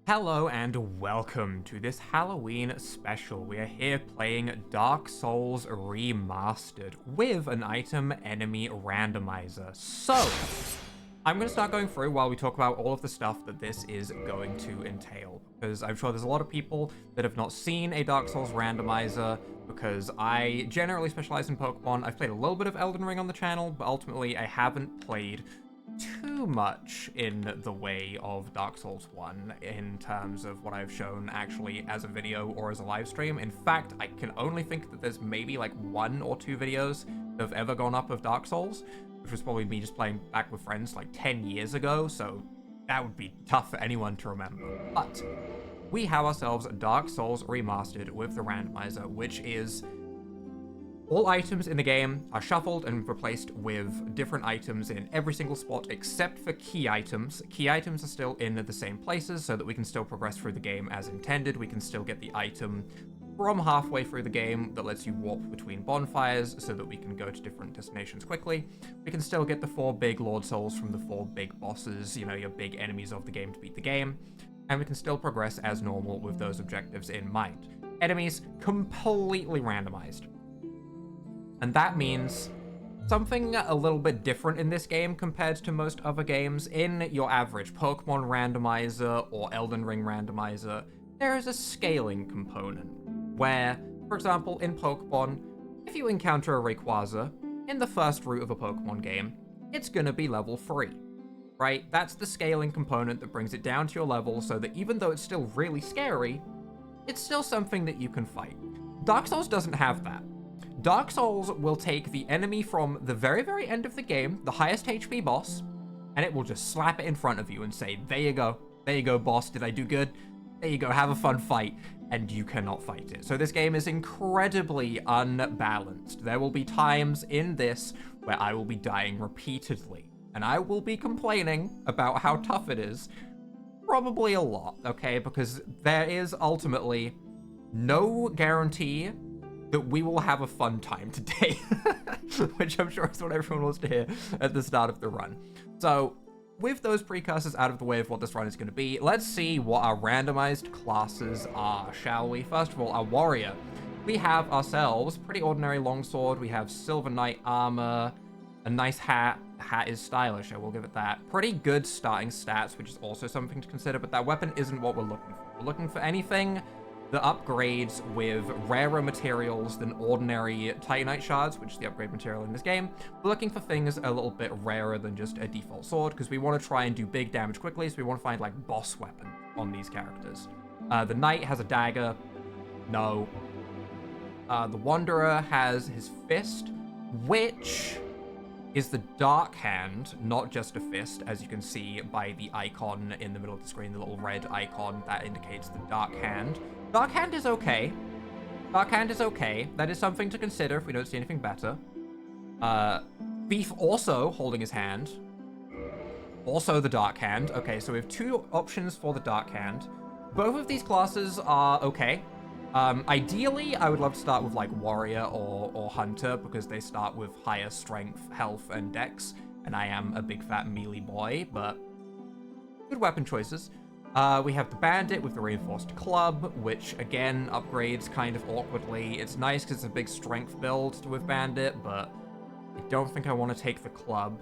Hello and welcome to this Halloween special. We are here playing Dark Souls Remastered with an item enemy randomizer. So, I'm going to start going through while we talk about all of the stuff that this is going to entail, because I'm sure there's a lot of people that have not seen a Dark Souls randomizer, because I generally specialize in Pokemon. I've played a little bit of Elden Ring on the channel, but ultimately I haven't played too much in the way of Dark Souls 1 in terms of what I've shown actually as a video or as a live stream. In fact, I can only think that there's maybe like 1 or 2 videos that have ever gone up of Dark Souls, which was probably me just playing back with friends like 10 years ago, so that would be tough for anyone to remember. But we have ourselves Dark Souls Remastered with the randomizer, which is all items in the game are shuffled and replaced with different items in every single spot except for key items. Key items are still in the same places so that we can still progress through the game as intended. We can still get the item from halfway through the game that lets you warp between bonfires so that we can go to different destinations quickly. We can still get the 4 big Lord Souls from the 4 big bosses, you know, your big enemies of the game to beat the game. And we can still progress as normal with those objectives in mind. Enemies completely randomized. And that means something a little bit different in this game compared to most other games. In your average Pokemon randomizer or Elden Ring randomizer, there is a scaling component where, for example, in Pokemon, if you encounter a Rayquaza in the first route of a Pokemon game, it's gonna be level 3, right? That's the scaling component that brings it down to your level so that even though it's still really scary, it's still something that you can fight. Dark Souls doesn't have that. Dark Souls will take the enemy from the very, very end of the game, the highest HP boss, and it will just slap it in front of you and say, there you go, boss, did I do good? There you go, have a fun fight, and you cannot fight it. So this game is incredibly unbalanced. There will be times in this where I will be dying repeatedly, and I will be complaining about how tough it is, probably a lot, okay? Because there is ultimately no guarantee that we will have a fun time today, which I'm sure is what everyone wants to hear at the start of the run. So with those precursors out of the way of what this run is going to be, let's see what our randomized classes are, shall we? First of all, our warrior. We have ourselves pretty ordinary longsword. We have silver knight armor, a nice hat. The hat is stylish, I will give it that. Pretty good starting stats, which is also something to consider, but that weapon isn't what we're looking for. We're looking for anything that upgrades with rarer materials than ordinary Titanite shards, which is the upgrade material in this game. We're looking for things a little bit rarer than just a default sword, because we want to try and do big damage quickly, so we want to find, like, boss weapon on these characters. The knight has a dagger. No. The wanderer has his fist, which is the dark hand, not just a fist, as you can see by the icon in the middle of the screen, the little red icon that indicates the dark hand. Dark hand is okay. Dark hand is okay. That is something to consider if we don't see anything better. Thief also holding his hand. Also the dark hand. Okay, so we have 2 options for the dark hand. Both of these classes are okay. Ideally, I would love to start with like warrior or hunter because they start with higher strength, health, and dex. And I am a big fat melee boy, but good weapon choices. We have the bandit with the reinforced club, which again upgrades kind of awkwardly. It's nice because it's a big strength build with bandit, but I don't think I want to take the club.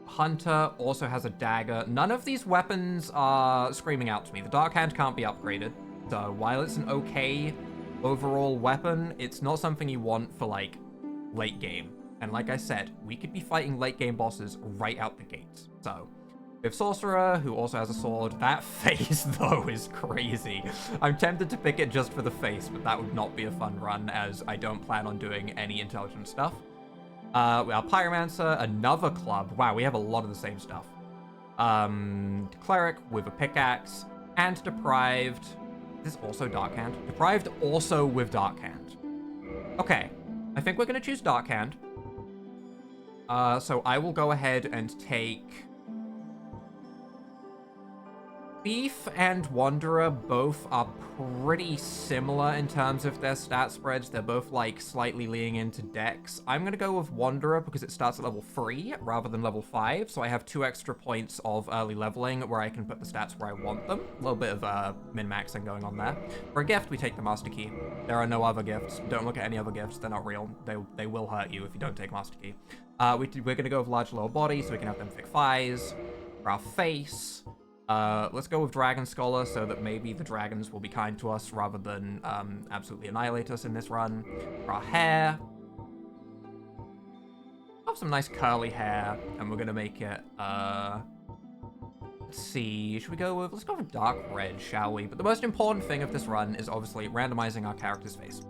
Hunter also has a dagger. None of these weapons are screaming out to me. The dark hand can't be upgraded. So while it's an okay overall weapon, it's not something you want for like late game. And like I said, we could be fighting late game bosses right out the gates. So we have sorcerer, who also has a sword. That face though is crazy. I'm tempted to pick it just for the face, but that would not be a fun run as I don't plan on doing any intelligent stuff. We have pyromancer, another club. Wow, we have a lot of the same stuff. Cleric with a pickaxe, and deprived. This is also Dark Hand. Deprived also with Dark Hand. Okay, I think we're going to choose Dark Hand. So I will go ahead and take Thief and Wanderer both are pretty similar in terms of their stat spreads. They're both like slightly leaning into Dex. I'm gonna go with Wanderer because it starts at level 3 rather than level 5, so I have 2 extra points of early leveling where I can put the stats where I want them. A little bit of min-maxing going on there. For a gift, we take the Master Key. There are no other gifts. Don't look at any other gifts. They're not real. They will hurt you if you don't take Master Key. We're gonna go with large lower body so we can have them thick thighs. For our face, let's go with Dragon Scholar so that maybe the dragons will be kind to us rather than absolutely annihilate us in this run. For our hair, have some nice curly hair, and we're gonna make it, let's see, let's go with dark red, shall we? But the most important thing of this run is obviously randomizing our character's face.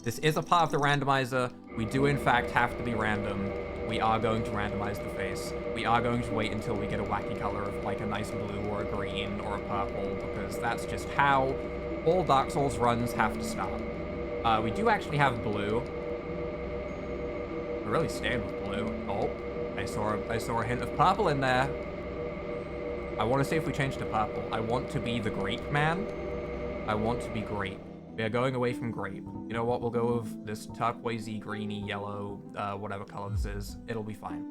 This is a part of the randomizer. We do in fact have to be random. We are going to randomize the face. We are going to wait until we get a wacky color of like a nice blue or a green or a purple, because that's just how all Dark Souls runs have to start. We do actually have blue. We're really staying with blue. Oh, I saw a hint of purple in there. I want to see if we change to purple. I want to be the grape man. I want to be grape. We are going away from grape. You know what? We'll go with this turquoisey, greeny, yellow, whatever color this is. It'll be fine.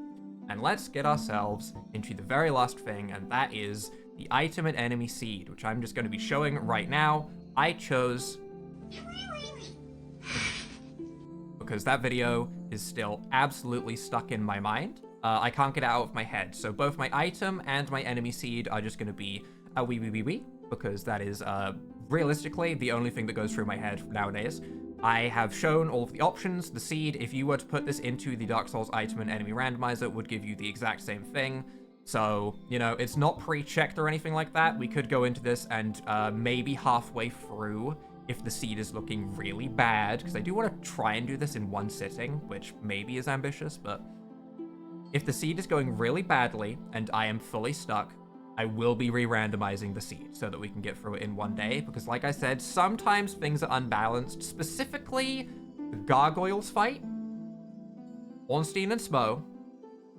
And let's get ourselves into the very last thing, and that is the item and enemy seed, which I'm just going to be showing right now. I chose because that video is still absolutely stuck in my mind. I can't get it out of my head. So both my item and my enemy seed are just going to be a wee, because that is realistically the only thing that goes through my head nowadays. I have shown all of the options. The seed, if you were to put this into the Dark Souls item and enemy randomizer, would give you the exact same thing. So, you know, it's not pre-checked or anything like that. We could go into this and maybe halfway through, if the seed is looking really bad, because I do want to try and do this in one sitting, which maybe is ambitious, but if the seed is going really badly and I am fully stuck, I will be re-randomizing the seed so that we can get through it in one day, because like I said, sometimes things are unbalanced, specifically the Gargoyles fight, Ornstein and Smo,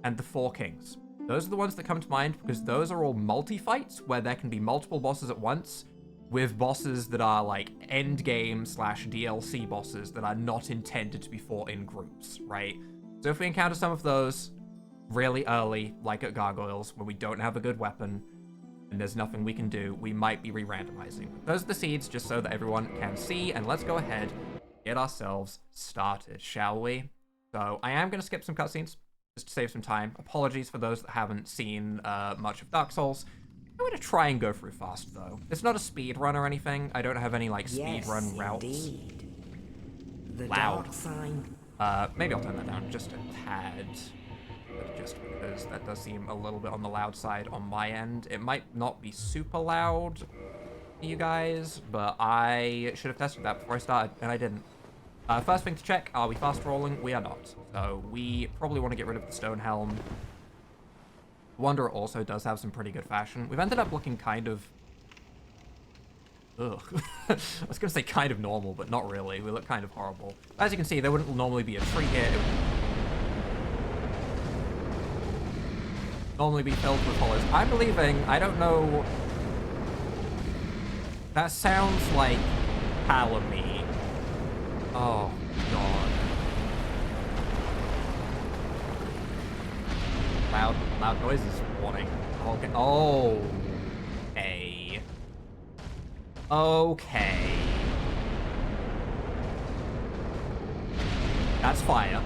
and the Four Kings. Those are the ones that come to mind because those are all multi-fights where there can be multiple bosses at once, with bosses that are like endgame / DLC bosses that are not intended to be fought in groups, right? So if we encounter some of those really early, like at Gargoyles, where we don't have a good weapon and there's nothing we can do, we might be re-randomizing. Those are the seeds, just so that everyone can see, and let's go ahead and get ourselves started, shall we? So I am going to skip some cutscenes, just to save some time. Apologies for those that haven't seen much of Dark Souls. I'm going to try and go through fast, though. It's not a speed run or anything. I don't have any, like, speed run routes. Indeed. The Loud. dark sign. Maybe I'll turn that down just a tad. Just because that does seem a little bit on the loud side on my end. It might not be super loud to you guys, but I should have tested that before I started, and I didn't. First thing to check, are we fast rolling? We are not. So we probably want to get rid of the stone helm. Wanderer also does have some pretty good fashion. We've ended up looking kind of... Ugh. I was going to say kind of normal, but not really. We look kind of horrible. As you can see, there wouldn't normally be a tree here. It would normally be filled with hollows. I'm believing, I don't know... That sounds like Palomie. Oh, God. Loud noises warning. Okay. Oh. Okay. Okay. That's fire.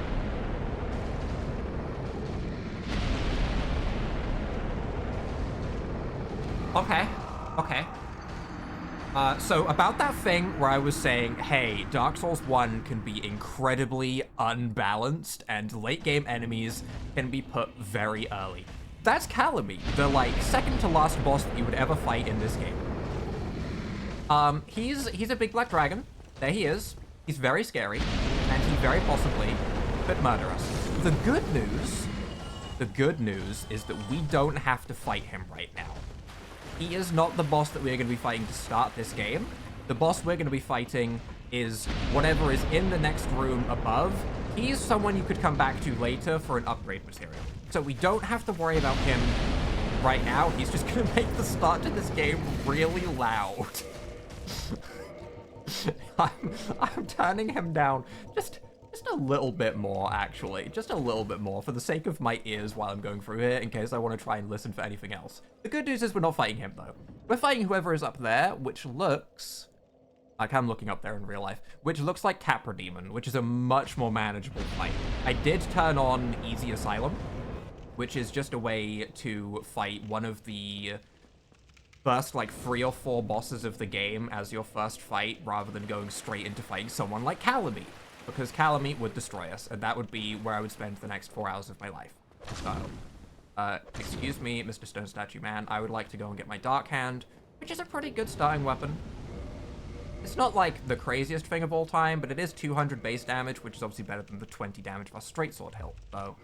Okay. Okay. So about that thing where I was saying, hey, Dark Souls 1 can be incredibly unbalanced and late game enemies can be put very early. That's Palomie, the like second to last boss that you would ever fight in this game. He's a big black dragon. There he is. He's very scary, and he very possibly could murder us. The good news is that we don't have to fight him right now. He is not the boss that we're going to be fighting to start this game. The boss we're going to be fighting is whatever is in the next room above. He's someone you could come back to later for an upgrade material. So we don't have to worry about him right now, he's just gonna make the start to this game really loud. I'm turning him down just a little bit more, actually. Just a little bit more, for the sake of my ears while I'm going through here, in case I want to try and listen for anything else. The good news is we're not fighting him, though. We're fighting whoever is up there, which looks... Like, I'm looking up there in real life. Which looks like Capra Demon, which is a much more manageable fight. I did turn on Easy Asylum, which is just a way to fight one of the first, like, 3 or 4 bosses of the game as your first fight, rather than going straight into fighting someone like Calamite. Because Calamite would destroy us, and that would be where I would spend the next 4 hours of my life. So, excuse me, Mr. Stone Statue Man, I would like to go and get my Dark Hand, which is a pretty good starting weapon. It's not, like, the craziest thing of all time, but it is 200 base damage, which is obviously better than the 20 damage of our Straight Sword hilt. So,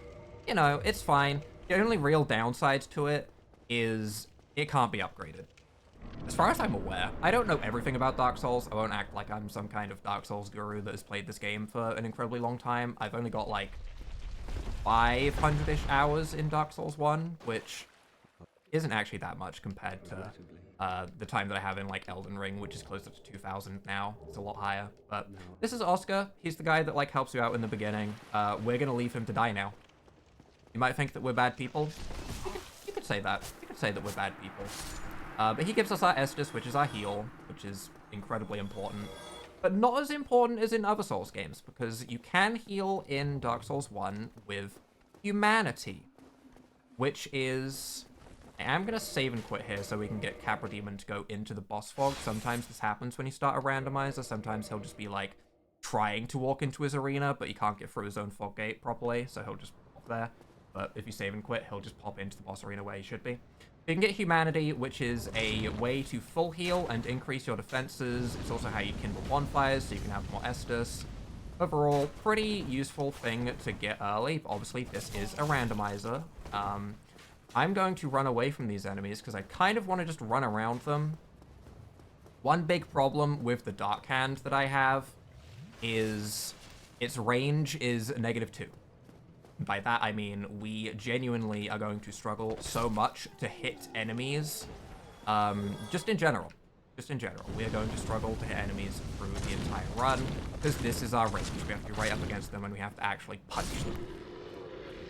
you know, it's fine. The only real downsides to it is it can't be upgraded. As far as I'm aware, I don't know everything about Dark Souls. I won't act like I'm some kind of Dark Souls guru that has played this game for an incredibly long time. I've only got, like, 500-ish hours in Dark Souls 1, which isn't actually that much compared to the time that I have in, like, Elden Ring, which is closer to 2,000 now. It's a lot higher. But this is Oscar. He's the guy that, like, helps you out in the beginning. We're gonna leave him to die now. You might think that we're bad people. You could say that. You could say that we're bad people. But he gives us our Estus, which is our heal, which is incredibly important. But not as important as in other Souls games, because you can heal in Dark Souls 1 with Humanity, which is... I'm going to save and quit here so we can get Capra Demon to go into the boss fog. Sometimes this happens when you start a randomizer. Sometimes he'll just be, like, trying to walk into his arena, but he can't get through his own fog gate properly, so he'll just pop there. But if you save and quit, he'll just pop into the boss arena where he should be. You can get Humanity, which is a way to full heal and increase your defenses. It's also how you kindle bonfires, so you can have more Estus. Overall, pretty useful thing to get early. Obviously, this is a randomizer. I'm going to run away from these enemies because I kind of want to just run around them. One big problem with the Dark Hand that I have is its range is -2. By that, I mean we genuinely are going to struggle so much to hit enemies. Just in general. Just in general. We are going to struggle to hit enemies through the entire run because this is our range. We have to be right up against them and we have to actually punch them.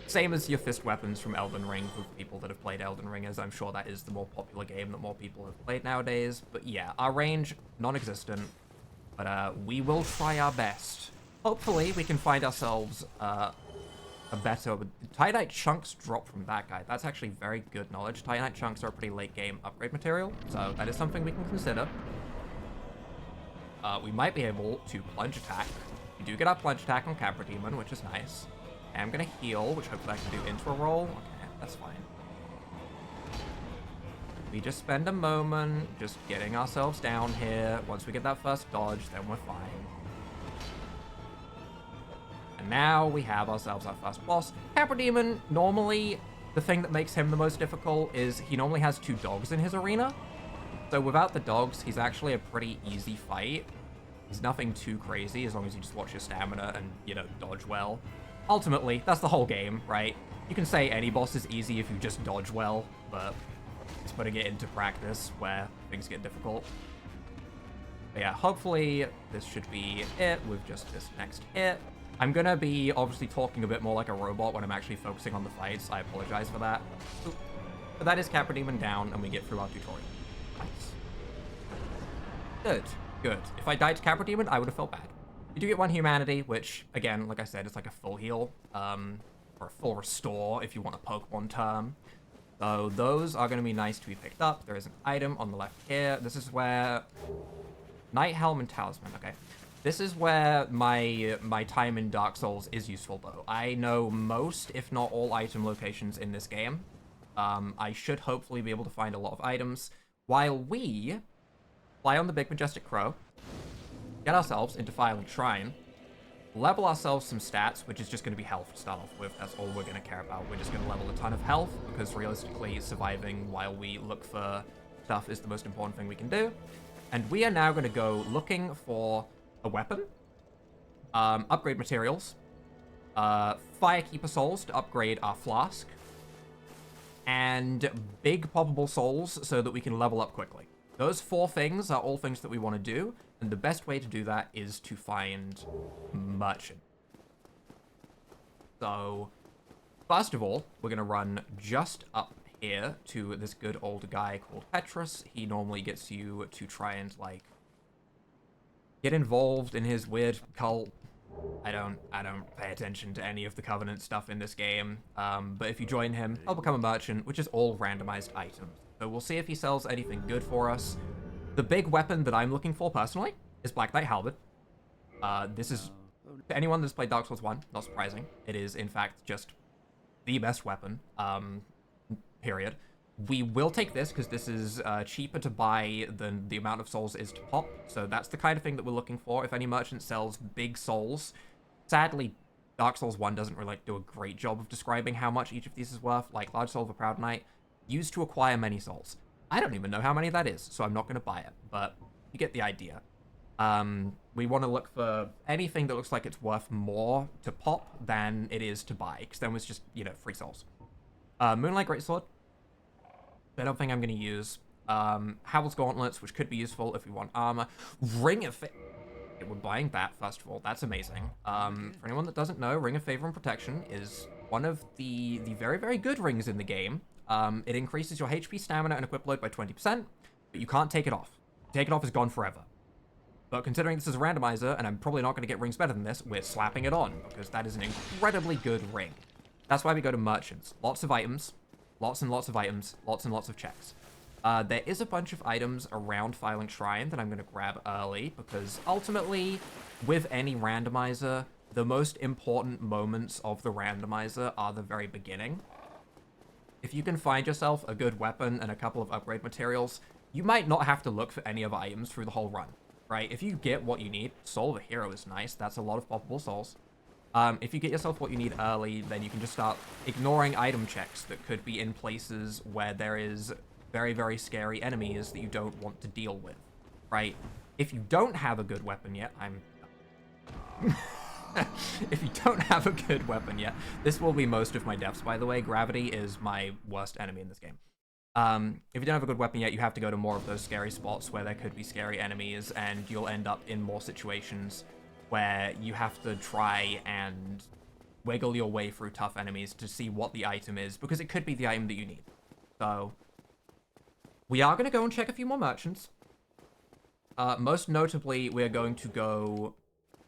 Same as your fist weapons from Elden Ring, for people that have played Elden Ring, as I'm sure that is the more popular game that more people have played nowadays. But yeah, our range, non-existent. But we will try our best. Hopefully, we can find ourselves a better... Titanite chunks drop from that guy. That's actually very good knowledge. Titanite chunks are a pretty late game upgrade material, so that is something we can consider. We might be able to plunge attack. We do get our plunge attack on Capra Demon, which is nice. I'm gonna heal, which hopefully I can do into a roll. Okay, that's fine. We just spend a moment just getting ourselves down here. Once we get that first dodge, then we're fine. And now we have ourselves our first boss. Capra Demon, normally, the thing that makes him the most difficult is he normally has 2 dogs in his arena. So without the dogs, he's actually a pretty easy fight. He's nothing too crazy, as long as you just watch your stamina and, you know, dodge well. Ultimately, that's the whole game, right? You can say any boss is easy if you just dodge well, but it's putting it into practice where things get difficult. But yeah, hopefully this should be it with just this next hit. I'm gonna be obviously talking a bit more like a robot when I'm actually focusing on the fights. I apologize for that. Oop. But that is Capra Demon down, and we get through our tutorial. Nice. Good, good. If I died to Capra Demon, I would have felt bad. You do get 1 Humanity, which, again, like I said, it's like a full heal, or a full restore, if you want a Pokemon term. So those are going to be nice to be picked up. There is an item on the left here. This is where... Night Helm and Talisman, okay. This is where my time in Dark Souls is useful, though. I know most, if not all, item locations in this game. I should hopefully be able to find a lot of items, while we fly on the Big Majestic Crow, get ourselves into Filing Shrine, level ourselves some stats, which is just going to be health to start off with. That's all we're going to care about. We're just going to level a ton of health, because realistically, surviving while we look for stuff is the most important thing we can do. And we are now going to go looking for a weapon, upgrade materials, Firekeeper Souls to upgrade our flask, and big poppable souls so that we can level up quickly. Those 4 things are all things that we want to do, and the best way to do that is to find merchant. So, first of all, we're going to run just up here to this good old guy called Petrus. He normally gets you to try and, like, get involved in his weird cult. I don't pay attention to any of the Covenant stuff in this game, but if you join him, he'll become a merchant, which is all randomized items. So we'll see if he sells anything good for us. The big weapon that I'm looking for, personally, is Black Knight Halberd. This is, to anyone that's played Dark Souls 1, not surprising. It is, in fact, just the best weapon, period. We will take this, because this is cheaper to buy than the amount of souls is to pop, so that's the kind of thing that we're looking for. If any merchant sells big souls, sadly, Dark Souls 1 doesn't really do a great job of describing how much each of these is worth. Like, Large Soul of a Proud Knight, used to acquire many souls. I don't even know how many that is, so I'm not going to buy it, but you get the idea. We want to look for anything that looks like it's worth more to pop than it is to buy, because then it's just, you know, free souls. Moonlight Greatsword. I don't think I'm going to use. Havel's Gauntlets, which could be useful if we want armor. Ring of Favor. We're buying that, first of all. That's amazing. For anyone that doesn't know, Ring of Favor and Protection is one of the very, very good rings in the game. It increases your HP, stamina, and equip load by 20%, but you can't take it off. Take it off is gone forever. But considering this is a randomizer, and I'm probably not going to get rings better than this, we're slapping it on, because that is an incredibly good ring. That's why we go to merchants. Lots of items. Lots and lots of items, lots and lots of checks. There is a bunch of items around Filing Shrine that I'm going to grab early, because ultimately, with any randomizer, the most important moments of the randomizer are the very beginning. If you can find yourself a good weapon and a couple of upgrade materials, you might not have to look for any other items through the whole run, right? If you get what you need, Soul of a Hero is nice, that's a lot of poppable souls. If you get yourself what you need early, then you can just start ignoring item checks that could be in places where there is very, very scary enemies that you don't want to deal with, right? If you don't have a good weapon yet, if you don't have a good weapon yet, this will be most of my deaths, by the way. Gravity is my worst enemy in this game. If you don't have a good weapon yet, you have to go to more of those scary spots where there could be scary enemies, and you'll end up in more situations where you have to try and wiggle your way through tough enemies to see what the item is, because it could be the item that you need. So, we are going to go and check a few more merchants. Most notably, we're going to go...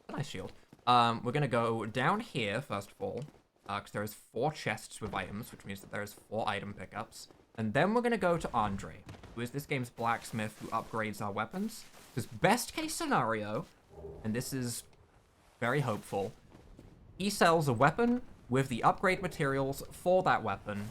A nice shield. We're going to go down here, first of all, because there's 4 chests with items, which means that there's 4 item pickups. And then we're going to go to Andre, who is this game's blacksmith who upgrades our weapons. Because best case scenario, and this is very hopeful, he sells a weapon with the upgrade materials for that weapon.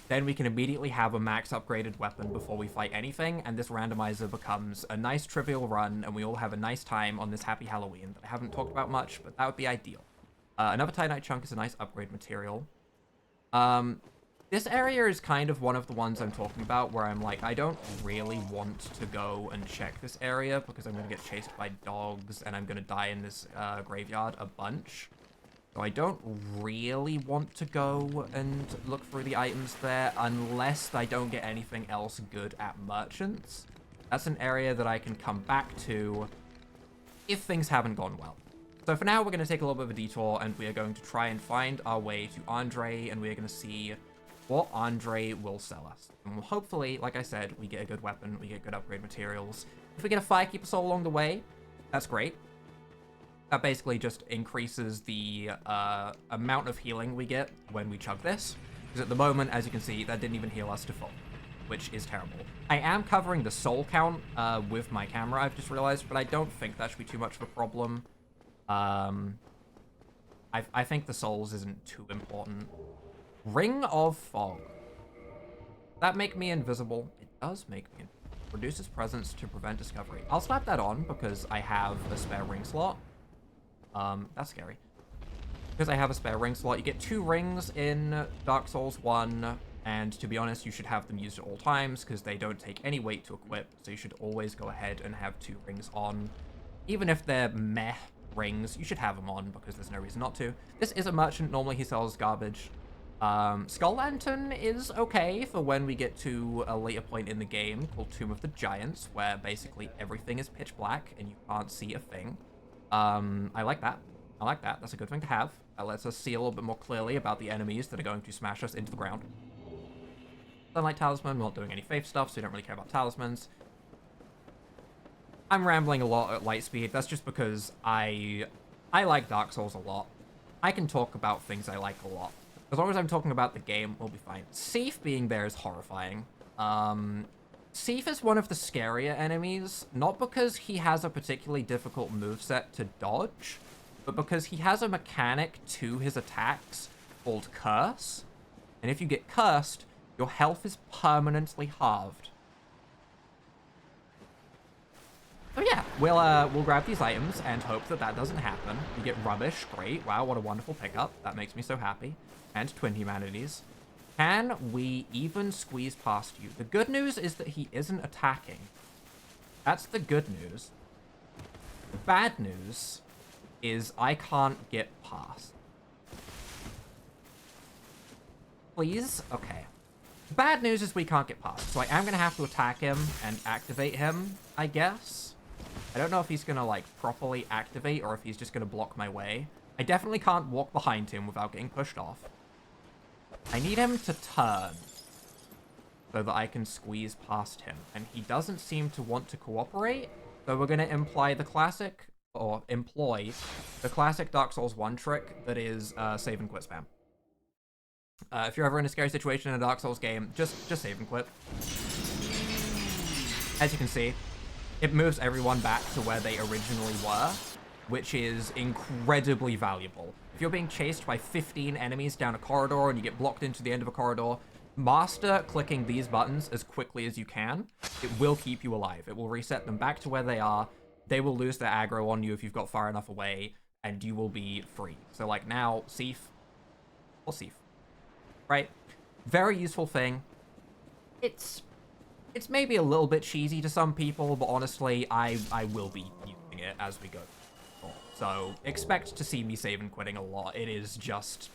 Then we can immediately have a max upgraded weapon before we fight anything, and this randomizer becomes a nice trivial run, and we all have a nice time on this happy Halloween that I haven't talked about much, but that would be ideal. Another Titanite chunk is a nice upgrade material. This area is kind of one of the ones I'm talking about where I'm like, I don't really want to go and check this area because I'm going to get chased by dogs and I'm going to die in this graveyard a bunch. So I don't really want to go and look through the items there unless I don't get anything else good at merchants. That's an area that I can come back to if things haven't gone well. So for now, we're going to take a little bit of a detour and we are going to try and find our way to Andre, and we are going to see what Andre will sell us. And we'll hopefully, like I said, we get a good weapon, we get good upgrade materials. If we get a Firekeeper Soul along the way, that's great. That basically just increases the amount of healing we get when we chug this. Because at the moment, as you can see, that didn't even heal us to full, which is terrible. I am covering the soul count with my camera, I've just realized, but I don't think that should be too much of a problem. I think the souls isn't too important. Ring of Fog. That make me invisible? It does make me invisible. Reduces presence to prevent discovery. I'll slap that on because I have a spare ring slot. That's scary. Because I have a spare ring slot, you get 2 rings in Dark Souls 1, and to be honest, you should have them used at all times because they don't take any weight to equip, so you should always go ahead and have 2 rings on. Even if they're meh rings, you should have them on because there's no reason not to. This is a merchant. Normally he sells garbage. Skull Lantern is okay for when we get to a later point in the game called Tomb of the Giants, where basically everything is pitch black and you can't see a thing. I like that. I like that. That's a good thing to have. That lets us see a little bit more clearly about the enemies that are going to smash us into the ground. Sunlight Talisman, we're not doing any faith stuff, so we don't really care about talismans. I'm rambling a lot at light speed. That's just because I like Dark Souls a lot. I can talk about things I like a lot. As long as I'm talking about the game, we'll be fine. Seif being there is horrifying. Seif is one of the scarier enemies, not because he has a particularly difficult moveset to dodge, but because he has a mechanic to his attacks called Curse. And if you get cursed, your health is permanently halved. So yeah, we'll grab these items and hope that that doesn't happen. We get rubbish, great. Wow, what a wonderful pickup. That makes me so happy. And twin humanities. Can we even squeeze past you? The good news is that he isn't attacking. That's the good news. The bad news is I can't get past. Please? Okay. The bad news is we can't get past, so I am going to have to attack him and activate him, I guess. I don't know if he's going to, like, properly activate or if he's just going to block my way. I definitely can't walk behind him without getting pushed off. I need him to turn so that I can squeeze past him, and he doesn't seem to want to cooperate, so we're going to employ the classic Dark Souls 1 trick that is save and quit spam. If you're ever in a scary situation in a Dark Souls game, just save and quit. As you can see, it moves everyone back to where they originally were, which is incredibly valuable. If you're being chased by 15 enemies down a corridor and you get blocked into the end of a corridor, master clicking these buttons as quickly as you can. It will keep you alive. It will reset them back to where they are. They will lose their aggro on you if you've got far enough away, and you will be free. So like now, Seif, or Seif, right? Very useful thing. It's maybe a little bit cheesy to some people, but honestly, I will be using it as we go. So expect to see me save and quitting a lot. It is just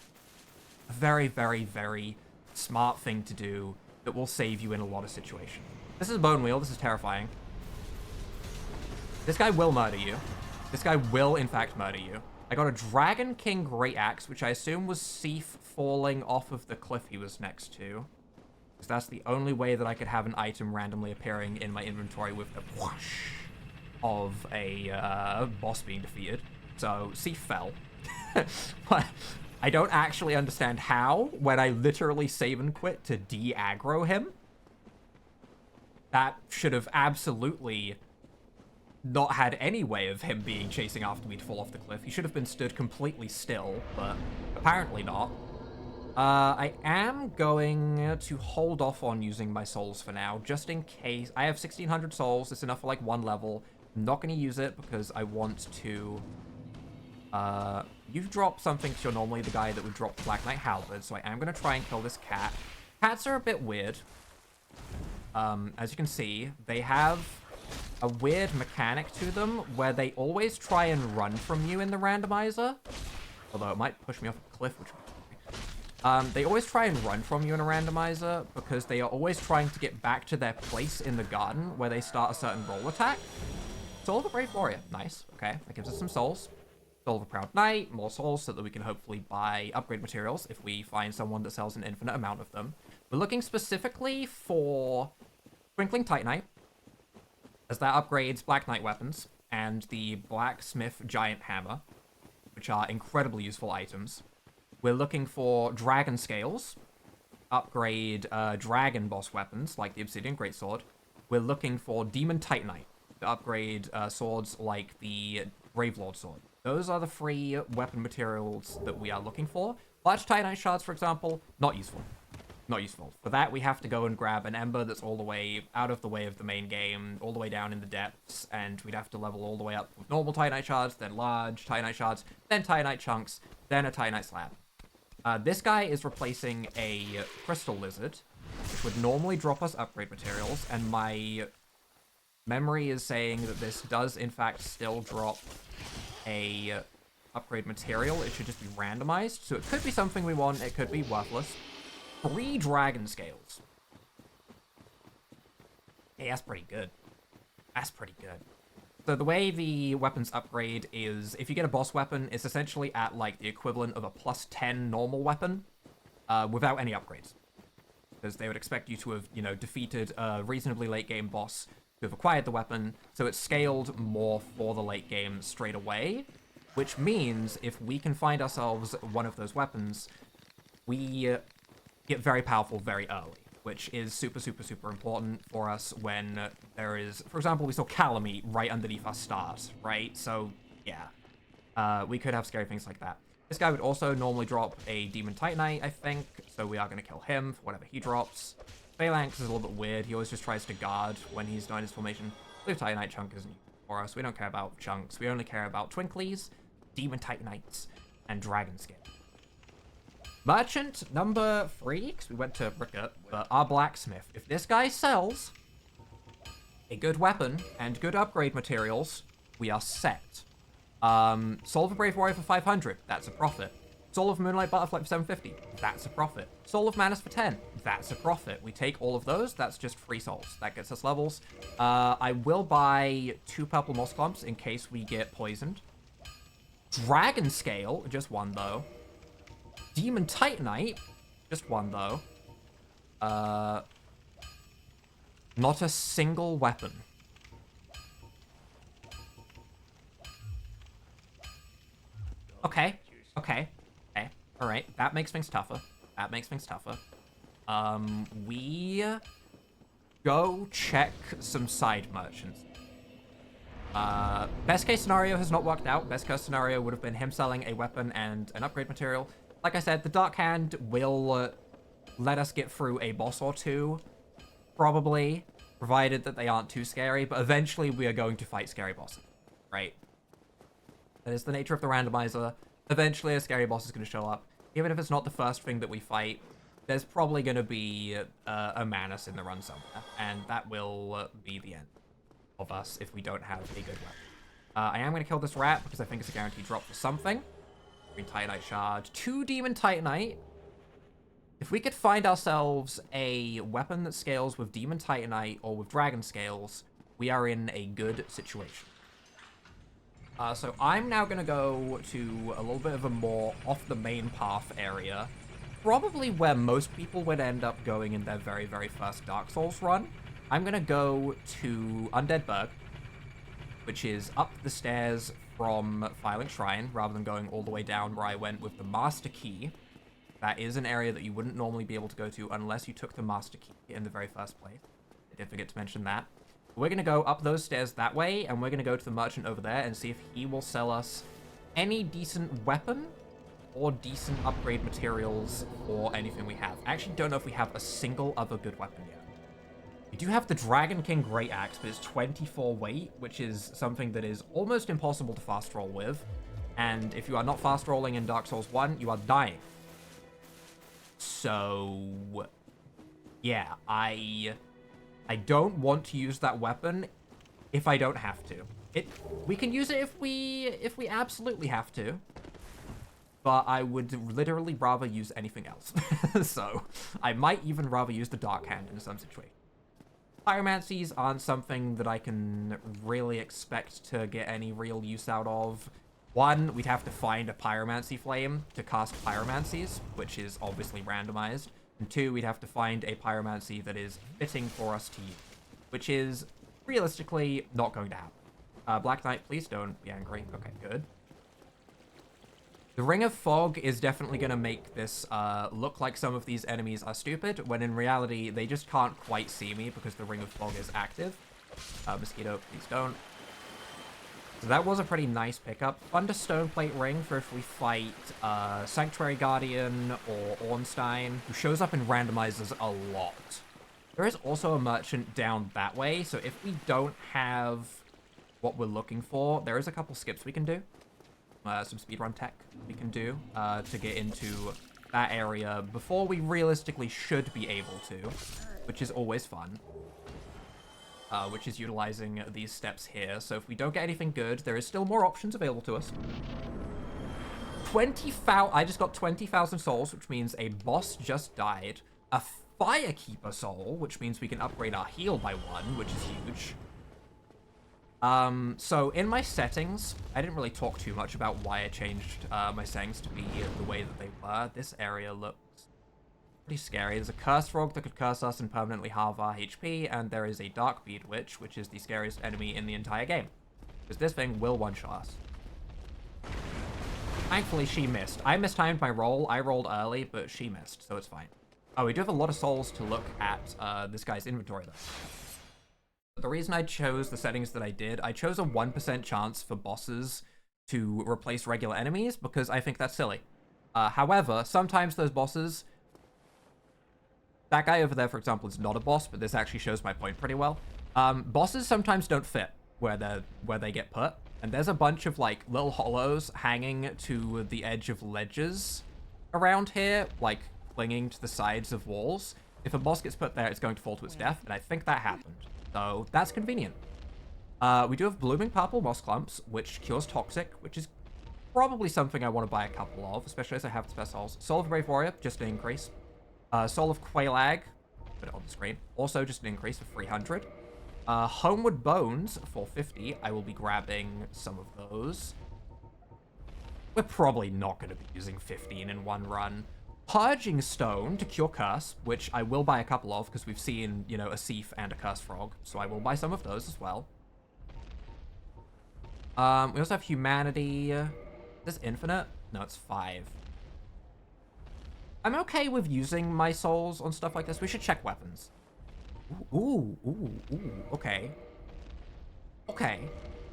a very, very, very smart thing to do that will save you in a lot of situations. This is Bone Wheel. This is terrifying. This guy will murder you. This guy will, in fact, murder you. I got a Dragon King Great Axe, which I assume was Seif falling off of the cliff he was next to. Because that's the only way that I could have an item randomly appearing in my inventory with the whoosh of a boss being defeated. So, Seif fell. But I don't actually understand how, when I literally save and quit to de-aggro him. That should have absolutely not had any way of him being chasing after me to fall off the cliff. He should have been stood completely still, but apparently not. I am going to hold off on using my souls for now, just in case. I have 1,600 souls. It's enough for like one level. I'm not going to use it because I want to... you've dropped something because you're normally the guy that would drop the Black Knight Halberd, so I am going to try and kill this cat. Cats are a bit weird. As you can see, they have a weird mechanic to them where they always try and run from you in the randomizer. Although it might push me off a cliff, which... they always try and run from you in a randomizer because they are always trying to get back to their place in the garden where they start a certain roll attack. Soul of a Brave Warrior. Nice. Okay, that gives us some souls. Soul of a Proud Knight, more souls so that we can hopefully buy upgrade materials if we find someone that sells an infinite amount of them. We're looking specifically for Twinkling Titanite, as that upgrades Black Knight weapons, and the Blacksmith Giant Hammer, which are incredibly useful items. We're looking for Dragon Scales, upgrade Dragon Boss weapons, like the Obsidian Greatsword. We're looking for Demon Titanite, to upgrade swords like the Gravelord Sword. Those are the free weapon materials that we are looking for. Large Titanite Shards, for example, not useful. Not useful. For that, we have to go and grab an Ember that's all the way out of the way of the main game, all the way down in the depths, and we'd have to level all the way up with normal Titanite Shards, then large Titanite Shards, then Titanite Chunks, then a Titanite Slab. This guy is replacing a Crystal Lizard, which would normally drop us upgrade materials, and my memory is saying that this does, in fact, still drop a upgrade material. It should just be randomized. So it could be something we want. It could be worthless. 3 dragon scales. Hey, that's pretty good. That's pretty good. So the way the weapons upgrade is, if you get a boss weapon, it's essentially at, like, the equivalent of a +10 normal weapon without any upgrades. Because they would expect you to have, you know, defeated a reasonably late-game boss to have acquired the weapon, so it's scaled more for the late game straight away, which means if we can find ourselves one of those weapons, we get very powerful very early, which is super, super, super important for us when there is, for example, we saw Calamite right underneath our start, right? So, yeah, we could have scary things like that. This guy would also normally drop a Demon Titanite, I think, so we are going to kill him for whatever he drops. Phalanx is a little bit weird. He always just tries to guard when he's not in his formation. Blue Titanite chunk isn't for us. We don't care about chunks. We only care about Twinklies, Demon Titanites, and Dragon Skin. Merchant number 3, because we went to Rickert, but our blacksmith. If this guy sells a good weapon and good upgrade materials, we are set. Soul of a Brave Warrior for 500, that's a profit. Soul of Moonlight Butterfly for 750, that's a profit. Soul of Manus for 10, that's a profit. We take all of those, that's just free souls. That gets us levels. I will buy 2 purple moss clumps in case we get poisoned. Dragon Scale, just 1 though. Demon Titanite, just 1 though. Not a single weapon. Okay. Alright, that makes things tougher. We go check some side merchants. Best case scenario has not worked out. Best case scenario would have been him selling a weapon and an upgrade material. Like I said, the Dark Hand will let us get through a boss or 2, probably, provided that they aren't too scary, but eventually we are going to fight scary bosses, right? That is the nature of the randomizer. Eventually a scary boss is going to show up. Even if it's not the first thing that we fight, there's probably going to be a Manus in the run somewhere, and that will be the end of us if we don't have a good weapon. I am going to kill this rat because I think it's a guaranteed drop for something. Green Titanite Shard. 2 Demon Titanite. If we could find ourselves a weapon that scales with Demon Titanite or with Dragon Scales, we are in a good situation. So I'm now going to go to a little bit of a more off the main path area. Probably where most people would end up going in their very, very first Dark Souls run. I'm going to go to Undead Burg, which is up the stairs from Firelink Shrine, rather than going all the way down where I went with the Master Key. That is an area that you wouldn't normally be able to go to unless you took the Master Key in the very first place. I did forget to mention that. We're going to go up those stairs that way, and we're going to go to the merchant over there and see if he will sell us any decent weapon or decent upgrade materials or anything we have. I actually don't know if we have a single other good weapon yet. We do have the Dragon King Great Axe, but it's 24 weight, which is something that is almost impossible to fast roll with. And if you are not fast rolling in Dark Souls 1, you are dying. So, yeah, I don't want to use that weapon if I don't have to. We can use it if we absolutely have to. But I would literally rather use anything else. So, I might even rather use the Dark Hand in some situation. Pyromancies aren't something that I can really expect to get any real use out of. 1, we'd have to find a Pyromancy Flame to cast Pyromancies, which is obviously randomized. And 2, we'd have to find a Pyromancy that is fitting for us to use, which is realistically not going to happen. Black Knight, please don't be angry. Okay, good. The Ring of Fog is definitely going to make this look like some of these enemies are stupid, when in reality, they just can't quite see me because the Ring of Fog is active. Mosquito, please don't. So that was a pretty nice pickup. Thunder Stoneplate Ring for if we fight Sanctuary Guardian or Ornstein, who shows up in randomizers a lot. There is also a merchant down that way, so if we don't have what we're looking for, there is a couple skips we can do. Some speedrun tech we can do to get into that area before we realistically should be able to, which is always fun. Which is utilizing these steps here. So if we don't get anything good, there is still more options available to us. I just got 20,000 souls, which means a boss just died. A Firekeeper soul, which means we can upgrade our heal by 1, which is huge. So in my settings, I didn't really talk too much about why I changed my settings to be the way that they were. This area looks pretty scary. There's a cursed frog that could curse us and permanently halve our HP, and there is a dark bead witch, which is the scariest enemy in the entire game. Because this thing will one-shot us. Thankfully, she missed. I mistimed my roll. I rolled early, but she missed, so it's fine. Oh, we do have a lot of souls to look at this guy's inventory, though. But the reason I chose the settings that I did, I chose a 1% chance for bosses to replace regular enemies because I think that's silly. However, sometimes those bosses... That guy over there, for example, is not a boss, but this actually shows my point pretty well. Bosses sometimes don't fit where they get put. And there's a bunch of, like, little hollows hanging to the edge of ledges around here, like, clinging to the sides of walls. If a boss gets put there, it's going to fall to its death, and I think that happened. So, that's convenient. We do have Blooming Purple Moss Clumps, which cures Toxic, which is probably something I want to buy a couple of, especially as I have the best souls. Soul of Brave Warrior, just an increase. Soul of Quailag, put it on the screen, also just an increase of 300. Homeward Bones for 50. I will be grabbing some of those. We're probably not going to be using 15 in one run. Purging Stone to cure Curse, which I will buy a couple of because we've seen, you know, a Thief and a Curse Frog. So I will buy some of those as well. We also have Humanity. Is this infinite? No, it's 5. I'm okay with using my souls on stuff like this. We should check weapons. Ooh, okay. Okay.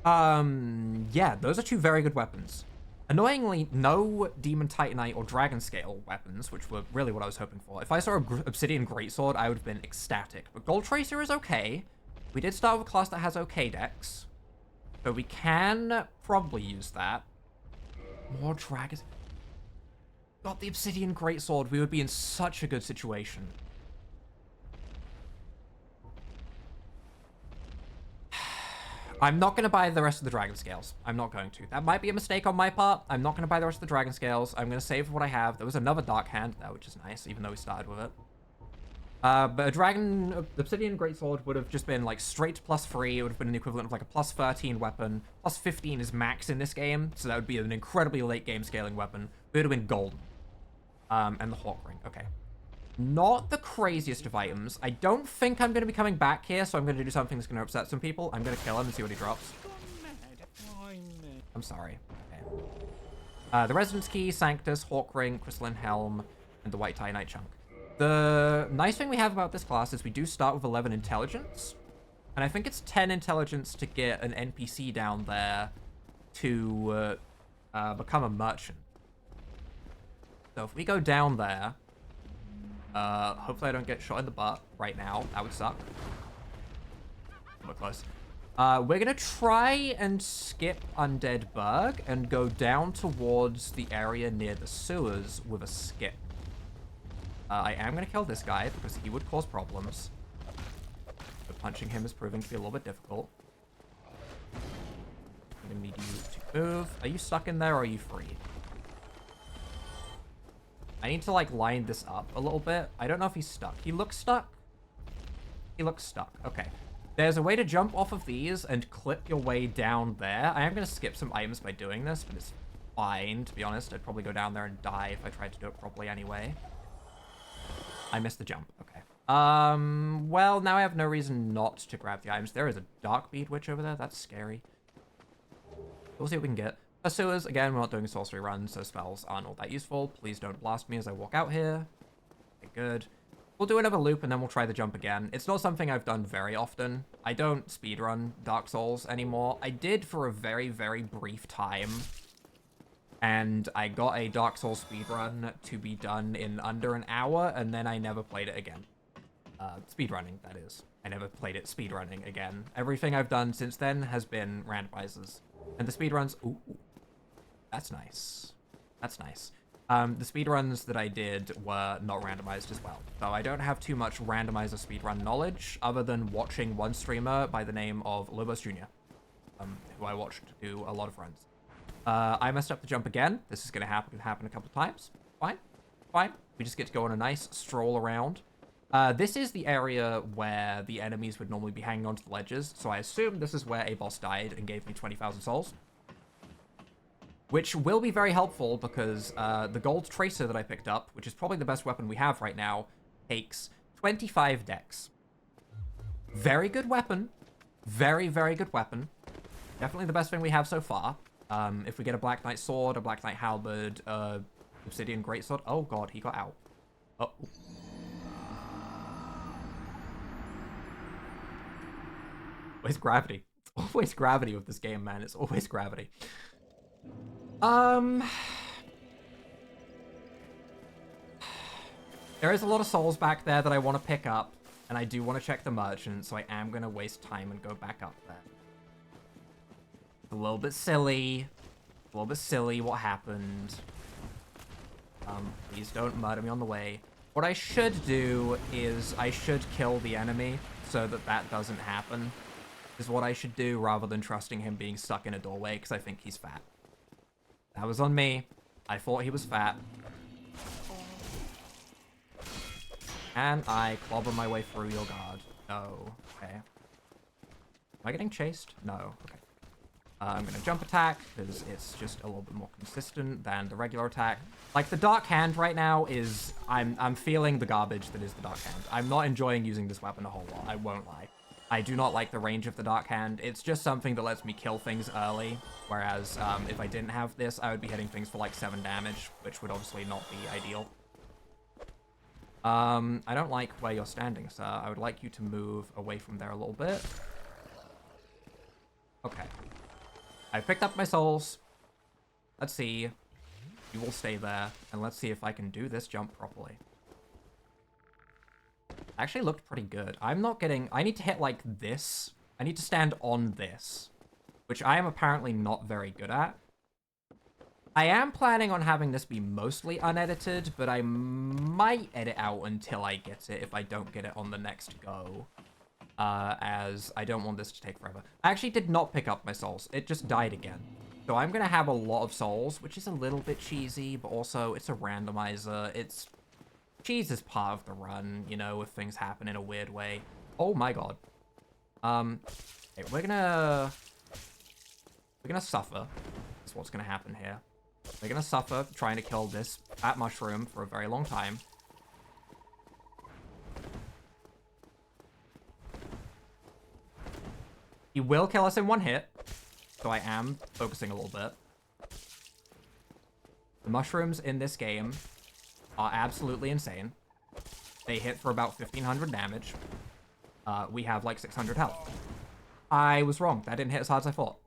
Yeah, those are 2 very good weapons. Annoyingly, no Demon Titanite or Dragon Scale weapons, which were really what I was hoping for. If I saw a Obsidian Greatsword, I would have been ecstatic. But Gold Tracer is okay. We did start with a class that has okay decks. So we can probably use that. More dragons. Got the Obsidian Greatsword, we would be in such a good situation. I'm not going to buy the rest of the Dragon Scales. I'm not going to. That might be a mistake on my part. I'm not going to buy the rest of the Dragon Scales. I'm going to save what I have. There was another Dark Hand there, which is nice, even though we started with it. But a Obsidian Greatsword would have just been like straight to +3. It would have been the equivalent of like a +13 weapon. +15 is max in this game, so that would be an incredibly late game scaling weapon. It would have been golden. And the Hawk Ring. Okay. Not the craziest of items. I don't think I'm going to be coming back here, so I'm going to do something that's going to upset some people. I'm going to kill him and see what he drops. I'm sorry. Okay. The Residence Key, Sanctus, Hawk Ring, Crystalline Helm, and the White Titanite Chunk. The nice thing we have about this class is we do start with 11 intelligence. And I think it's 10 intelligence to get an NPC down there to become a merchant. So if we go down there, hopefully I don't get shot in the butt right now. That would suck. We're close. We're gonna try and skip Undead Berg and go down towards the area near the sewers with a skip. I am gonna kill this guy because he would cause problems. But punching him is proving to be a little bit difficult. I'm gonna need you to move. Are you stuck in there or are you free? I need to, like, line this up a little bit. I don't know if he's stuck. He looks stuck. He looks stuck. Okay. There's a way to jump off of these and clip your way down there. I am going to skip some items by doing this, but it's fine, to be honest. I'd probably go down there and die if I tried to do it properly anyway. I missed the jump. Okay. Well, now I have no reason not to grab the items. There is a Dark Bead Witch over there. That's scary. We'll see what we can get. Sewers, again, we're not doing a sorcery run, so spells aren't all that useful. Please don't blast me as I walk out here. Okay, good. We'll do another loop, and then we'll try the jump again. It's not something I've done very often. I don't speedrun Dark Souls anymore. I did for a very, very brief time. And I got a Dark Souls speedrun to be done in under an hour, and then I never played it again. Speedrunning, that is. I never played it speedrunning again. Everything I've done since then has been randomizers. And the speedruns... Ooh. That's nice. That's nice. The speedruns that I did were not randomized as well. So I don't have too much randomizer speedrun knowledge other than watching one streamer by the name of Lobos Jr., who I watched do a lot of runs. I messed up the jump again. This is gonna happen a couple of times. Fine. Fine. We just get to go on a nice stroll around. This is the area where the enemies would normally be hanging onto the ledges, so I assume this is where a boss died and gave me 20,000 souls. Which will be very helpful because the gold tracer that I picked up, which is probably the best weapon we have right now, takes 25 dex. Very good weapon. Very, very good weapon. Definitely the best thing we have so far. If we get a Black Knight sword, a Black Knight halberd, obsidian greatsword. Oh god, he got out. Oh. Always gravity. It's always gravity with this game, man. It's always gravity. There is a lot of souls back there that I want to pick up, and I do want to check the merchant, so I am going to waste time and go back up there. A little bit silly. A little bit silly what happened. Please don't murder me on the way. What I should do is I should kill the enemy so that that doesn't happen. Is what I should do rather than trusting him being stuck in a doorway because I think he's fat. That was on me. I thought he was fat. And I clobber my way through your guard. No. Okay. Am I getting chased? No. Okay. I'm going to jump attack because it's just a little bit more consistent than the regular attack. Like, the Dark Hand right now is... I'm feeling the garbage that is the Dark Hand. I'm not enjoying using this weapon a whole lot, I won't lie. I do not like the range of the Dark Hand. It's just something that lets me kill things early, whereas if I didn't have this, I would be hitting things for like 7 damage, which would obviously not be ideal. I don't like where you're standing, sir. I would like you to move away from there a little bit. Okay. I picked up my souls. Let's see. You will stay there, and let's see if I can do this jump properly. Actually looked pretty good. I'm not getting... I need to hit, like, this. I need to stand on this, which I am apparently not very good at. I am planning on having this be mostly unedited, but I might edit out until I get it if I don't get it on the next go. As I don't want this to take forever. I actually did not pick up my souls. It just died again. So I'm going to have a lot of souls, which is a little bit cheesy, but also it's a randomizer. It's... Cheese is part of the run, you know, if things happen in a weird way. Oh my god. Okay, we're gonna suffer. That's what's gonna happen here. We're gonna suffer trying to kill this fat mushroom for a very long time. He will kill us in one hit, so I am focusing a little bit. The mushrooms in this game are absolutely insane. They hit for about 1,500 damage. We have like 600 health. I was wrong. That didn't hit as hard as I thought.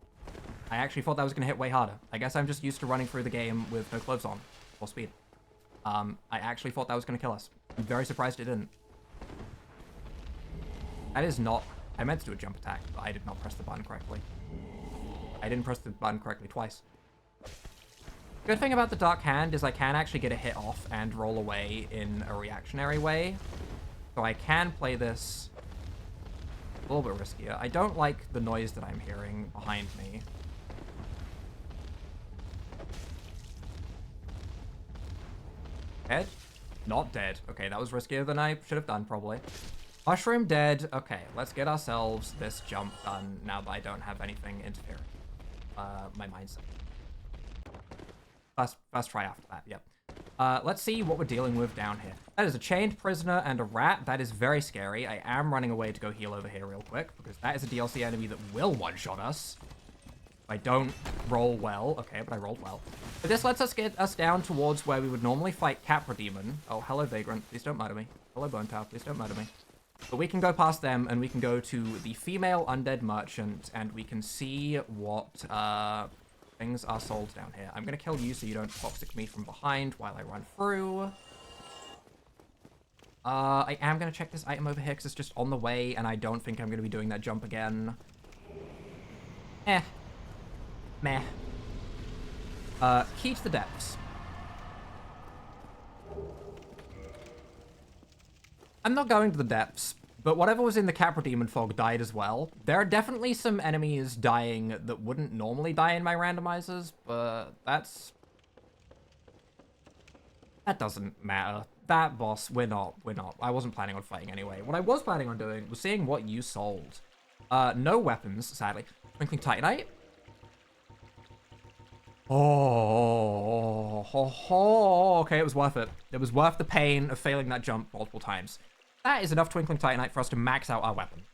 I actually thought that was going to hit way harder. I guess I'm just used to running through the game with no clothes on. Full speed. I actually thought that was going to kill us. I'm very surprised it didn't. That is not... I meant to do a jump attack, but I did not press the button correctly. I didn't press the button correctly twice. Good thing about the Dark Hand is I can actually get a hit off and roll away in a reactionary way. So I can play this a little bit riskier. I don't like the noise that I'm hearing behind me. Dead? Not dead. Okay, that was riskier than I should have done, probably. Mushroom dead. Okay, let's get ourselves this jump done now that I don't have anything interfering. My mindset. First try after that, yep. Let's see what we're dealing with down here. That is a chained prisoner and a rat. That is very scary. I am running away to go heal over here real quick, because that is a DLC enemy that will one-shot us. If I don't roll well. Okay, but I rolled well. But this lets us get us down towards where we would normally fight Capra Demon. Oh, hello, Vagrant. Please don't murder me. Hello, Bone Tower. Please don't murder me. But we can go past them, and we can go to the female undead merchant, and we can see what things are sold down here. I'm going to kill you so you don't toxic me from behind while I run through. I am going to check this item over here because it's just on the way, and I don't think I'm going to be doing that jump again. Meh. Key to the depths. I'm not going to the depths But whatever was in the Capra Demon Fog died as well. There are definitely some enemies dying that wouldn't normally die in my randomizers, but that doesn't matter. That boss, we're not. I wasn't planning on fighting anyway. What I was planning on doing was seeing what you sold. No weapons, sadly. Twinkling Titanite. Okay, it was worth it. It was worth the pain of failing that jump multiple times. That is enough Twinkling Titanite for us to max out our weapon.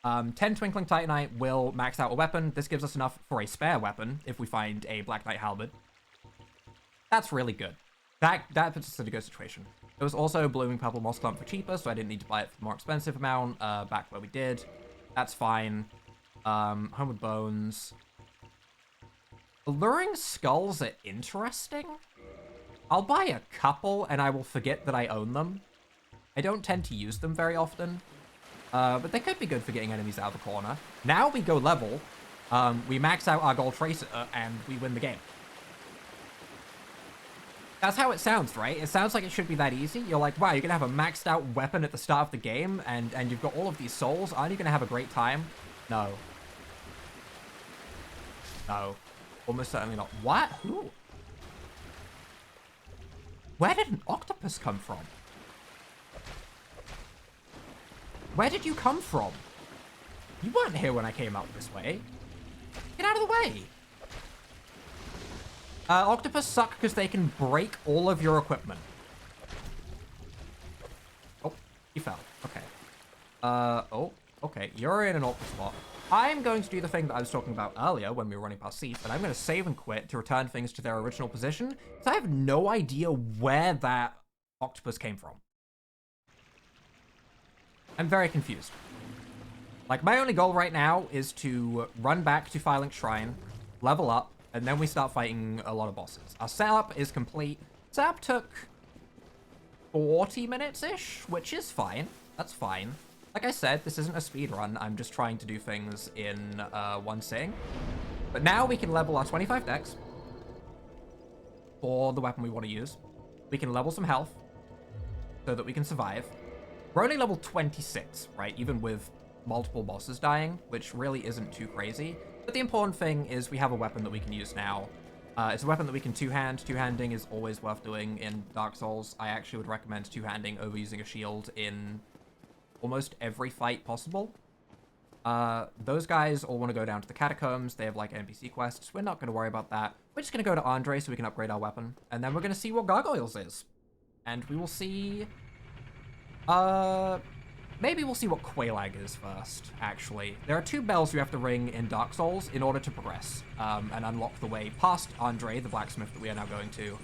10 Twinkling Titanite will max out a weapon. This gives us enough for a spare weapon if we find a Black Knight Halberd. That's really good. That puts us in a good situation. There was also Blooming Purple Moss Clump for cheaper, so I didn't need to buy it for the more expensive amount back where we did. That's fine. Homeward Bones. Alluring Skulls are interesting. I'll buy a couple and I will forget that I own them. I don't tend to use them very often. But they could be good for getting enemies out of the corner. Now we go level. We max out our Gold Tracer and we win the game. That's how it sounds, right? It sounds like it should be that easy. You're like, wow, you're going to have a maxed out weapon at the start of the game and you've got all of these souls. Aren't you going to have a great time? No. No. Almost certainly not. What? Who? Where did an octopus come from? Where did you come from? You weren't here when I came up this way. Get out of the way. Octopus suck because they can break all of your equipment. Oh, he fell. Okay. Oh, okay. You're in an awkward spot. I'm going to do the thing that I was talking about earlier when we were running past Seath, and I'm going to save and quit to return things to their original position, because I have no idea where that octopus came from. I'm very confused. Like, my only goal right now is to run back to Firelink Shrine, level up, and then we start fighting a lot of bosses. Our setup is complete. Setup took 40 minutes-ish, which is fine. That's fine. Like I said, this isn't a speed run. I'm just trying to do things in one sitting. But now we can level our 25 dex for the weapon we want to use. We can level some health so that we can survive. We're only level 26, right? Even with multiple bosses dying, which really isn't too crazy. But the important thing is we have a weapon that we can use now. It's a weapon that we can two-hand. Two-handing is always worth doing in Dark Souls. I actually would recommend two-handing over using a shield in almost every fight possible. Those guys all want to go down to the catacombs. They have like NPC quests. We're not going to worry about that. We're just going to go to Andre so we can upgrade our weapon. And then we're going to see what Gargoyles is. And we will see... maybe we'll see what Quelaag is first, actually. There are 2 bells you have to ring in Dark Souls in order to progress, and unlock the way past Andre, the blacksmith that we are now going to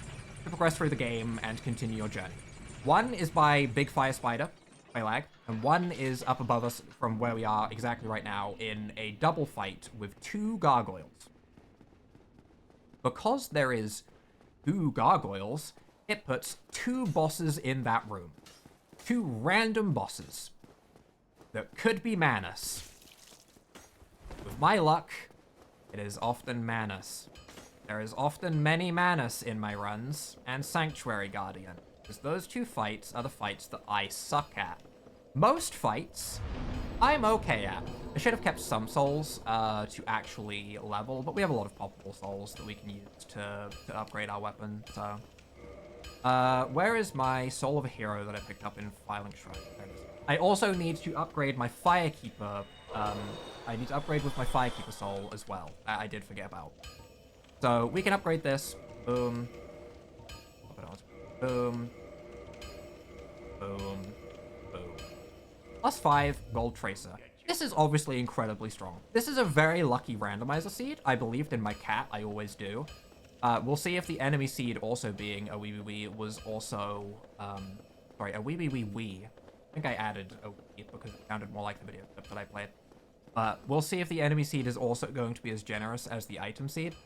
progress through the game and continue your journey. One is by Big Fire Spider, Quelaag, and one is up above us from where we are exactly right now in a double fight with 2 gargoyles. Because there is 2 gargoyles, it puts 2 bosses in that room. 2 random bosses that could be Manus. With my luck, it is often Manus. There is often many Manus in my runs, and Sanctuary Guardian, because those 2 fights are the fights that I suck at. Most fights, I'm okay at. I should have kept some souls to actually level, but we have a lot of poppable souls that we can use to upgrade our weapon, so... where is my Soul of a Hero that I picked up in Firelink Shrine? There it is. I also need to upgrade my Firekeeper. I need to upgrade with my Firekeeper soul as well. I did forget about. So we can upgrade this. Boom. Boom. Boom. Boom. +5 Gold Tracer. This is obviously incredibly strong. This is a very lucky randomizer seed. I believed in my cat. I always do. We'll see if the enemy seed also being a wee wee wee was also, sorry, a wee wee wee wee. I think I added a wee because it sounded more like the video clip that I played. We'll see if the enemy seed is also going to be as generous as the item seed.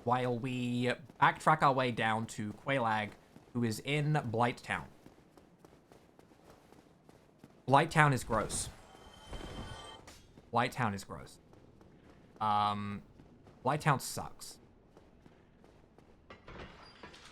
While we backtrack our way down to Quelaag, who is in Blight Town. Blight Town is gross. Blight Town is gross. Blight Town sucks.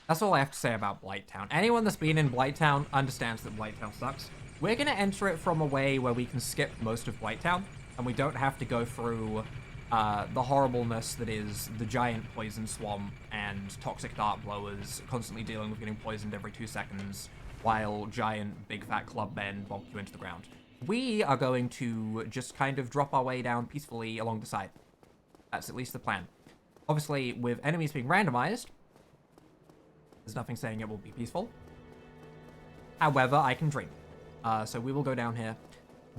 That's all I have to say about Blight Town. Anyone that's been in Blight Town understands that Blight Town sucks. we're going to enter it from a way where we can skip most of Blighttown, and we don't have to go through the horribleness that is the giant poison swamp and toxic dart blowers constantly dealing with getting poisoned every 2 seconds while giant big fat club men bonk you into the ground. We are going to just kind of drop our way down peacefully along the side. That's at least the plan. Obviously, with enemies being randomized, there's nothing saying it will be peaceful. However, I can dream. So we will go down here.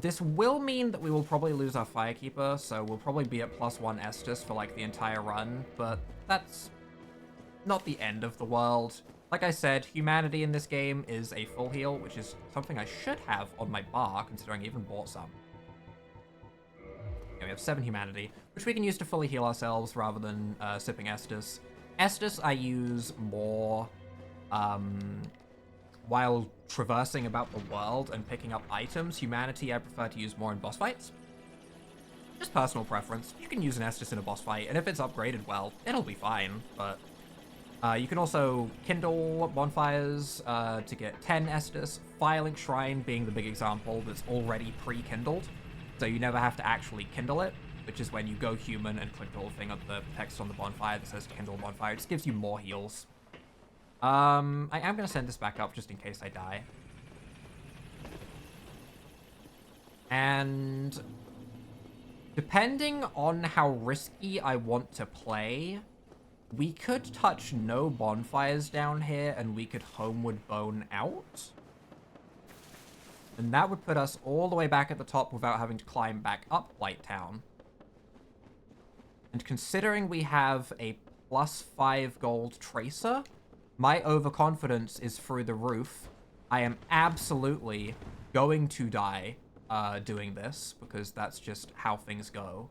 This will mean that we will probably lose our Firekeeper, so we'll probably be at +1 Estus for, like, the entire run, but that's not the end of the world. Like I said, humanity in this game is a full heal, which is something I should have on my bar, considering I even bought some. Okay, we have 7 humanity, which we can use to fully heal ourselves rather than sipping Estus. Estus I use more while traversing about the world and picking up items. Humanity I prefer to use more in boss fights. Just personal preference. You can use an Estus in a boss fight, and if it's upgraded well, it'll be fine, but you can also kindle bonfires to get 10 Estus. Firelink Shrine being the big example that's already pre-kindled, so you never have to actually kindle it, which is when you go human and click the little thing of the text on the bonfire that says kindle bonfire. It just gives you more heals. I am going to send this back up just in case I die. And depending on how risky I want to play, we could touch no bonfires down here and we could homeward bone out. And that would put us all the way back at the top without having to climb back up Blighttown. And considering we have a +5 gold tracer, my overconfidence is through the roof. I am absolutely going to die doing this, because that's just how things go.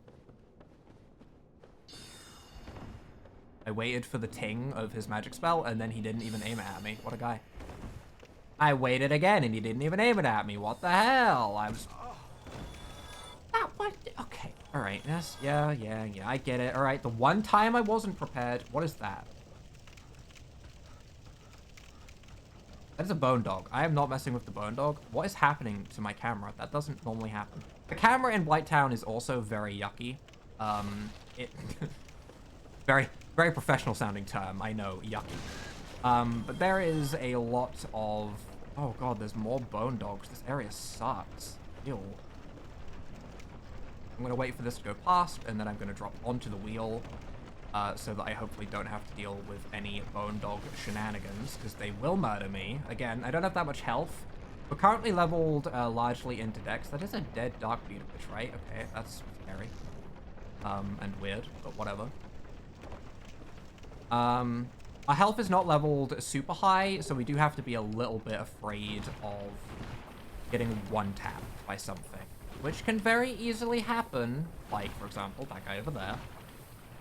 I waited for the ting of his magic spell, and then he didn't even aim it at me. What a guy. I waited again, and he didn't even aim it at me. What the hell? I was... What? Okay. Alright. Yes. Yeah. I get it. Alright. The one time I wasn't prepared. What is that? That is a bone dog. I am not messing with the bone dog. What is happening to my camera? That doesn't normally happen. The camera in Blighttown is also very yucky. Very, very professional sounding term. I know, yucky. But there is a lot of... Oh god, there's more bone dogs. This area sucks. Ew. I'm gonna wait for this to go past, and then I'm gonna drop onto the wheel. So that I hopefully don't have to deal with any bone dog shenanigans, because they will murder me. Again, I don't have that much health. We're currently leveled largely into Dex. That is a dead Dark Beetle witch, right? Okay, that's scary. And weird, but whatever. Our health is not leveled super high, so we do have to be a little bit afraid of getting one-tapped by something, which can very easily happen, like, for example, that guy over there.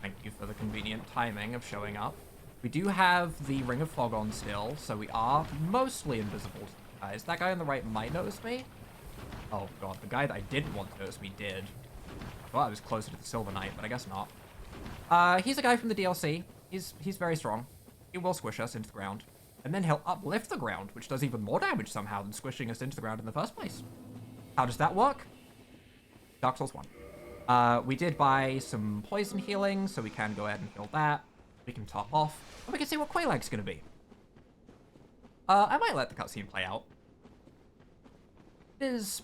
Thank you for the convenient timing of showing up. We do have the Ring of Fog on still, so we are mostly invisible to the guys. That guy on the right might notice me. Oh god, the guy that I didn't want to notice me did. Well, I was closer to the Silver Knight, but I guess not. He's a guy from the DLC. He's very strong. He will squish us into the ground. And then he'll uplift the ground, which does even more damage somehow than squishing us into the ground in the first place. How does that work? Dark Souls 1. We did buy some poison healing, so we can go ahead and heal that. We can top off, and we can see what Quaylag's gonna be. I might let the cutscene play out. It is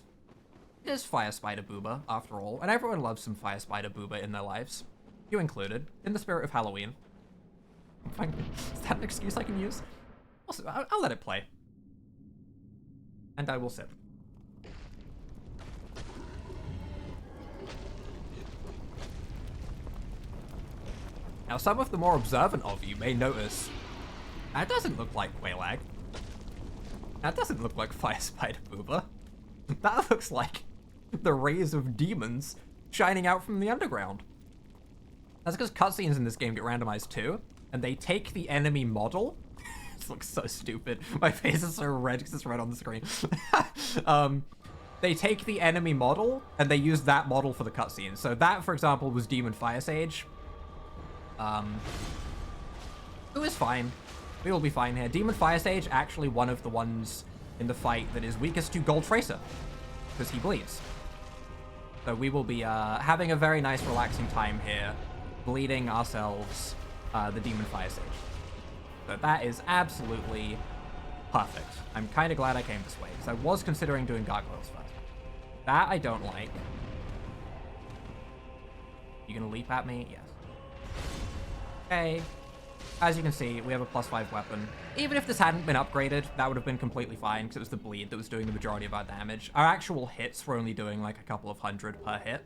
Fire Spider Booba, after all, and everyone loves some Fire Spider Booba in their lives. You included, in the spirit of Halloween. Is that an excuse I can use? Also, I'll let it play. And I will sit. Now, some of the more observant of you may notice that doesn't look like Quaylag. That doesn't look like Fire Spider Booba. That looks like the rays of demons shining out from the underground. That's because cutscenes in this game get randomized too, and they take the enemy model. This looks so stupid. My face is so red because it's red on the screen. They take the enemy model, and they use that model for the cutscene. So that, for example, was Demon Fire Sage. Who is fine. We will be fine here. Demon Fire Sage, actually one of the ones in the fight that is weakest to Gold Tracer, because he bleeds. So we will be having a very nice, relaxing time here, bleeding ourselves the Demon Fire Sage. So that is absolutely perfect. I'm kind of glad I came this way, because I was considering doing Gargoyles first. That I don't like. You gonna leap at me? Yes. Okay. As you can see, we have a +5 weapon. Even if this hadn't been upgraded, that would have been completely fine, because it was the bleed that was doing the majority of our damage. Our actual hits were only doing like a couple of hundred per hit.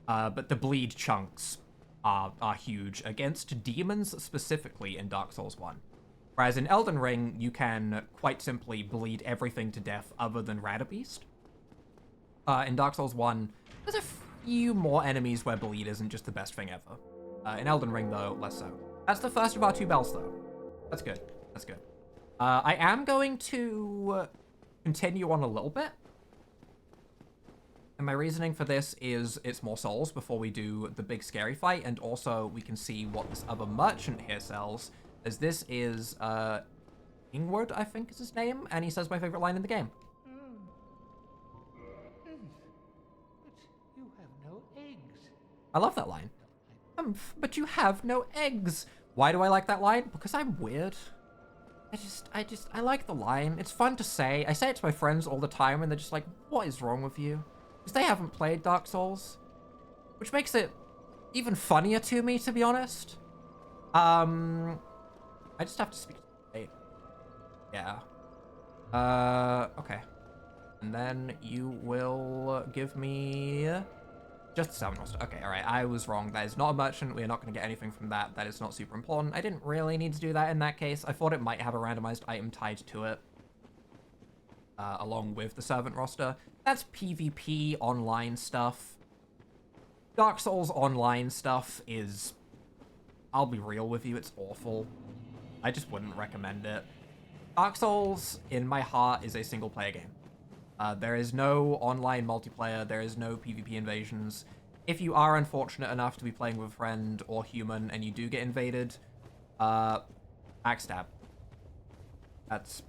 But the bleed chunks are huge against demons specifically in Dark Souls 1. Whereas in Elden Ring, you can quite simply bleed everything to death other than Radabeast. In Dark Souls 1, there's a few more enemies where bleed isn't just the best thing ever. In Elden Ring, though, less so. That's the first of our 2 bells, though. That's good. That's good. I am going to continue on a little bit. And my reasoning for this is it's more souls before we do the big scary fight, and also we can see what this other merchant here sells, as this is Ingward, I think is his name, and he says my favorite line in the game. But you have no eggs. I love that line. But you have no eggs. Why do I like that line? Because I'm weird. I like the line. It's fun to say. I say it to my friends all the time, and they're just like, what is wrong with you? Because they haven't played Dark Souls. Which makes it even funnier to me, to be honest. I just have to speak. Yeah. Okay. And then you will give me just the 7 roster. Okay, all right. I was wrong. That is not a merchant. We are not going to get anything from that. That is not super important. I didn't really need to do that in that case. I thought it might have a randomized item tied to it, along with the servant roster. That's PvP online stuff. Dark Souls online stuff is, I'll be real with you, it's awful. I just wouldn't recommend it. Dark Souls, in my heart, is a single-player game. There is no online multiplayer, there is no PvP invasions. If you are unfortunate enough to be playing with a friend or human and you do get invaded, backstab. That's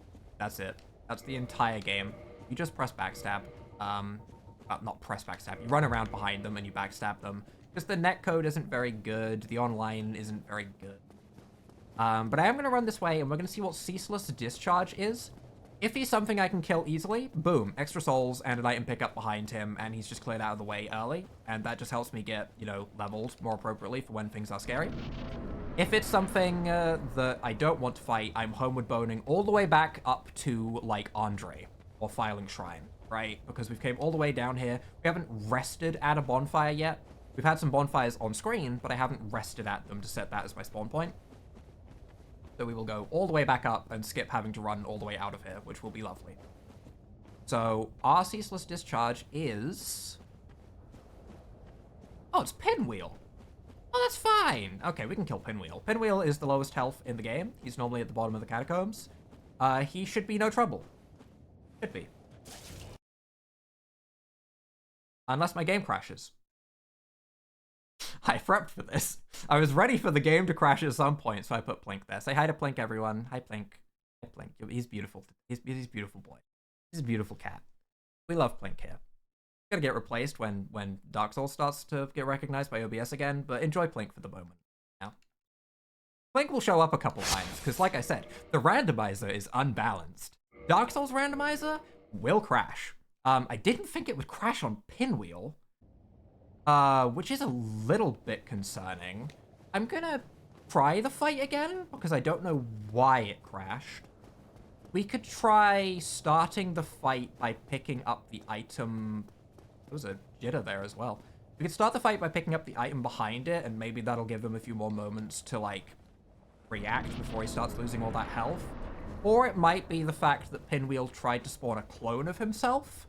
it. That's the entire game. You just press backstab. Not press backstab. You run around behind them and you backstab them. Because the netcode isn't very good, the online isn't very good. But I am going to run this way, and we're going to see what Ceaseless Discharge is. If he's something I can kill easily, boom, extra souls and an item pickup behind him, and he's just cleared out of the way early. And that just helps me get, you know, leveled more appropriately for when things are scary. If it's something that I don't want to fight, I'm homeward boning all the way back up to, like, Andre or Filing Shrine, right? Because we've came all the way down here. We haven't rested at a bonfire yet. We've had some bonfires on screen, but I haven't rested at them to set that as my spawn point. So we will go all the way back up and skip having to run all the way out of here, which will be lovely. So our Ceaseless Discharge is... Oh, it's Pinwheel. Oh, that's fine. Okay, we can kill Pinwheel. Pinwheel is the lowest health in the game. He's normally at the bottom of the catacombs. He should be no trouble. Should be. Unless my game crashes. I prepped for this. I was ready for the game to crash at some point, so I put Plink there. Say hi to Plink, everyone. Hi, Plink. Hi, Plink. He's beautiful. He's a beautiful boy. He's a beautiful cat. We love Plink here. He's gonna get replaced when Dark Souls starts to get recognized by OBS again, but enjoy Plink for the moment. Now, Plink will show up a couple times, because like I said, the randomizer is unbalanced. Dark Souls randomizer will crash. I didn't think it would crash on Pinwheel. Which is a little bit concerning. I'm gonna try the fight again, because I don't know why it crashed. We could try starting the fight by picking up the item. There was a jitter there as well. We could start the fight by picking up the item behind it, and maybe that'll give him a few more moments to, like, react before he starts losing all that health. Or it might be the fact that Pinwheel tried to spawn a clone of himself,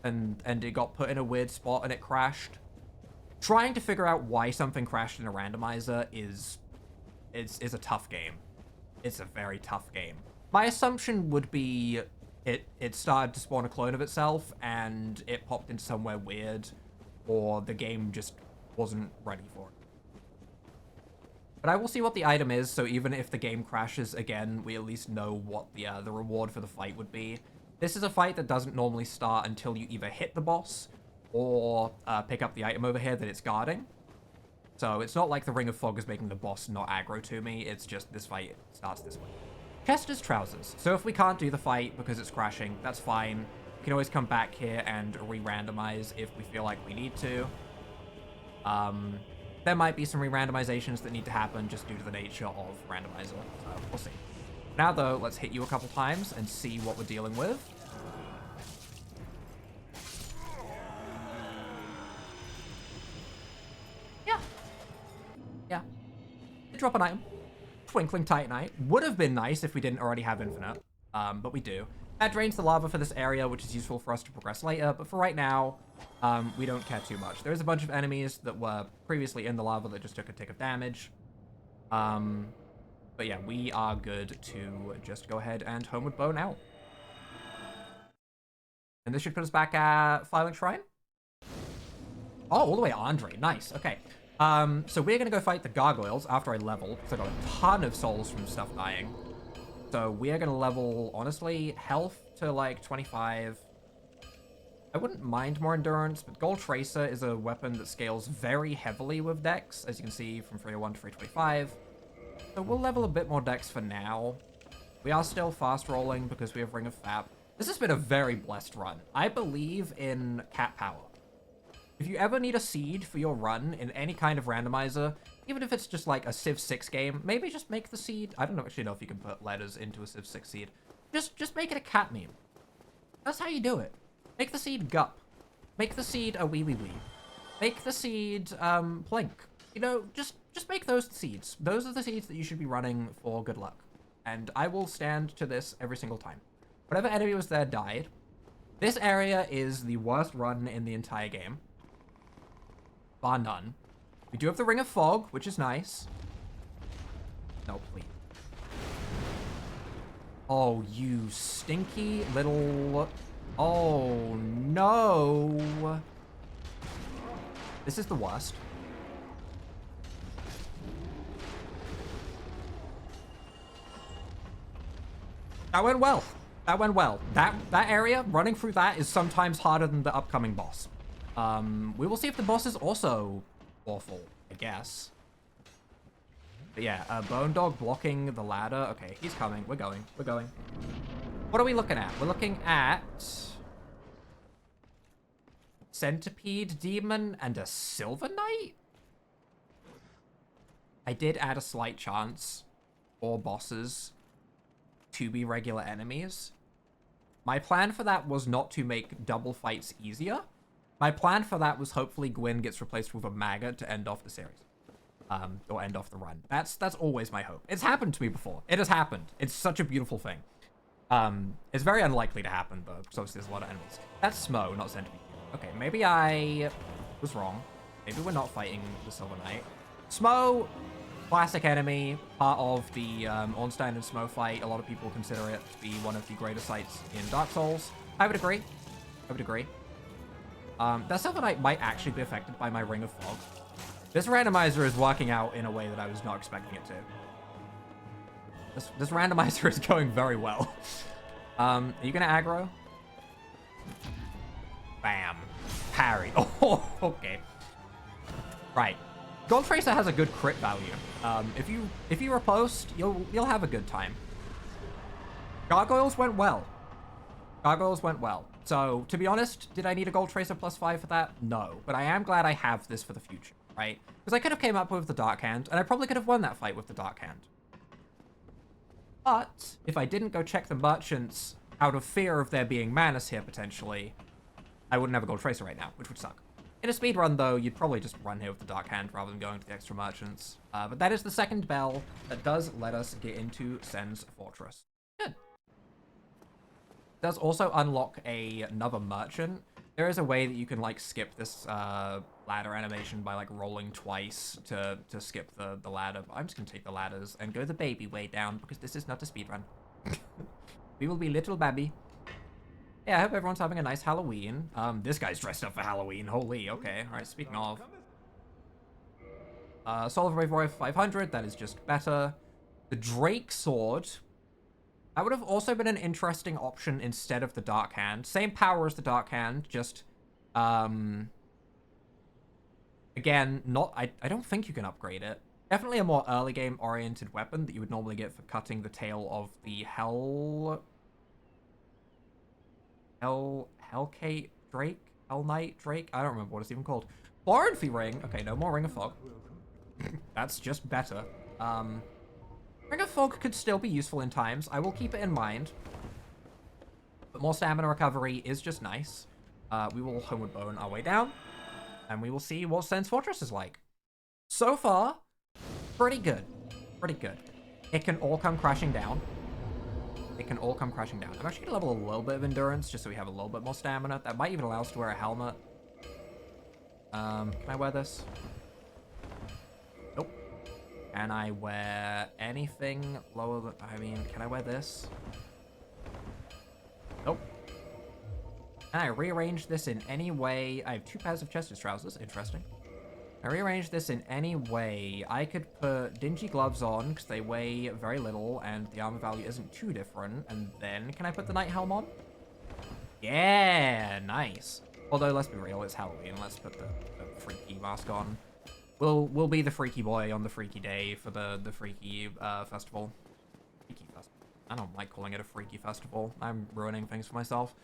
and it got put in a weird spot and it crashed. Trying to figure out why something crashed in a randomizer is a tough game. It's a very tough game. My assumption would be it started to spawn a clone of itself and it popped into somewhere weird, or the game just wasn't ready for it. But I will see what the item is, so even if the game crashes again, we at least know what the reward for the fight would be. This is a fight that doesn't normally start until you either hit the boss or pick up the item over here that it's guarding. So it's not like the Ring of Fog is making the boss not aggro to me. It's just this fight starts this way. Chester's Trousers. So if we can't do the fight because it's crashing, that's fine. We can always come back here and re-randomize if we feel like we need to. There might be some re-randomizations that need to happen just due to the nature of Randomizer. So we'll see. Now, though, let's hit you a couple times and see what we're dealing with. Yeah. Drop an item. Twinkling Titanite. Would have been nice if we didn't already have Infinite, but we do. That drains the lava for this area, which is useful for us to progress later, but for right now, we don't care too much. There's a bunch of enemies that were previously in the lava that just took a tick of damage. But yeah, we are good to just go ahead and Homeward Bow now. And this should put us back at Firelink Shrine. Oh, all the way to Andre. Nice. Okay. So we're going to go fight the gargoyles after I level, because I got a ton of souls from stuff dying. So we are going to level, honestly, health to like 25. I wouldn't mind more endurance, but Gold Tracer is a weapon that scales very heavily with Dex, as you can see from 301 to 325. So we'll level a bit more Dex for now. We are still fast rolling because we have Ring of Fap. This has been a very blessed run. I believe in cat power. If you ever need a seed for your run in any kind of randomizer, even if it's just like a Civ 6 game, maybe just make the seed. I don't actually know if you can put letters into a Civ 6 seed. Just make it a cat meme. That's how you do it. Make the seed Gup. Make the seed a wee wee wee. Make the seed Plink. You know, just make those seeds. Those are the seeds that you should be running for good luck. And I will stand to this every single time. Whatever enemy was there died. This area is the worst run in the entire game. Bar none. We do have the Ring of Fog, which is nice. No, please. Oh, you stinky little... Oh, no. This is the worst. That went well. That went well. That area, running through that is sometimes harder than the upcoming boss. We will see if the boss is also awful, I guess. But yeah, Bone Dog blocking the ladder. Okay, he's coming. We're going. We're going. What are we looking at? We're looking at... Centipede Demon and a Silver Knight? I did add a slight chance for bosses to be regular enemies. My plan for that was not to make double fights easier. My plan for that was hopefully Gwyn gets replaced with a maggot to end off the series. Or end off the run. That's always my hope. It's happened to me before. It has happened. It's such a beautiful thing. It's very unlikely to happen, though, because obviously there's a lot of enemies. That's Smo, not Centipede. Okay, maybe I was wrong. Maybe we're not fighting the Silver Knight. Smo, classic enemy, part of the Ornstein and Smo fight. A lot of people consider it to be one of the greatest fights in Dark Souls. I would agree. I would agree. That Silver Knight might actually be affected by my Ring of Fog. This randomizer is working out in a way that I was not expecting it to. This randomizer is going very well. Are you gonna aggro? Bam. Parry. Oh, okay. Right. Gold Tracer has a good crit value. If you riposte, you'll have a good time. Gargoyles went well. Gargoyles went well. So, to be honest, did I need a Gold Tracer +5 for that? No. But I am glad I have this for the future, right? Because I could have came up with the Dark Hand, and I probably could have won that fight with the Dark Hand. But, if I didn't go check the merchants out of fear of there being Manus here, potentially, I wouldn't have a Gold Tracer right now, which would suck. In a speedrun, though, you'd probably just run here with the Dark Hand rather than going to the extra merchants. But that is the second bell that does let us get into Sen's Fortress. Good. Does also unlock another merchant. There is a way that you can like skip this ladder animation by like rolling twice to skip the ladder. But I'm just gonna take the ladders and go the baby way down because this is not a speedrun. We will be little baby. Yeah, I hope everyone's having a nice Halloween. This guy's dressed up for Halloween. Holy, okay. All right, speaking of. Soul of Brave Warrior 500, that is just better. The Drake Sword. That would have also been an interesting option instead of the Dark Hand. Same power as the Dark Hand, just, again, I don't think you can upgrade it. Definitely a more early game oriented weapon that you would normally get for cutting the tail of the Hellkate Drake? Hell Knight Drake? I don't remember what it's even called. Florenthy Ring. Okay, no more Ring of Fog. That's just better. Ring of Fog could still be useful in times. I will keep it in mind. But more stamina recovery is just nice. We will Homeward Bone our way down. And we will see what Sen's Fortress is like. So far, pretty good. Pretty good. It can all come crashing down. It can all come crashing down. I'm actually going to level a little bit of endurance just so we have a little bit more stamina. That might even allow us to wear a helmet. Can I wear this? Nope. Can I wear anything lower than... I mean, can I wear this? Nope. Can I rearrange this in any way? I have 2 pairs of chestnut trousers. Interesting. I rearrange this in any way. I could put dingy gloves on because they weigh very little and the armor value isn't too different. And then can I put the night helm on? Yeah, nice. Although, let's be real, it's Halloween. Let's put the freaky mask on. We'll be the freaky boy on the freaky day for the freaky festival. Freaky festival. I don't like calling it a freaky festival. I'm ruining things for myself.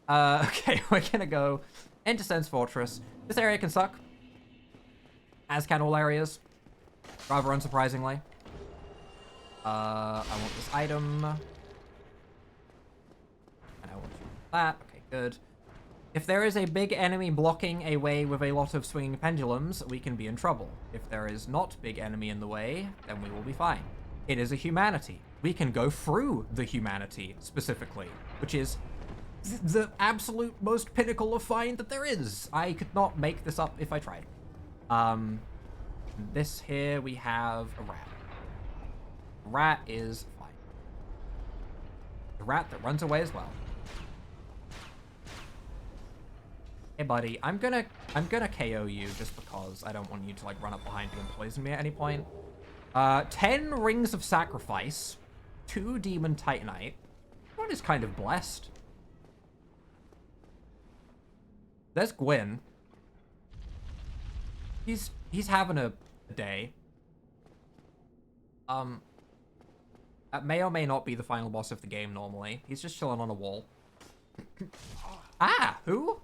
Okay, we're gonna go into Sen's Fortress. This area can suck. As can all areas. Rather unsurprisingly. I want this item. And I want that. Okay, good. If there is a big enemy blocking a way with a lot of swinging pendulums, we can be in trouble. If there is not big enemy in the way, then we will be fine. It is a humanity. We can go through the humanity, specifically, which is the absolute most pinnacle of fine that there is. I could not make this up if I tried. This here, we have a rat. A rat is fine. A rat that runs away as well. Hey, buddy, I'm gonna KO you just because I don't want you to, like, run up behind me and poison me at any point. 10 Rings of Sacrifice, 2 Demon Titanite. One is kind of blessed. There's Gwyn. He's having a day. That may or may not be the final boss of the game normally. He's just chilling on a wall. Ah, who?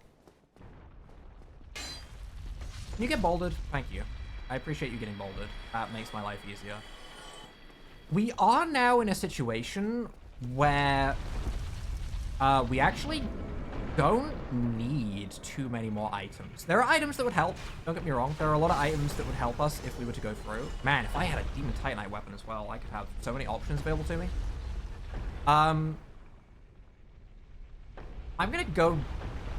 Can you get bolded? Thank you. I appreciate you getting bolded. That makes my life easier. We are now in a situation where we actually don't need too many more items. There are items that would help. Don't get me wrong. There are a lot of items that would help us if we were to go through. Man, if I had a Demon Titanite weapon as well, I could have so many options available to me. I'm gonna go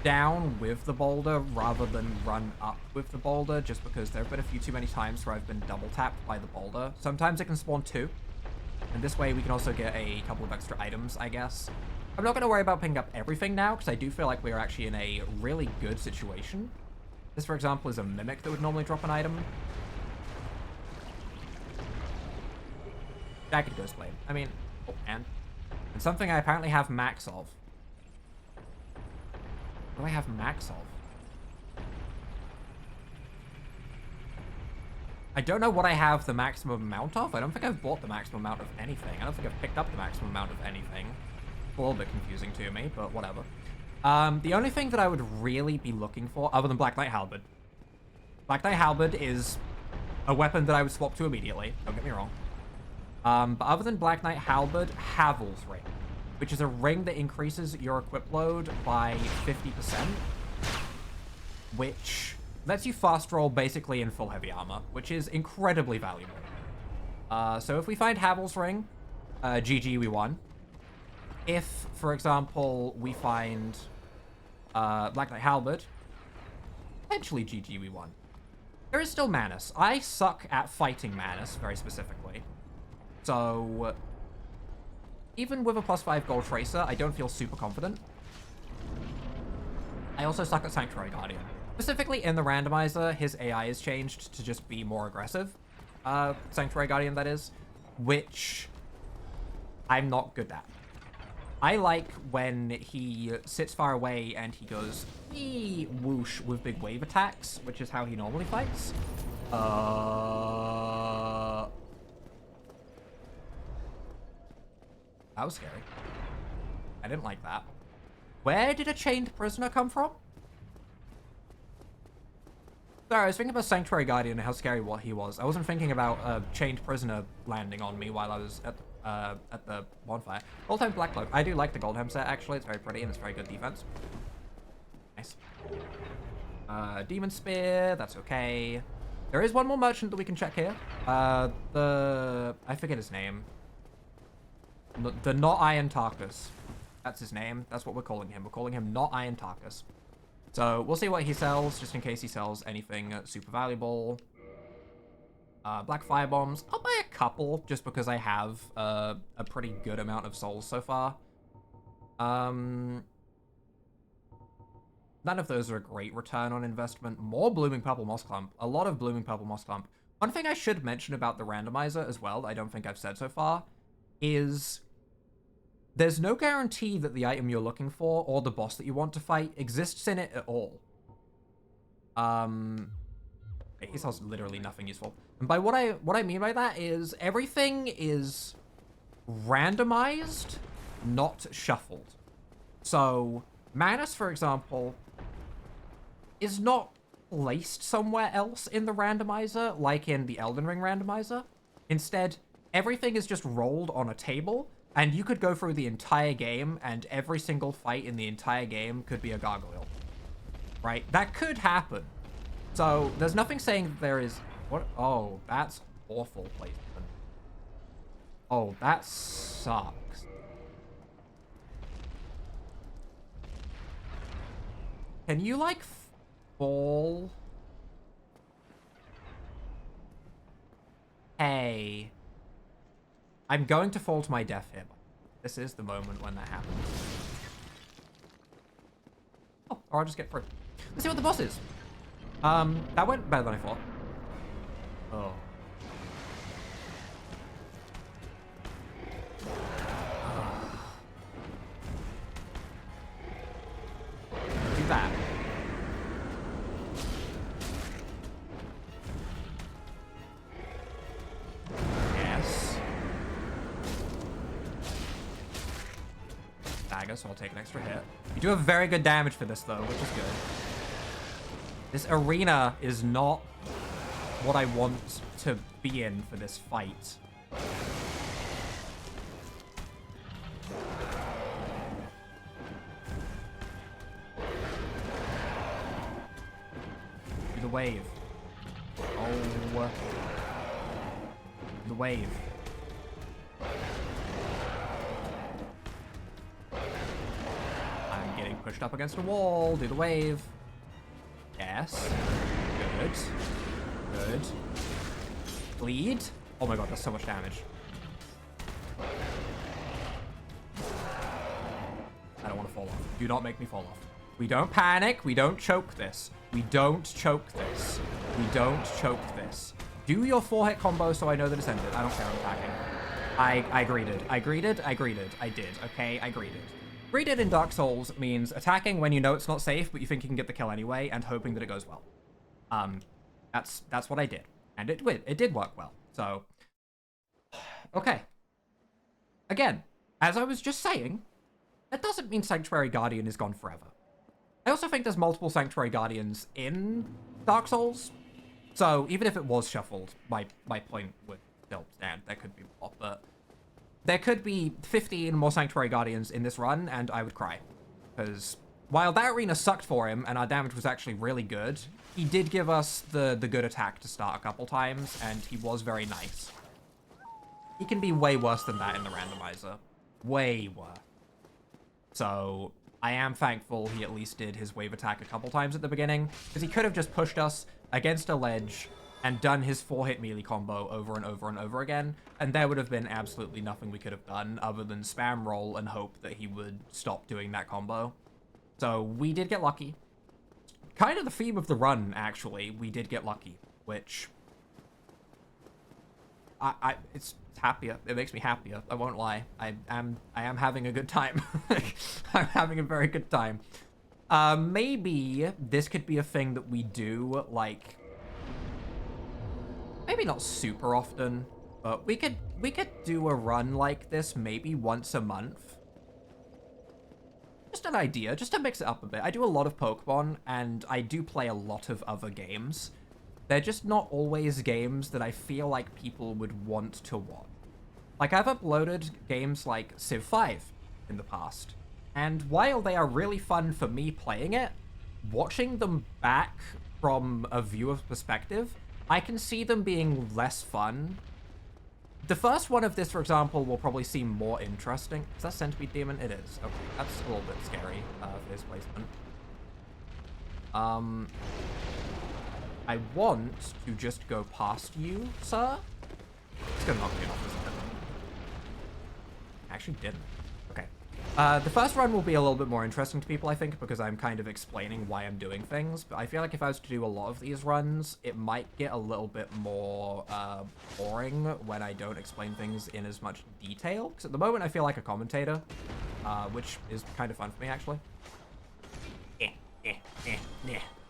down with the boulder rather than run up with the boulder, just because there have been a few too many times where I've been double tapped by the boulder. Sometimes it can spawn 2. And this way we can also get a couple of extra items, I guess. I'm not going to worry about picking up everything now, because I do feel like we're actually in a really good situation. This, for example, is a Mimic that would normally drop an item. Jagged Ghostblade. I mean, oh, and something I apparently have max of. What do I have max of? I don't know what I have the maximum amount of. I don't think I've bought the maximum amount of anything. I don't think I've picked up the maximum amount of anything. A little bit confusing to me, but whatever. The only thing that I would really be looking for, other than Black Knight Halberd. Black Knight Halberd is a weapon that I would swap to immediately. Don't get me wrong. But other than Black Knight Halberd, Havel's Ring, which is a ring that increases your equip load by 50%, which lets you fast roll basically in full heavy armor, which is incredibly valuable. So if we find Havel's Ring, GG, we won. If, for example, we find Black Knight Halberd, potentially GG, we won. There is still Manus. I suck at fighting Manus, very specifically. So even with a +5 gold tracer, I don't feel super confident. I also suck at Sanctuary Guardian. Specifically in the randomizer, his AI is changed to just be more aggressive. Sanctuary Guardian, that is. Which I'm not good at. I like when he sits far away and he goes wee whoosh with big wave attacks, which is how he normally fights. That was scary. I didn't like that. Where did a chained prisoner come from? Sorry, I was thinking about Sanctuary Guardian and how scary what he was. I wasn't thinking about a chained prisoner landing on me while I was at the bonfire. Goldhelm Black Cloak. I do like the Goldhelm set, actually. It's very pretty and it's very good defense. Nice. Demon Spear. That's okay. There is one more merchant that we can check here. I forget his name. The Not Iron Tarkus. That's his name. That's what we're calling him. We're calling him Not Iron Tarkus. So we'll see what he sells, just in case he sells anything super valuable. Black Fire Bombs. I'll buy a couple, just because I have a pretty good amount of souls so far. None of those are a great return on investment. More Blooming Purple Moss Clump. A lot of Blooming Purple Moss Clump. One thing I should mention about the randomizer as well, that I don't think I've said so far, is there's no guarantee that the item you're looking for or the boss that you want to fight exists in it at all. He sells literally nothing useful. And by what I mean by that is everything is randomized, not shuffled. So Manus, for example, is not placed somewhere else in the randomizer, like in the Elden Ring randomizer. Instead, everything is just rolled on a table, and you could go through the entire game, and every single fight in the entire game could be a gargoyle. Right? That could happen. So, there's nothing saying there is... What? Oh, that's awful placement. Oh, that sucks. Can you, like, fall? Hey. I'm going to fall to my death here. This is the moment when that happens. Oh, or I'll just get through. Let's see what the boss is. That went better than I thought. Oh. Do that. Yes. Dagger, so I'll take an extra hit. You do have very good damage for this, though, which is good. This arena is not what I want to be in for this fight. Do the wave. Oh. The wave. I'm getting pushed up against a wall. Do the wave. Yes. Good. Good. Bleed. Oh my god, that's so much damage. I don't want to fall off. Do not make me fall off. We don't panic. We don't choke this. We don't choke this. We don't choke this. Do your 4-hit combo so I know that it's ended. I don't care, I'm attacking. I greeted. I greeted. I greeted. I did. Okay, I greeted. Greeted in Dark Souls means attacking when you know it's not safe, but you think you can get the kill anyway, and hoping that it goes well. That's what I did. And it did work well. So, okay. Again, as I was just saying, that doesn't mean Sanctuary Guardian is gone forever. I also think there's multiple Sanctuary Guardians in Dark Souls. So, even if it was shuffled, my point would still stand. There could be more, but there could be 15 more Sanctuary Guardians in this run, and I would cry. Because while that arena sucked for him, and our damage was actually really good, he did give us the good attack to start a couple times, and he was very nice. He can be way worse than that in the randomizer. Way worse. So, I am thankful he at least did his wave attack a couple times at the beginning, because he could have just pushed us against a ledge and done his 4-hit melee combo over and over and over again, and there would have been absolutely nothing we could have done other than spam roll and hope that he would stop doing that combo. So we did get lucky. Kind of the theme of the run, actually. We did get lucky, which It's happier. It makes me happier. I won't lie. I am having a good time. I'm having a very good time. Maybe this could be a thing that we do, like, maybe not super often, but we could do a run like this maybe once a month. Just an idea, just to mix it up a bit. I do a lot of Pokemon, and I do play a lot of other games. They're just not always games that I feel like people would want to watch. Like, I've uploaded games like Civ 5 in the past, and while they are really fun for me playing it, watching them back from a viewer's perspective, I can see them being less fun. The first one of this, for example, will probably seem more interesting. Is that Centipede Demon? It is. Okay, that's a little bit scary for his placement. I want to just go past you, sir. It's gonna knock me off, isn't it? Actually didn't. Okay. The first run will be a little bit more interesting to people, I think, because I'm kind of explaining why I'm doing things. But I feel like if I was to do a lot of these runs, it might get a little bit more boring when I don't explain things in as much detail. Because at the moment, I feel like a commentator, which is kind of fun for me, actually.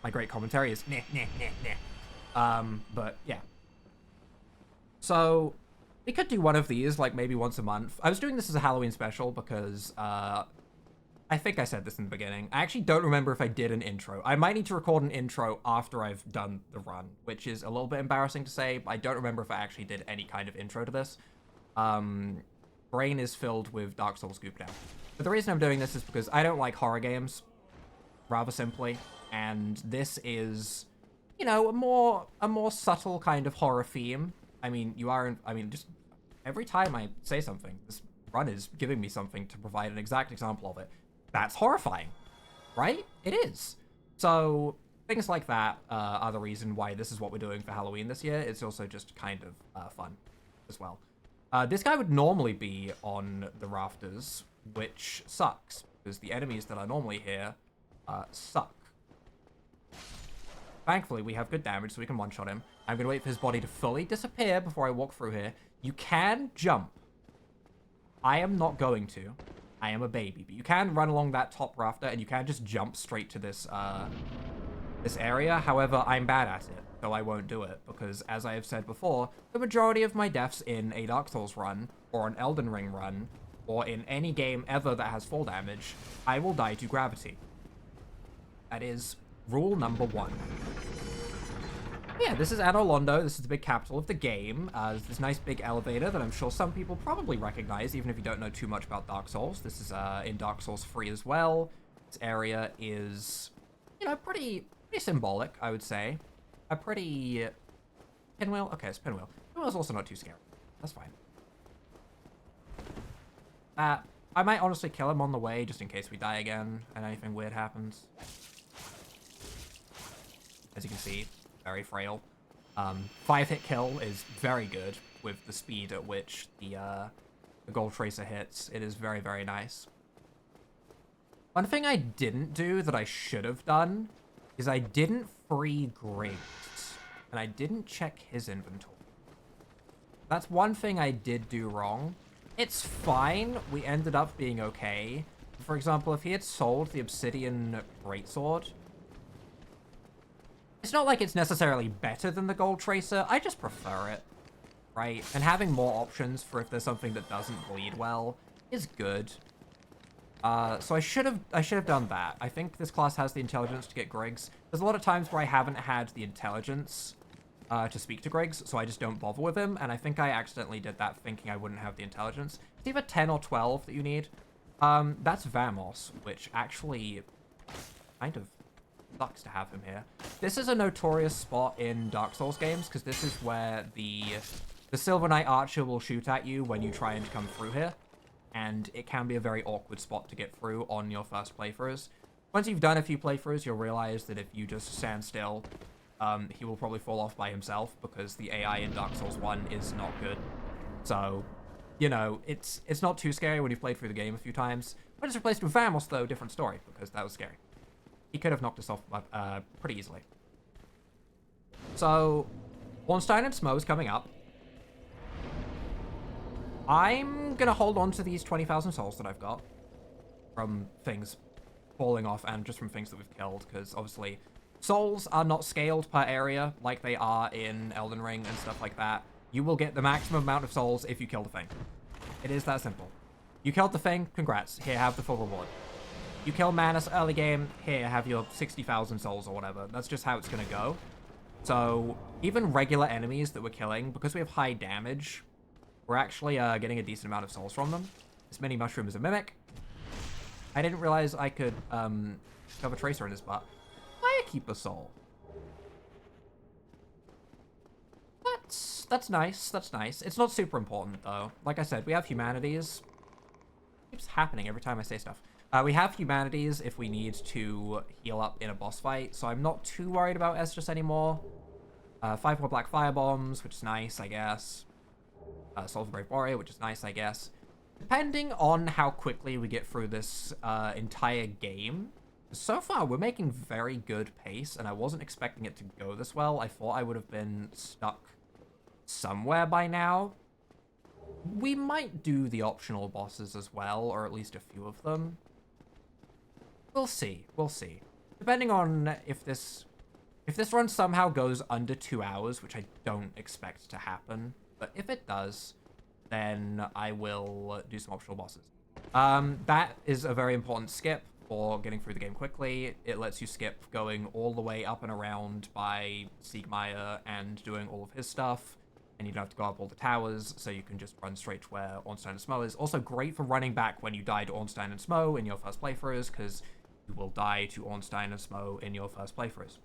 My great commentary is but yeah. So we could do one of these, like, maybe once a month. I was doing this as a Halloween special because, I think I said this in the beginning. I actually don't remember if I did an intro. I might need to record an intro after I've done the run, which is a little bit embarrassing to say, but I don't remember if I actually did any kind of intro to this. Brain is filled with Dark Souls goop now. But the reason I'm doing this is because I don't like horror games, rather simply, and this is, you know, a more subtle kind of horror theme. I mean, just every time I say something, this run is giving me something to provide an exact example of it. That's horrifying, right? It is. So things like that are the reason why this is what we're doing for Halloween this year. It's also just kind of fun as well. This guy would normally be on the rafters, which sucks, because the enemies that are normally here suck. Thankfully, we have good damage, so we can one-shot him. I'm going to wait for his body to fully disappear before I walk through here. You can jump. I am not going to. I am a baby. But you can run along that top rafter, and you can just jump straight to this this area. However, I'm bad at it, so I won't do it. Because, as I have said before, the majority of my deaths in a Dark Souls run, or an Elden Ring run, or in any game ever that has fall damage, I will die to gravity. That is rule number 1. Yeah, this is Anor Londo. This is the big capital of the game. There's this nice big elevator that I'm sure some people probably recognize, even if you don't know too much about Dark Souls. This is in Dark Souls 3 as well. This area is, you know, pretty symbolic, I would say. A pretty... Pinwheel? Okay, it's Pinwheel. Pinwheel's also not too scary. That's fine. I might honestly kill him on the way, just in case we die again and anything weird happens. As you can see, very frail. 5-hit kill is very good with the speed at which the Gold Tracer hits. It is very, very nice. One thing I didn't do that I should have done is I didn't free Griggs, and I didn't check his inventory. That's one thing I did do wrong. It's fine. We ended up being okay. For example, if he had sold the Obsidian Greatsword, it's not like it's necessarily better than the Gold Tracer. I just prefer it, right? And having more options for if there's something that doesn't bleed well is good. So I should have done that. I think this class has the intelligence to get Griggs. There's a lot of times where I haven't had the intelligence to speak to Griggs, so I just don't bother with him, and I think I accidentally did that thinking I wouldn't have the intelligence. It's either 10 or 12 that you need. That's Vamos, which actually kind of sucks to have him here. This is a notorious spot in Dark Souls games, because this is where the Silver Knight Archer will shoot at you when you try and come through here, and it can be a very awkward spot to get through on your first playthroughs. Once you've done a few playthroughs, you'll realize that if you just stand still, he will probably fall off by himself, because the AI in Dark Souls 1 is not good. So, you know, it's not too scary when you've played through the game a few times. When it's replaced with Vamos, though, different story, because that was scary. He could have knocked us off pretty easily. So, Ornstein and Smo is coming up. I'm gonna hold on to these 20,000 souls that I've got from things falling off and just from things that we've killed, because obviously souls are not scaled per area like they are in Elden Ring and stuff like that. You will get the maximum amount of souls if you kill the thing. It is that simple. You killed the thing, congrats. Here, have the full reward. You kill Manus early game, here, have your 60,000 souls or whatever. That's just how it's gonna go. So even regular enemies that we're killing, because we have high damage, we're actually getting a decent amount of souls from them. This mini mushroom is a mimic. I didn't realize I could have a tracer in his butt. Firekeeper soul. That's nice. That's nice. It's not super important though. Like I said, we have humanities. It keeps happening every time I say stuff. We have humanities if we need to heal up in a boss fight, so I'm not too worried about Estus anymore. 5 more black fire bombs, which is nice, I guess. Soul of a Brave Warrior, which is nice, I guess. Depending on how quickly we get through this entire game, so far we're making very good pace, and I wasn't expecting it to go this well. I thought I would have been stuck somewhere by now. We might do the optional bosses as well, or at least a few of them. We'll see. We'll see. Depending on if this run somehow goes under 2 hours, which I don't expect to happen, but if it does, then I will do some optional bosses. That is a very important skip for getting through the game quickly. It lets you skip going all the way up and around by Siegmeyer and doing all of his stuff, and you don't have to go up all the towers, so you can just run straight to where Ornstein and Smo is. Also great for running back when you die to Ornstein and Smo in your first playthroughs, because you will die to Ornstein and Smo in your first playthroughs.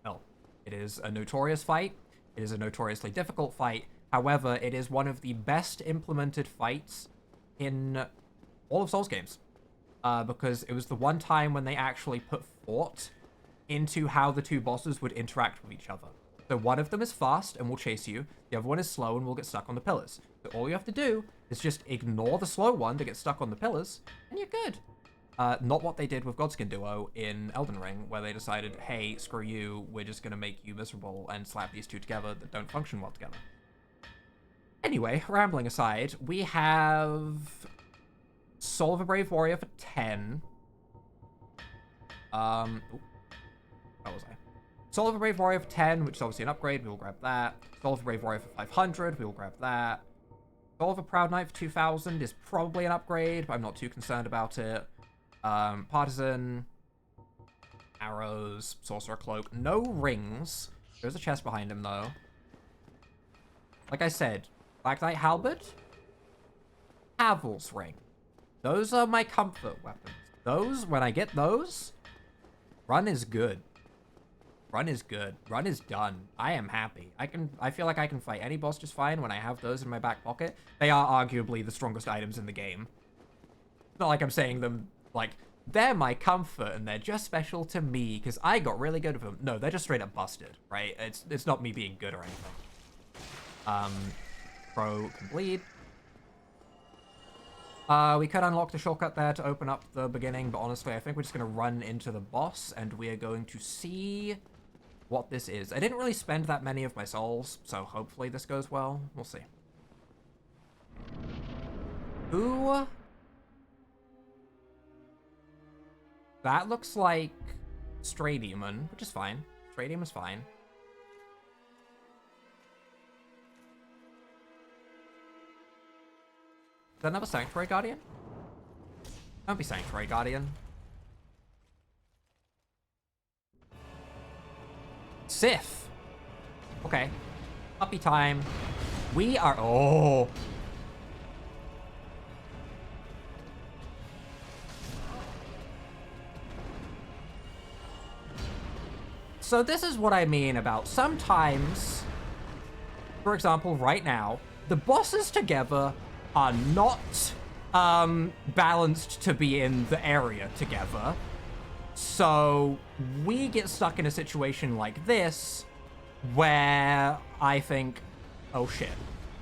Well, it is a notorious fight. It is a notoriously difficult fight. However, it is one of the best implemented fights in all of Souls games. Because it was the one time when they actually put thought into how the two bosses would interact with each other. So one of them is fast and will chase you. The other one is slow and will get stuck on the pillars. So all you have to do is just ignore the slow one to get stuck on the pillars, and you're good. Not what they did with Godskin Duo in Elden Ring, where they decided, hey, screw you, we're just going to make you miserable and slap these two together that don't function well together. Anyway, rambling aside, we have Soul of a Brave Warrior for 10. Where was I? Soul of a Brave Warrior for 10, which is obviously an upgrade. We will grab that. Soul of a Brave Warrior for 500. We will grab that. Soul of a Proud Knight for 2,000 is probably an upgrade, but I'm not too concerned about it. Partisan. Arrows. Sorcerer Cloak. No rings. There's a chest behind him, though. Like I said, Black Knight Halberd. Havel's Ring. Those are my comfort weapons. Those, when I get those, run is good. Run is good. Run is done. I am happy. I feel like I can fight any boss just fine when I have those in my back pocket. They are arguably the strongest items in the game. It's not like I'm saying them, like, they're my comfort and they're just special to me because I got really good with them. No, they're just straight up busted, right? It's not me being good or anything. Pro can bleed. We could unlock the shortcut there to open up the beginning, but honestly, I think we're just going to run into the boss, and we are going to see what this is. I didn't really spend that many of my souls, so hopefully this goes well. We'll see. Ooh. That looks like Stray Demon, which is fine. Stray Demon is fine. Is that another Sanctuary Guardian? Don't be Sanctuary Guardian. Sif. Okay. Puppy time. We are... Oh. So this is what I mean about sometimes, for example, right now, the bosses together are not balanced to be in the area together. So we get stuck in a situation like this where I think, oh shit,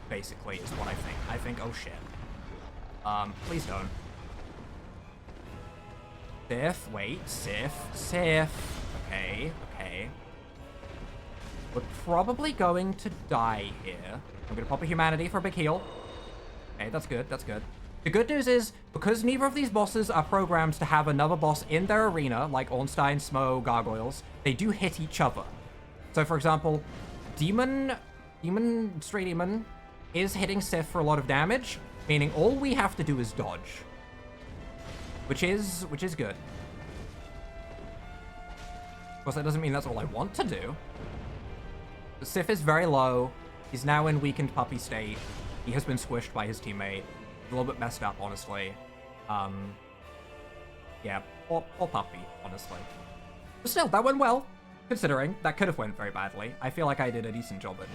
basically is what I think. I think, oh shit. Please don't. Sif, wait, Sif. Okay, okay. We're probably going to die here. I'm going to pop a humanity for a big heal. Okay, that's good. That's good. The good news is, because neither of these bosses are programmed to have another boss in their arena, like Ornstein, Smo, Gargoyles, they do hit each other. So, for example, Stray Demon is hitting Sif for a lot of damage, meaning all we have to do is dodge. Which is good. Of course, that doesn't mean that's all I want to do. The Sif is very low. He's now in weakened puppy state. He has been squished by his teammate. A little bit messed up, honestly. Yeah, poor puppy, honestly. But still, that went well, considering. That could have went very badly. I feel like I did a decent job at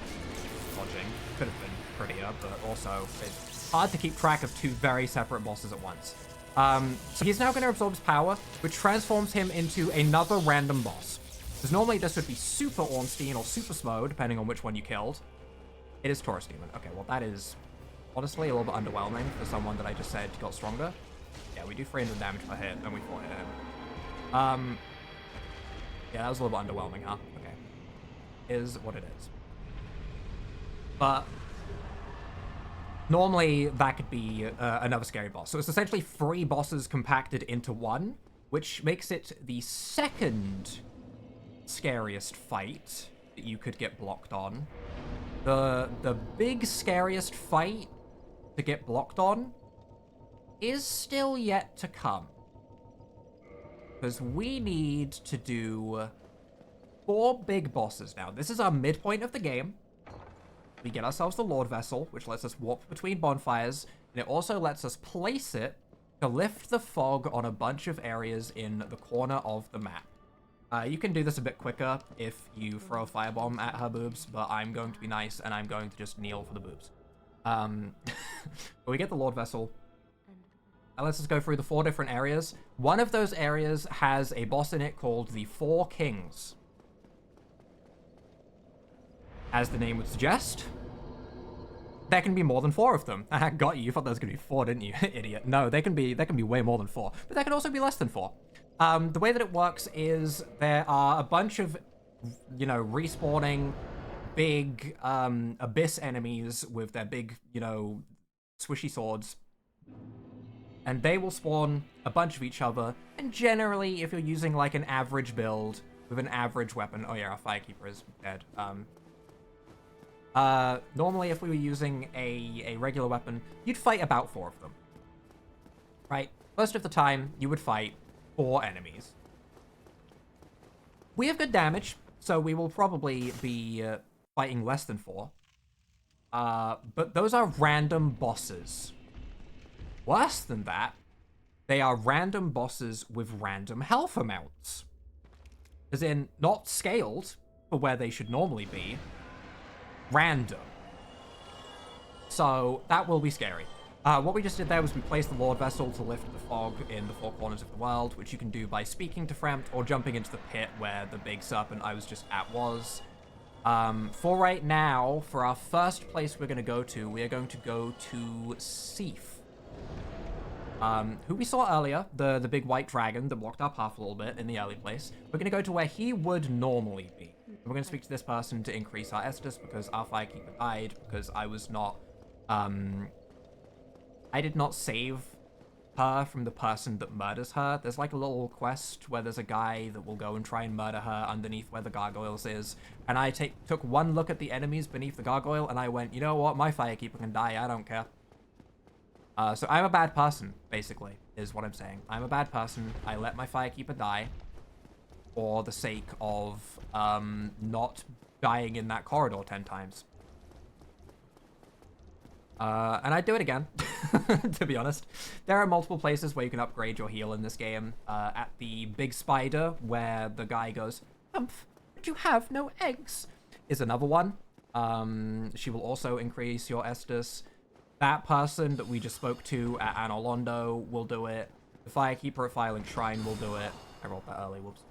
dodging. Could have been prettier, but also it's hard to keep track of two very separate bosses at once. So he's now going to absorb his power, which transforms him into another random boss. Because normally this would be Super Ornstein or Super Smo, depending on which one you killed. It is Taurus Demon. Okay, well that is honestly a little bit underwhelming for someone that I just said got stronger. Yeah, we do 300 damage per hit, and we 4 hit him. Yeah, that was a little bit underwhelming, huh? Okay. Is what it is. But normally that could be another scary boss. So it's essentially 3 bosses compacted into one, which makes it the second scariest fight that you could get blocked on. The big scariest fight to get blocked on is still yet to come. Because we need to do 4 big bosses now. This is our midpoint of the game. We get ourselves the Lord Vessel, which lets us warp between bonfires, and it also lets us place it to lift the fog on a bunch of areas in the corner of the map. You can do this a bit quicker if you throw a firebomb at her boobs, but I'm going to be nice, and I'm going to just kneel for the boobs. But we get the Lord Vessel. That lets us go through the 4 different areas. One of those areas has a boss in it called the 4 Kings. As the name would suggest, there can be more than 4 of them. Got you. You thought there was going to be 4, didn't you, idiot? No, they can be way more than 4. But there can also be less than 4. The way that it works is there are a bunch of, respawning big abyss enemies with their big, swishy swords. And they will spawn a bunch of each other. And generally, if you're using like an average build with an average weapon, oh yeah, our Firekeeper is dead. Normally, if we were using a regular weapon, you'd fight about 4 of them. Right? Most of the time, you would fight 4 enemies. We have good damage, so we will probably be fighting less than 4. But those are random bosses. Worse than that, they are random bosses with random health amounts. As in, not scaled for where they should normally be. Random. So, that will be scary. What we just did there was we placed the Lord Vessel to lift the fog in the 4 corners of the world, which you can do by speaking to Frempt or jumping into the pit where the big serpent I was just at was. For right now, for our first place we're going to go to, we are going to go to Seif. Who we saw earlier, the big white dragon that blocked our path a little bit in the early place. We're going to go to where he would normally be. We're going to speak to this person to increase our Estus because our Firekeeper died because I was not, I did not save her from the person that murders her. There's like a little quest where there's a guy that will go and try and murder her underneath where the gargoyles is. And I took one look at the enemies beneath the gargoyle and I went, you know what, my Firekeeper can die, I don't care. So I'm a bad person, basically, is what I'm saying. I'm a bad person. I let my Firekeeper die for the sake of not dying in that corridor 10 times. And I'd do it again, to be honest. There are multiple places where you can upgrade your heal in this game. At the big spider, where the guy goes, "Humph, but you have no eggs," is another one. She will also increase your Estus. That person that we just spoke to at Anolondo will do it. The Firekeeper at Firelink Shrine will do it. I rolled that early, whoops.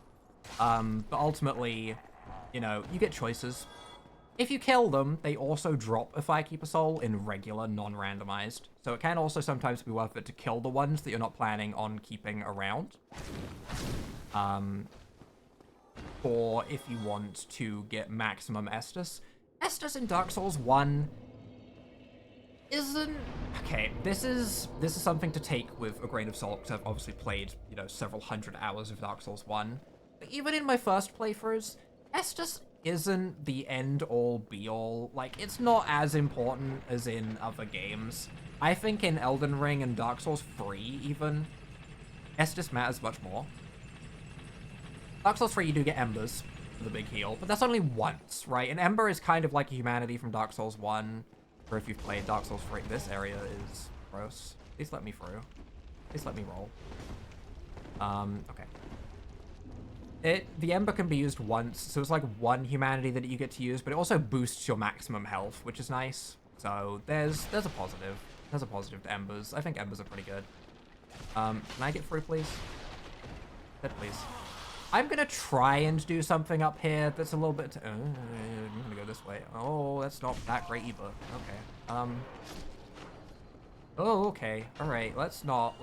But ultimately, you get choices. If you kill them, they also drop a Firekeeper soul in regular, non-randomized. So it can also sometimes be worth it to kill the ones that you're not planning on keeping around. for if you want to get maximum Estus. Estus in Dark Souls 1 isn't... Okay, this is something to take with a grain of salt, because I've obviously played, you know, several hundred hours of Dark Souls 1. But even in my first playthroughs, Estus isn't the end-all, be-all. Like, it's not as important as in other games. I think in Elden Ring and Dark Souls 3, even, Estus matters much more. Dark Souls 3, you do get Embers for the big heal, but that's only once, right? An Ember is kind of like a humanity from Dark Souls 1, or if you've played Dark Souls 3. This area is gross. Please let me through. Please let me roll. Okay. The Ember can be used once, so it's like one humanity that you get to use, but it also boosts your maximum health, which is nice. So there's a positive. There's a positive to Embers. I think Embers are pretty good. Can I get through, please? Good, please. I'm gonna try and do something up here that's a little bit... I'm gonna go this way. Oh, that's not that great either. Okay. Oh, okay. All right. Let's not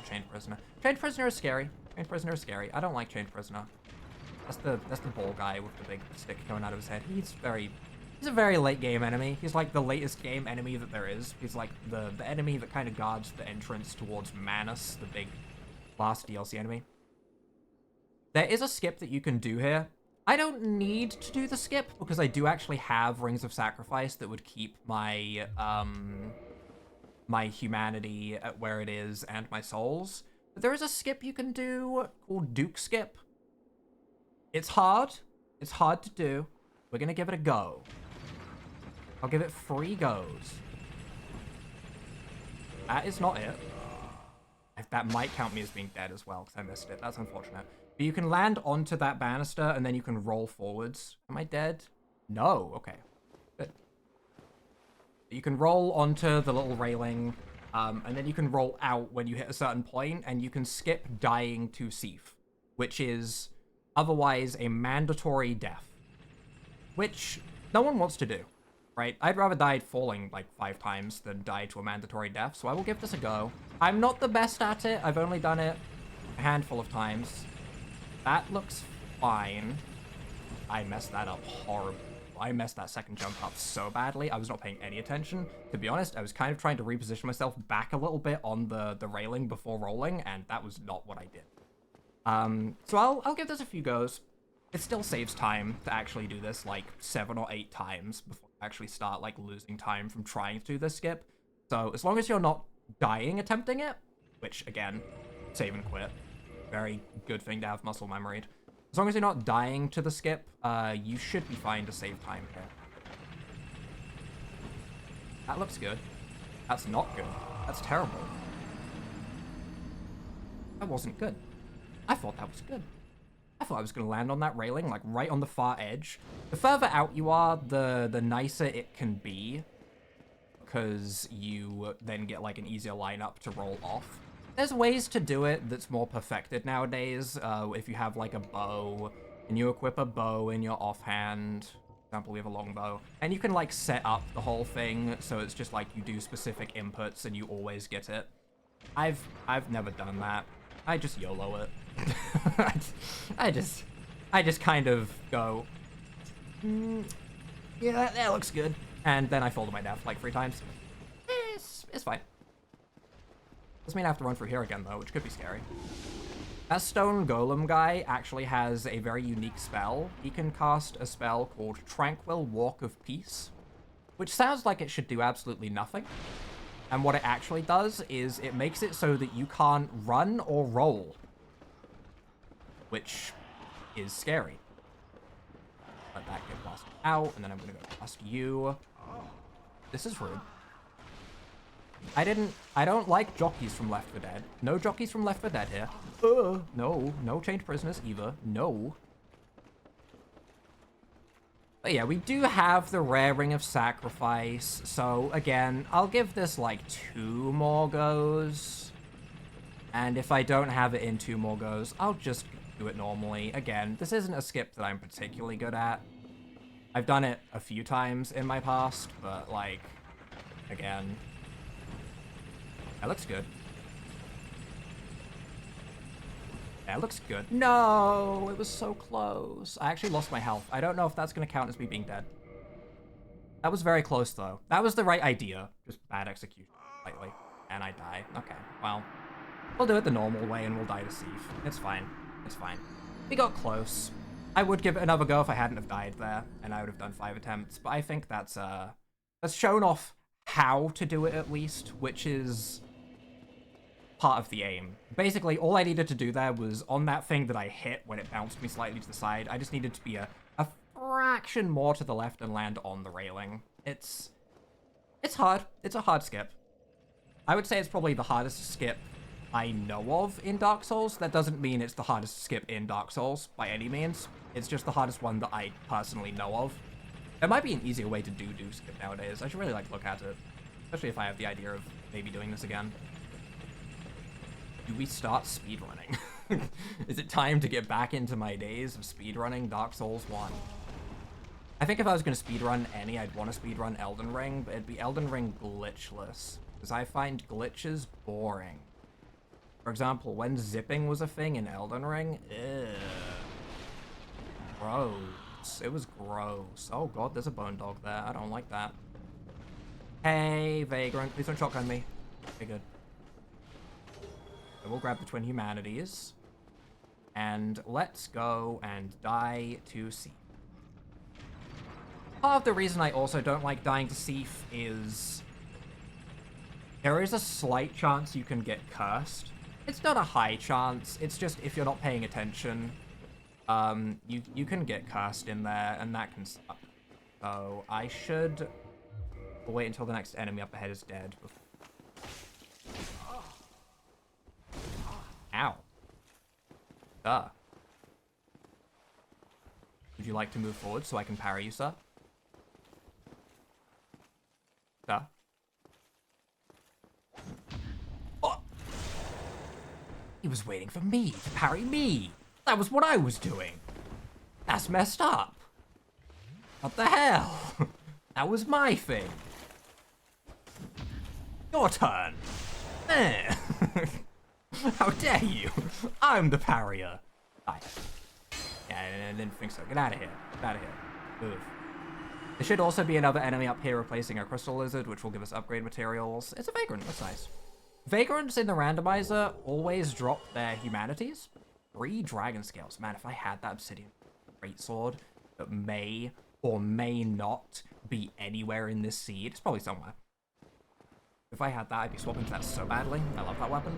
Chained Prisoner. Chained Prisoner is scary. Chained Prisoner is scary. I don't like Chained Prisoner. That's the ball guy with the big stick coming out of his head. He's a very late game enemy. He's like the latest game enemy that there is. He's like the enemy that kind of guards the entrance towards Manus, the big last DLC enemy. There is a skip that you can do here. I don't need to do the skip because I do actually have Rings of Sacrifice that would keep my my humanity at where it is and my souls. But there is a skip you can do called Duke Skip. It's hard. It's hard to do. We're gonna give it a go. I'll give it 3 goes. That is not it. That might count me as being dead as well, because I missed it. That's unfortunate. But you can land onto that banister, and then you can roll forwards. Am I dead? No. Okay. Good. You can roll onto the little railing, and then you can roll out when you hit a certain point, and you can skip dying to Seath, which is otherwise a mandatory death, which no one wants to do, right? I'd rather die falling like 5 times than die to a mandatory death, so I will give this a go. I'm not the best at it. I've only done it a handful of times. That looks fine. I messed that up horribly. I messed that second jump up so badly. I was not paying any attention. To be honest, I was kind of trying to reposition myself back a little bit on the railing before rolling, and that was not what I did. So I'll give this a few goes. It still saves time to actually do this like 7 or 8 times before you actually start like losing time from trying to do this skip. So as long as you're not dying attempting it, which again, save and quit, very good thing to have muscle memoried. As long as you're not dying to the skip, you should be fine to save time here. That looks good. That's not good. That's terrible. That wasn't good. I thought that was good. I thought I was going to land on that railing, like right on the far edge. The further out you are, the nicer it can be, because you then get like an easier lineup to roll off. There's ways to do it that's more perfected nowadays. If you have like a bow, and you equip a bow in your offhand, for example, we have a longbow, and you can like set up the whole thing so it's just like you do specific inputs and you always get it. I've never done that. I just YOLO it. I just kind of go, yeah, that looks good. And then I fall to my death like 3 times. It's fine. Doesn't mean I have to run through here again though, which could be scary. That stone golem guy actually has a very unique spell. He can cast a spell called Tranquil Walk of Peace, which sounds like it should do absolutely nothing. And what it actually does is it makes it so that you can't run or roll, which is scary. Let that get blasted out, and then I'm gonna go past you. This is rude. I don't like jockeys from Left 4 Dead. No jockeys from Left 4 Dead here. No chained prisoners either. No. But yeah, we do have the rare Ring of Sacrifice, so again, I'll give this like 2 more goes. And if I don't have it in 2 more goes, I'll just do it normally. Again, this isn't a skip that I'm particularly good at. I've done it a few times in my past, but like, again, that looks good. That looks good. No, it was so close. I actually lost my health. I don't know if that's going to count as me being dead. That was very close, though. That was the right idea. Just bad execution, slightly. And I died. Okay, well, we'll do it the normal way and we'll die to Seif. It's fine. It's fine. We got close. I would give it another go if I hadn't have died there, and I would have done 5 attempts. But I think that's shown off how to do it, at least, which is part of the aim. Basically, all I needed to do there was on that thing that I hit when it bounced me slightly to the side, I just needed to be a fraction more to the left and land on the railing. It's hard. It's a hard skip. I would say it's probably the hardest skip I know of in Dark Souls. That doesn't mean it's the hardest skip in Dark Souls by any means. It's just the hardest one that I personally know of. There might be an easier way to do skip nowadays. I should really look at it, especially if I have the idea of maybe doing this again. Do we start speedrunning? Is it time to get back into my days of speedrunning Dark Souls 1? I think if I was going to speedrun any, I'd want to speedrun Elden Ring, but it'd be Elden Ring glitchless, because I find glitches boring. For example, when zipping was a thing in Elden Ring, gross. It was gross. Oh god, there's a bone dog there. I don't like that. Hey, Vagrant, please don't shotgun me. Okay, good. So we'll grab the Twin Humanities. And let's go and die to Seif. Part of the reason I also don't like dying to Seif is there is a slight chance you can get cursed. It's not a high chance, it's just if you're not paying attention, you can get cursed in there, and that can suck. So I should wait until the next enemy up ahead is dead. Ow. Duh. Would you like to move forward so I can parry you, sir? Duh. Oh! He was waiting for me to parry me. That was what I was doing. That's messed up. What the hell? That was my thing. Your turn. Eh. How dare you? I'm the parrier. Die. Yeah, I didn't think so. Get out of here. Get out of here. Move. There should also be another enemy up here replacing a crystal lizard, which will give us upgrade materials. It's a vagrant. That's nice. Vagrants in the randomizer always drop their humanities. 3 dragon scales. Man, if I had that obsidian greatsword that may or may not be anywhere in this seed, it's probably somewhere. If I had that, I'd be swapping to that so badly. I love that weapon.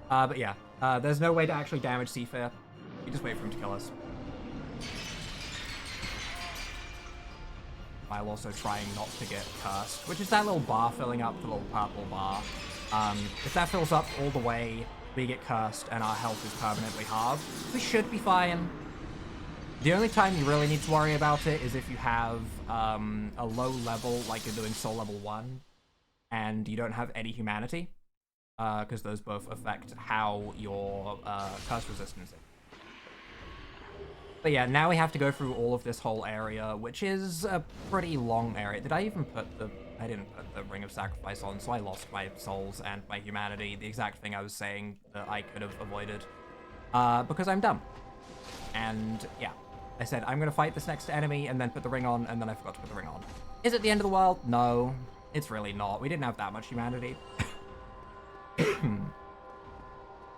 But yeah, there's no way to actually damage Seif. You just wait for him to kill us. While also trying not to get cursed, which is that little bar filling up, the little purple bar. If that fills up all the way, we get cursed and our health is permanently halved. We should be fine. The only time you really need to worry about it is if you have a low level, like you're doing soul level 1, and you don't have any humanity, because those both affect how your curse resistance is. But yeah, now we have to go through all of this whole area, which is a pretty long area. Did I even put the... I didn't put the Ring of Sacrifice on, so I lost my souls and my humanity. The exact thing I was saying that I could have avoided. Because I'm dumb. And yeah, I said, I'm going to fight this next enemy and then put the ring on, and then I forgot to put the ring on. Is it the end of the world? No, it's really not. We didn't have that much humanity.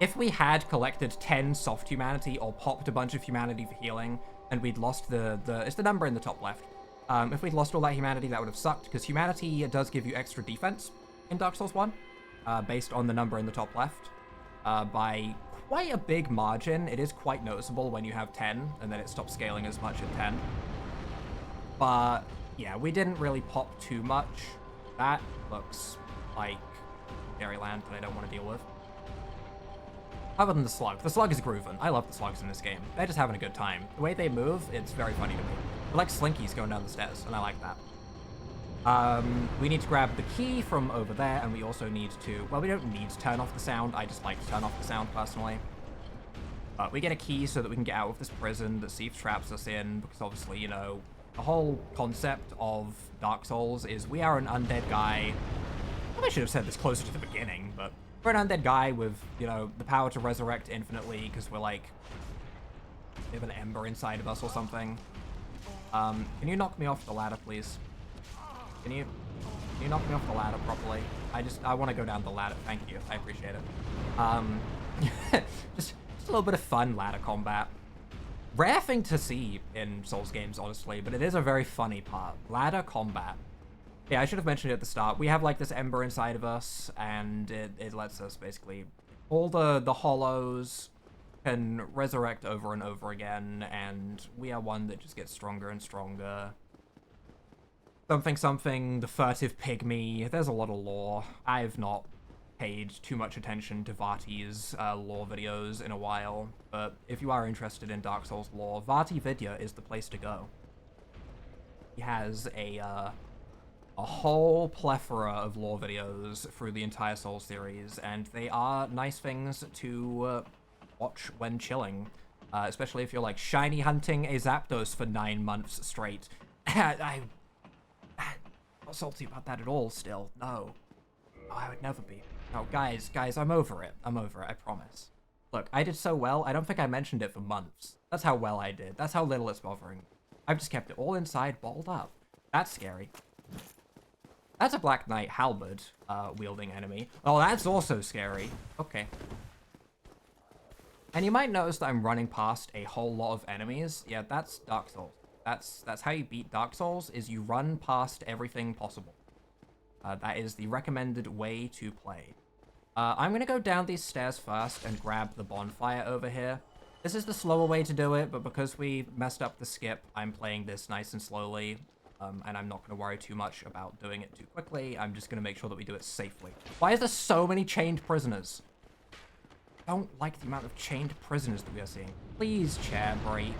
If we had collected 10 soft humanity or popped a bunch of humanity for healing, and we'd lost it's the number in the top left. If we'd lost all that humanity, that would have sucked, because humanity does give you extra defense in Dark Souls 1, based on the number in the top left. By quite a big margin. It is quite noticeable when you have 10, and then it stops scaling as much at 10. But yeah, we didn't really pop too much. That looks like Fairyland that I don't want to deal with. Other than the slug. The slug is grooving. I love the slugs in this game. They're just having a good time. The way they move, it's very funny to me. They're like slinkies going down the stairs, and I like that. We need to grab the key from over there, and we also need to... Well, we don't need to turn off the sound. I just like to turn off the sound, personally. But we get a key so that we can get out of this prison that Seif traps us in, because obviously, you know, the whole concept of Dark Souls is we are an undead guy. I should have said this closer to the beginning, but We're an undead guy with, you know, the power to resurrect infinitely because we're like, we have an ember inside of us or something. Can you knock me off the ladder, please? Can you knock me off the ladder properly? I want to go down the ladder. Thank you. I appreciate it. Just a little bit of fun ladder combat. Rare thing to see in Souls games, honestly, but it is a very funny part. Ladder combat. Yeah, I should have mentioned it at the start. We have like this ember inside of us, and it lets us basically, all the hollows can resurrect over and over again, and we are one that just gets stronger and stronger. Something, the furtive pygmy. There's a lot of lore. I've not paid too much attention to Vati's lore videos in a while, but if you are interested in Dark Souls lore, Vati Vidya is the place to go. He has a whole plethora of lore videos through the entire Souls series, and they are nice things to watch when chilling, especially if you're like shiny hunting a Zapdos for 9 months straight. I'm not salty about that at all still. No. Oh, I would never be. No, guys, I'm over it. I promise. Look, I did so well, I don't think I mentioned it for months. That's how well I did. That's how little it's bothering. I've just kept it all inside, bottled up. That's scary. That's a Black Knight halberd wielding enemy. Oh, that's also scary. Okay. And you might notice that I'm running past a whole lot of enemies. Yeah, that's Dark Souls. That's how you beat Dark Souls, is you run past everything possible. That is the recommended way to play. I'm gonna go down these stairs first and grab the bonfire over here. This is the slower way to do it, but because we messed up the skip, I'm playing this nice and slowly. And I'm not going to worry too much about doing it too quickly. I'm just going to make sure that we do it safely. Why is there so many chained prisoners? I don't like the amount of chained prisoners that we are seeing. Please, chair break.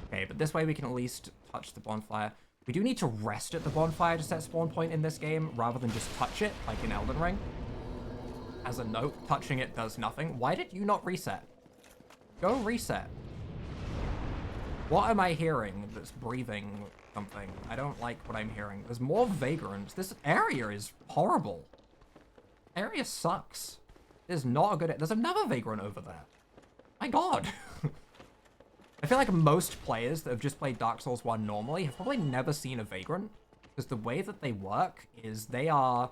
Okay, but this way we can at least touch the bonfire. We do need to rest at the bonfire to set spawn point in this game, rather than just touch it, like in Elden Ring. As a note, touching it does nothing. Why did you not reset? Go reset. What am I hearing that's breathing something? I don't like what I'm hearing. There's more vagrants. This area is horrible. Area sucks. It is not a good... There's another vagrant over there. My god. I feel like most players that have just played Dark Souls 1 normally have probably never seen a vagrant, because the way that they work is they are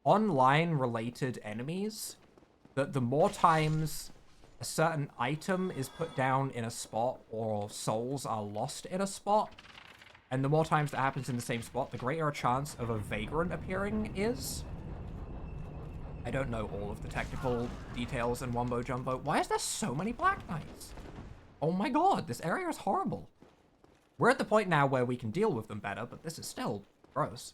online-related enemies that the more times a certain item is put down in a spot or souls are lost in a spot, and the more times that happens in the same spot, the greater a chance of a vagrant appearing is. I don't know all of the technical details in Wumbo Jumbo. Why is there so many Black Knights? Oh my god, this area is horrible. We're at the point now where we can deal with them better, but this is still gross.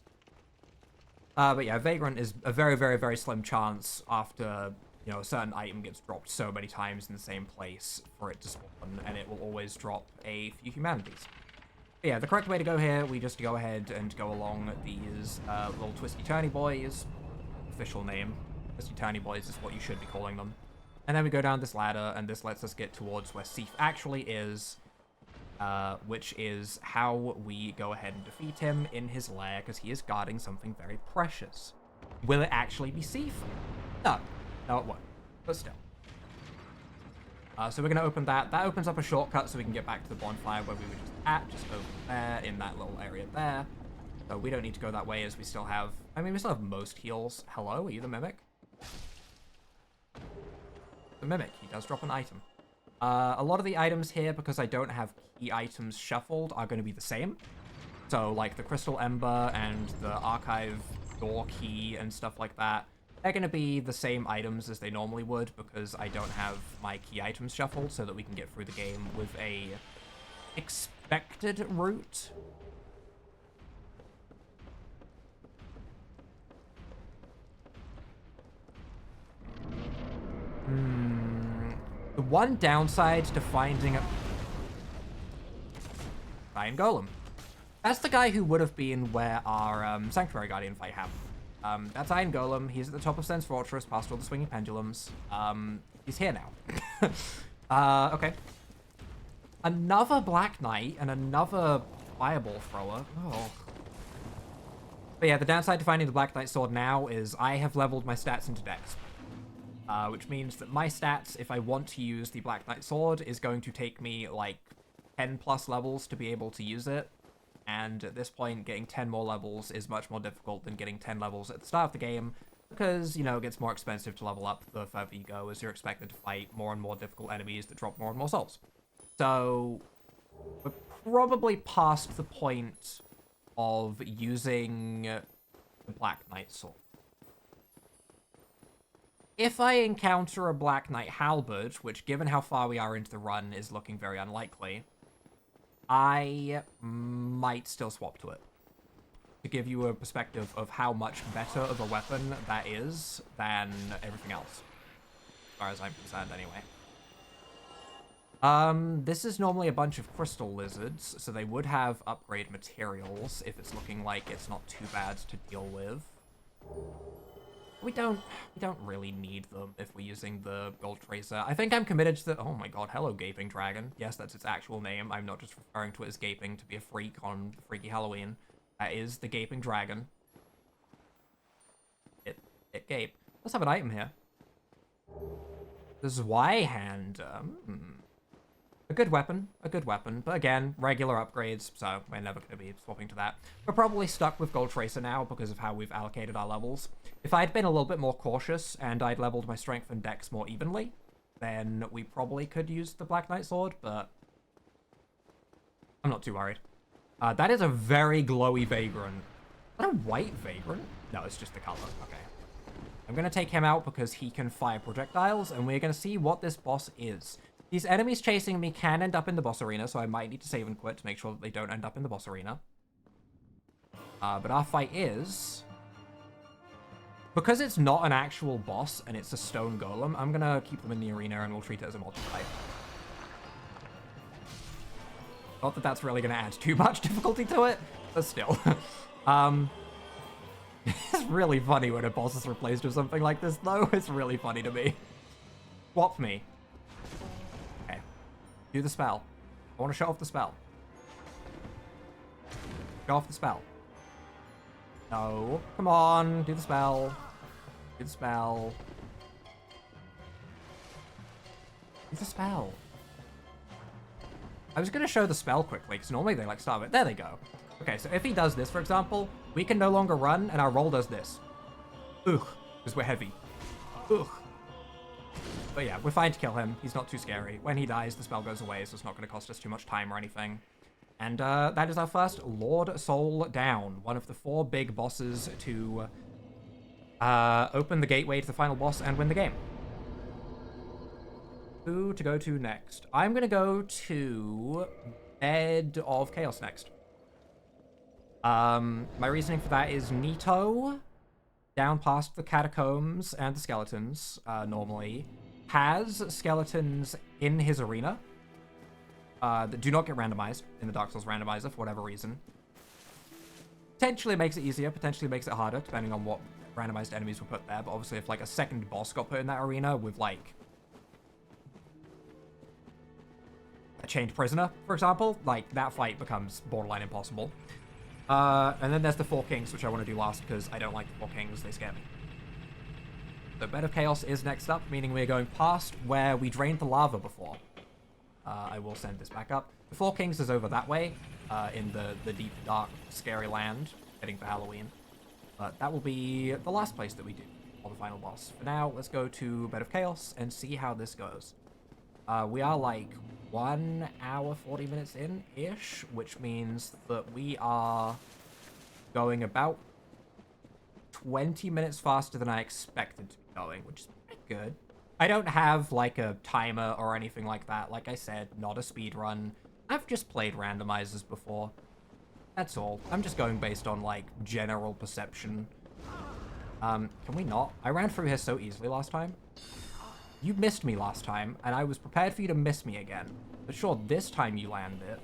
But yeah, vagrant is a very, very, very slim chance after... you know, a certain item gets dropped so many times in the same place for it to spawn, and it will always drop a few humanities. But yeah, the correct way to go here, we just go ahead and go along these little twisty-turny boys. Official name. Twisty-turny boys is what you should be calling them. And then we go down this ladder, and this lets us get towards where Seif actually is, which is how we go ahead and defeat him in his lair, because he is guarding something very precious. Will it actually be Seif? No. No, it won't. But still. So we're going to open that. That opens up a shortcut so we can get back to the bonfire where we were just at, just over there, in that little area there. So we don't need to go that way as we still have... I mean, we still have most heals. Hello, are you the Mimic? The Mimic, he does drop an item. A lot of the items here, because I don't have key items shuffled, are going to be the same. So, like, the Crystal Ember and the Archive Door Key and stuff like that, they're going to be the same items as they normally would, because I don't have my key items shuffled, so that we can get through the game with a expected route. The one downside to finding a... Iron Golem. That's the guy who would have been where our Sanctuary Guardian fight happened. That's Iron Golem. He's at the top of Sen's Fortress, past all the swinging pendulums. He's here now. Okay. Another Black Knight and another Fireball Thrower. Oh. But yeah, the downside to finding the Black Knight Sword now is I have leveled my stats into Dex. Which means that my stats, if I want to use the Black Knight Sword, is going to take me, like, 10 plus levels to be able to use it. And at this point, getting 10 more levels is much more difficult than getting 10 levels at the start of the game, because, you know, it gets more expensive to level up the further you go, as you're expected to fight more and more difficult enemies that drop more and more souls. So, we're probably past the point of using the Black Knight Sword. If I encounter a Black Knight Halberd, which given how far we are into the run is looking very unlikely, I might still swap to it. To give you a perspective of how much better of a weapon that is than everything else. As far as I'm concerned, anyway. This is normally a bunch of crystal lizards, so they would have upgrade materials if it's looking like it's not too bad to deal with. We don't really need them if we're using the gold tracer. I think I'm committed to the... Oh my god, hello, Gaping Dragon. Yes, that's its actual name. I'm not just referring to it as Gaping to be a freak on Freaky Halloween. That is the Gaping Dragon. It gape. Let's have an item here. The Zweihander. A good weapon, but again, regular upgrades, so we're never going to be swapping to that. We're probably stuck with Gold Tracer now because of how we've allocated our levels. If I'd been a little bit more cautious and I'd leveled my strength and dex more evenly, then we probably could use the Black Knight Sword, but I'm not too worried. That is a very glowy Vagrant. Is that a white Vagrant? No, it's just the color. Okay. I'm going to take him out because he can fire projectiles, and we're going to see what this boss is. These enemies chasing me can end up in the boss arena, so I might need to save and quit to make sure that they don't end up in the boss arena. But our fight is... Because it's not an actual boss and it's a stone golem, I'm gonna keep them in the arena and we'll treat it as a multi-fight. Not that that's really gonna add too much difficulty to it, but still. It's really funny when a boss is replaced with something like this, though. It's really funny to me. Swap me. Do the spell. I want to show off the spell. Show off the spell. No. Come on. Do the spell. Do the spell. Do the spell. I was going to show the spell quickly, because normally they like start with... There they go. Okay, so if he does this, for example, we can no longer run, and our roll does this. Ugh. Because we're heavy. Ugh. But yeah, we're fine to kill him. He's not too scary. When he dies, the spell goes away, so it's not going to cost us too much time or anything. And that is our first Lord Soul down. One of the 4 big bosses to open the gateway to the final boss and win the game. Who to go to next? I'm going to go to Bed of Chaos next. My reasoning for that is Nito, down past the catacombs and the skeletons, normally, has skeletons in his arena that do not get randomized in the Dark Souls Randomizer for whatever reason. Potentially makes it easier, potentially makes it harder, depending on what randomized enemies were put there. But obviously, if like a second boss got put in that arena with like a chained prisoner, for example, like that fight becomes borderline impossible. And then there's the 4 Kings, which I want to do last because I don't like the 4 Kings, they scare me. So Bed of Chaos is next up, meaning we're going past where we drained the lava before. I will send this back up. The 4 Kings is over that way, in the deep, dark, scary land, heading for Halloween. But that will be the last place that we do, or the final boss. For now, let's go to Bed of Chaos and see how this goes. We are like 1 hour, 40 minutes in-ish, which means that we are going about 20 minutes faster than I expected to be going, which is pretty good. I don't have like a timer or anything like that. Like I said, not a speed run. I've just played randomizers before. That's all. I'm just going based on like general perception. Can we not? I ran through here so easily last time. You missed me last time, and I was prepared for you to miss me again. But sure, this time you land it.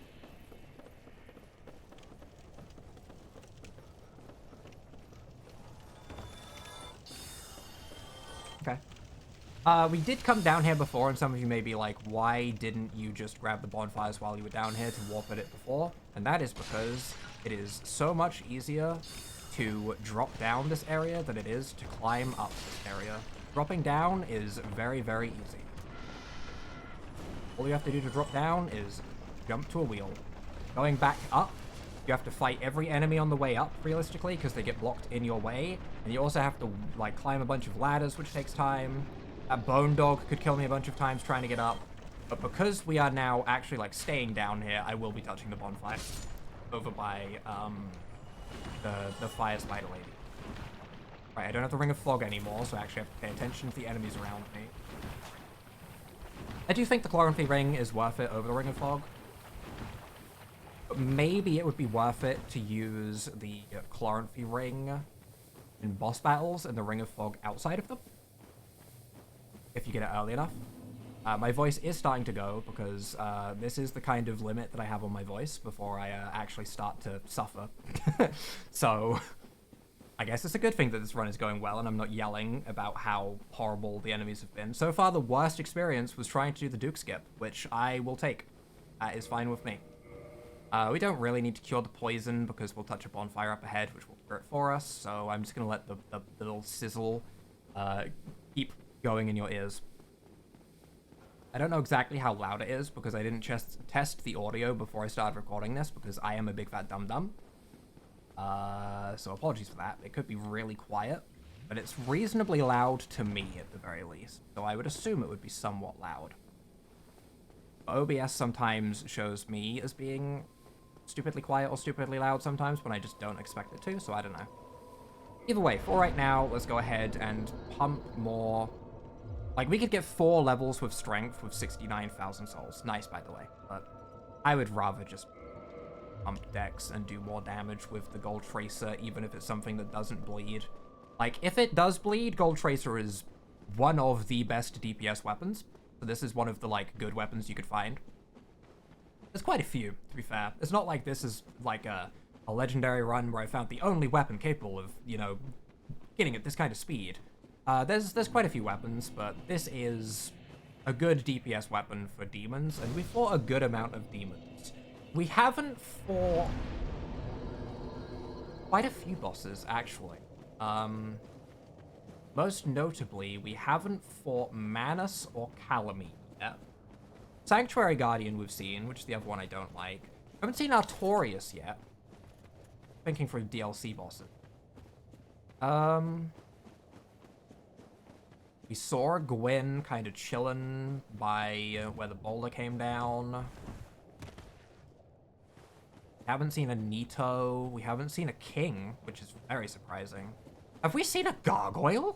Okay. We did come down here before, and some of you may be like, why didn't you just grab the bonfires while you were down here to warp at it before? And that is because it is so much easier to drop down this area than it is to climb up this area. Dropping down is very, very easy. All you have to do to drop down is jump to a wheel. Going back up, you have to fight every enemy on the way up, realistically, because they get blocked in your way. And you also have to, like, climb a bunch of ladders, which takes time. That bone dog could kill me a bunch of times trying to get up. But because we are now actually, like, staying down here, I will be touching the bonfire over by, the fire spider lady. Right, I don't have the Ring of Fog anymore, so I actually have to pay attention to the enemies around me. I do think the Chlorophy Ring is worth it over the Ring of Fog. But maybe it would be worth it to use the Chlorophy Ring in boss battles and the Ring of Fog outside of them. If you get it early enough. My voice is starting to go because this is the kind of limit that I have on my voice before I actually start to suffer. So I guess it's a good thing that this run is going well and I'm not yelling about how horrible the enemies have been. So far, the worst experience was trying to do the Duke skip, which I will take. That is fine with me. We don't really need to cure the poison because we'll touch a bonfire up ahead, which will cure it for us. So I'm just going to let the little sizzle keep going in your ears. I don't know exactly how loud it is because I didn't just test the audio before I started recording this because I am a big fat dum-dum. So apologies for that. It could be really quiet, but it's reasonably loud to me at the very least. So I would assume it would be somewhat loud. OBS sometimes shows me as being stupidly quiet or stupidly loud sometimes when I just don't expect it to, so I don't know. Either way, for right now, let's go ahead and pump more. Like, we could get 4 levels with strength with 69,000 souls. Nice, by the way. But I would rather just pump dex and do more damage with the Gold Tracer, even if it's something that doesn't bleed. Like, if it does bleed, Gold Tracer is one of the best DPS weapons. So this is one of the, like, good weapons you could find. There's quite a few, to be fair. It's not like this is, like, a legendary run where I found the only weapon capable of, you know, getting at this kind of speed. There's quite a few weapons, but this is a good DPS weapon for demons, and we fought a good amount of demons. We haven't fought quite a few bosses, actually. Most notably, we haven't fought Manus or Calamine yet. Sanctuary Guardian we've seen, which is the other one I don't like. We haven't seen Artorias yet. Thinking for DLC bosses. We saw Gwyn kind of chilling by where the boulder came down. We haven't seen a Nito. We haven't seen a King, which is very surprising. Have we seen a Gargoyle?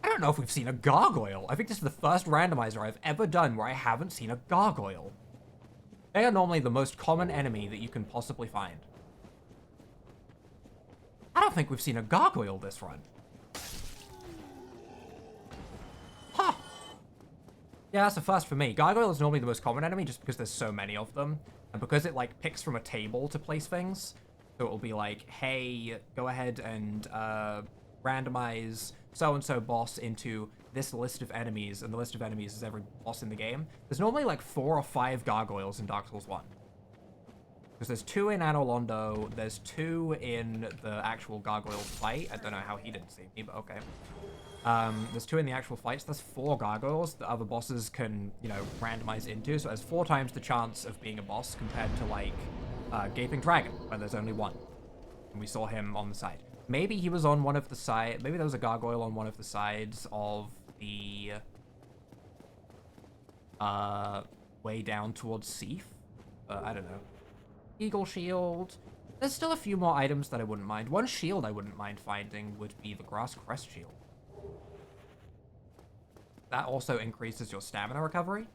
I don't know if we've seen a Gargoyle. I think this is the first randomizer I've ever done where I haven't seen a Gargoyle. They are normally the most common enemy that you can possibly find. I don't think we've seen a Gargoyle this run. Huh. Yeah, that's a first for me. Gargoyle is normally the most common enemy just because there's so many of them. And because it, like, picks from a table to place things. So it'll be like, hey, go ahead and randomize so-and-so boss into this list of enemies. And the list of enemies is every boss in the game. There's normally like 4 or 5 Gargoyles in Dark Souls 1. Because there's 2 in Anor Londo, there's 2 in the actual Gargoyle fight. I don't know how he didn't see me, but okay. There's 2 in the actual fights. There's 4 Gargoyles that other bosses can, you know, randomize into. So there's 4 times the chance of being a boss compared to, like, Gaping Dragon, where there's only 1. And we saw him on the side. Maybe he was on one of the sides. Maybe there was a Gargoyle on one of the sides of the way down towards Seath. I don't know. Eagle Shield. There's still a few more items that I wouldn't mind. One shield I wouldn't mind finding would be the Grass Crest Shield. That also increases your stamina recovery.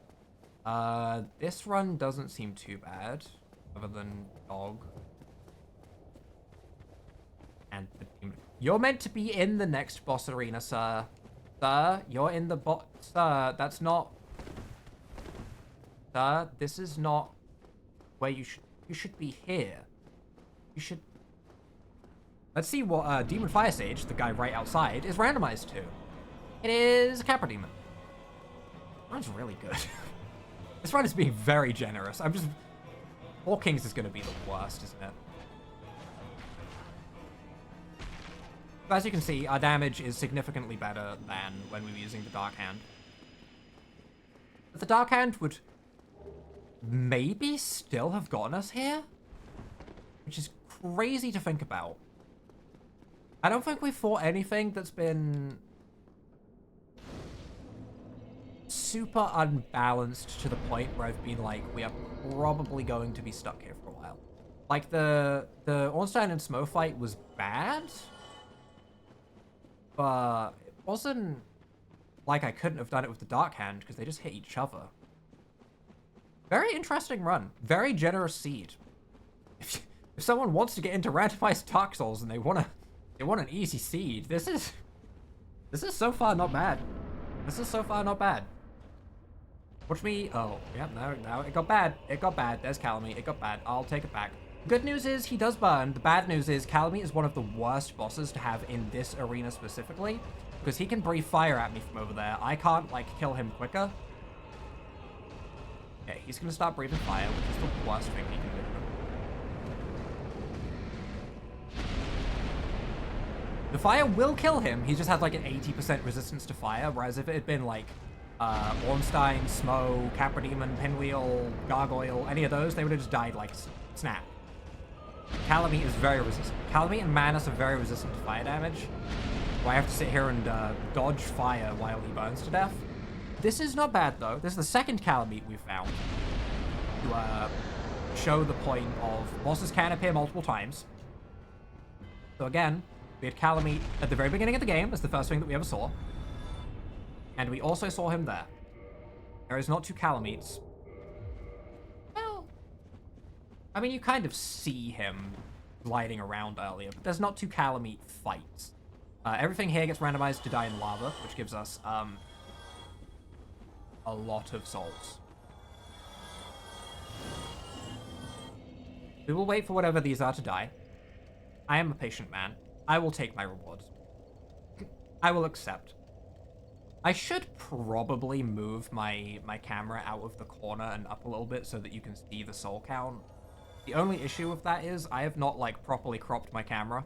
This run doesn't seem too bad, other than Dog. And the demon. You're meant to be in the next boss arena, sir. Sir, you're in the Sir, that's not... Sir, this is not where you should... You should be here. You should... Let's see what Demon Fire Sage, the guy right outside, is randomized to. It is Capra Demon. This run's really good. This run is being very generous. I'm just... Four Kings is going to be the worst, isn't it? But as you can see, our damage is significantly better than when we were using the Dark Hand. But the Dark Hand would maybe still have gotten us here, which is crazy to think about. I don't think we've fought anything that's been super unbalanced to the point where I've been like, we are probably going to be stuck here for a while. Like, the Ornstein and Smo fight was bad, but it wasn't like I couldn't have done it with the Dark Hand, because they just hit each other. Very interesting run. Very generous seed. If someone wants to get into randomized Dark Souls and they want an easy seed, this is so far not bad. This is so far not bad. Watch me. Oh, yeah, no, it got bad. It got bad. There's Calamite. It got bad. I'll take it back. Good news is he does burn. The bad news is Calamite is one of the worst bosses to have in this arena specifically, because he can breathe fire at me from over there. I can't, like, kill him quicker. Okay, he's gonna start breathing fire, which is the worst thing he can do. The fire will kill him. He just had, like, an 80% resistance to fire, whereas if it had been, like, Ornstein, Smo, Capra Demon, Pinwheel, Gargoyle, any of those, they would have just died like snap. Calamite is very resistant. Calamite and Manus are very resistant to fire damage. Well, I have to sit here and dodge fire while he burns to death. This is not bad, though. This is the second Calamite we've found to show the point of bosses can appear multiple times. So again, we had Calamite at the very beginning of the game. That's the first thing that we ever saw. And we also saw him there. There is not two Calamites. Well, I mean, you kind of see him gliding around earlier, but there's not two Calamite fights. Everything here gets randomized to die in lava, which gives us a lot of souls. We will wait for whatever these are to die. I am a patient man. I will take my rewards. I will accept. I should probably move my camera out of the corner and up a little bit so that you can see the soul count. The only issue with that is I have not, like, properly cropped my camera.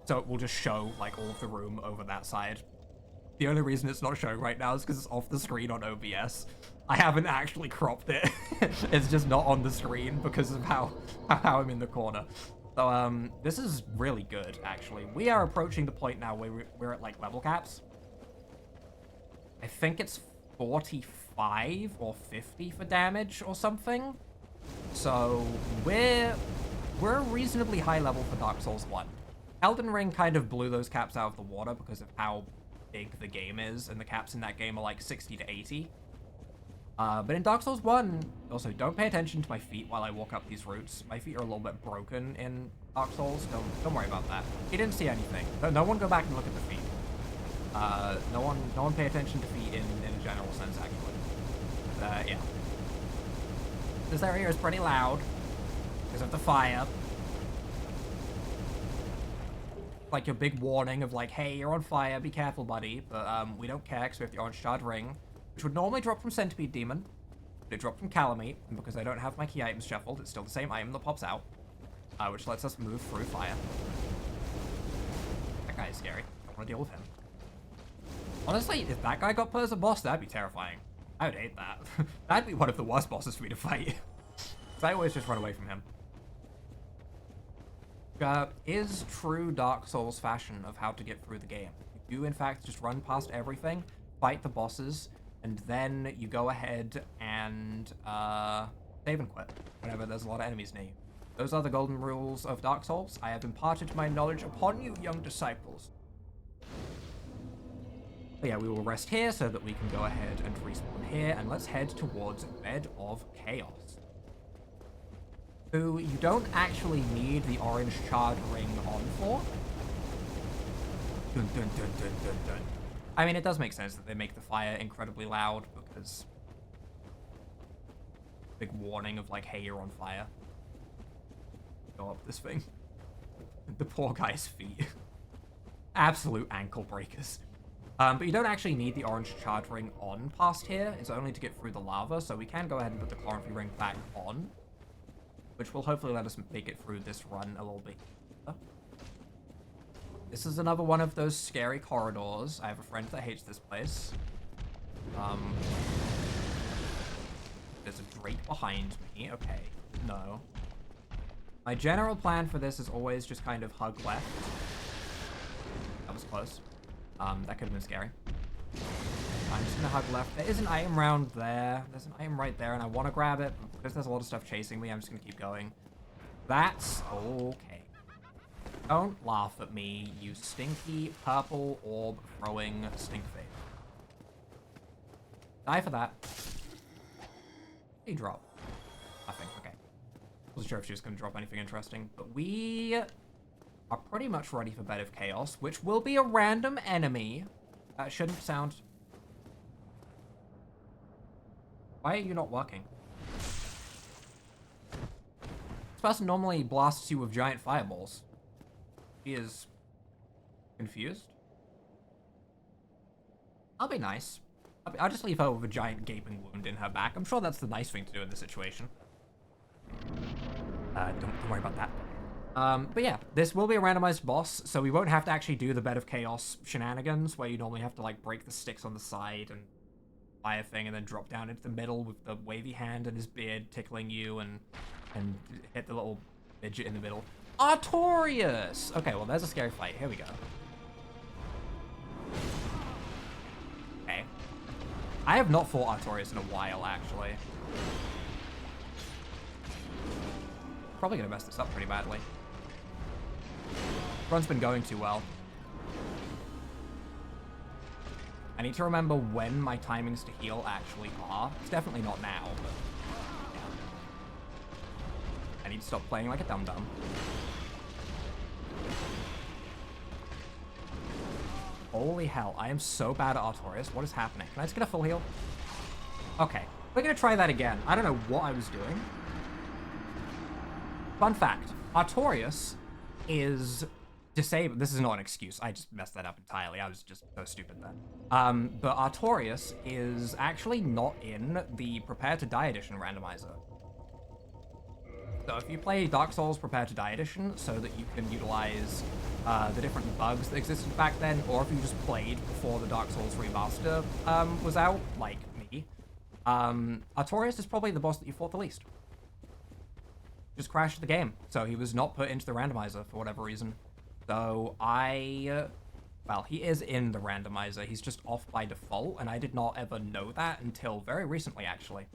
So it will just show, like, all of the room over that side. The only reason it's not showing right now is because it's off the screen on OBS. I haven't actually cropped it. It's just not on the screen because of how I'm in the corner. So, this is really good, actually. We are approaching the point now where we're at, like, level caps. I think it's 45 or 50 for damage or something. So we're a reasonably high level for Dark Souls 1. Elden Ring kind of blew those caps out of the water because of how big the game is, and the caps in that game are like 60 to 80. But in Dark Souls 1, also don't pay attention to my feet while I walk up these routes. My feet are a little bit broken in Dark Souls. Don't worry about that. He didn't see anything. No one go back and look at the feet. No one pay attention to feet in a general sense, actually. Yeah. This area is pretty loud because of the fire. Like your big warning of like, hey, you're on fire, be careful, buddy. But we don't care because we have the orange shard ring, which would normally drop from Centipede Demon. But it dropped from Calamite, and because I don't have my key items shuffled, it's still the same item that pops out, which lets us move through fire. That guy is scary. Don't want to deal with him. Honestly, if that guy got put as a boss, that'd be terrifying. I would hate that. That'd be one of the worst bosses for me to fight. So I always just run away from him. Is true Dark Souls fashion of how to get through the game. You do, in fact, just run past everything, fight the bosses, and then you go ahead and save and quit whenever there's a lot of enemies near you. Those are the golden rules of Dark Souls. I have imparted my knowledge upon you, young disciples. But yeah, we will rest here so that we can go ahead and respawn here, and let's head towards Bed of Chaos. Who you don't actually need the orange charred ring on for. Dun, dun, dun, dun, dun, dun. I mean, it does make sense that they make the fire incredibly loud because big warning of like, hey, you're on fire. Go up this thing. The poor guy's feet. Absolute ankle breakers. But you don't actually need the orange charge ring on past here. It's only to get through the lava, so we can go ahead and put the chlorophy ring back on. which will hopefully let us make it through this run a little bit. This is another one of those scary corridors. I have a friend that hates this place. There's a Drake behind me. Okay, no. My general plan for this is always just kind of hug left. That was close. That could have been scary. I'm just gonna hug left. There is an item around there. There's an item right there, and I want to grab it. But because there's a lot of stuff chasing me, I'm just gonna keep going. That's okay. Don't laugh at me, you stinky purple orb throwing stink face. Die for that. Hey, drop. Nothing. Okay. Wasn't sure if she was gonna drop anything interesting, but we are pretty much ready for Bed of Chaos, which will be a random enemy. That shouldn't sound... Why are you not working? This person normally blasts you with giant fireballs. She is confused. I'll be nice. I'll just leave her with a giant gaping wound in her back. I'm sure that's the nice thing to do in this situation. Don't worry about that. But yeah, this will be a randomized boss, so we won't have to actually do the Bed of Chaos shenanigans, where you normally have to, like, break the sticks on the side and fire thing, and then drop down into the middle with the wavy hand and his beard tickling you, and hit the little midget in the middle. Artorias! Okay, well, there's a scary fight. Here we go. Okay. I have not fought Artorias in a while, actually. Probably gonna mess this up pretty badly. Run's been going too well. I need to remember when my timings to heal actually are. It's definitely not now, but... yeah. I need to stop playing like a dum-dum. Holy hell, I am so bad at Artorias. What is happening? Can I just get a full heal? Okay, we're gonna try that again. I don't know what I was doing. Fun fact, Artorias is disabled. This is not an excuse. I just messed that up entirely. I was just so stupid then. But Artorias is actually not in the Prepare to Die Edition randomizer. So if you play Dark Souls Prepare to Die Edition so that you can utilize the different bugs that existed back then, or if you just played before the Dark Souls Remaster was out, like me, Artorias is probably the boss that you fought the least. Just crashed the game, so he was not put into the randomizer for whatever reason. So well, he is in the randomizer, he's just off by default, and I did not ever know that until very recently, actually.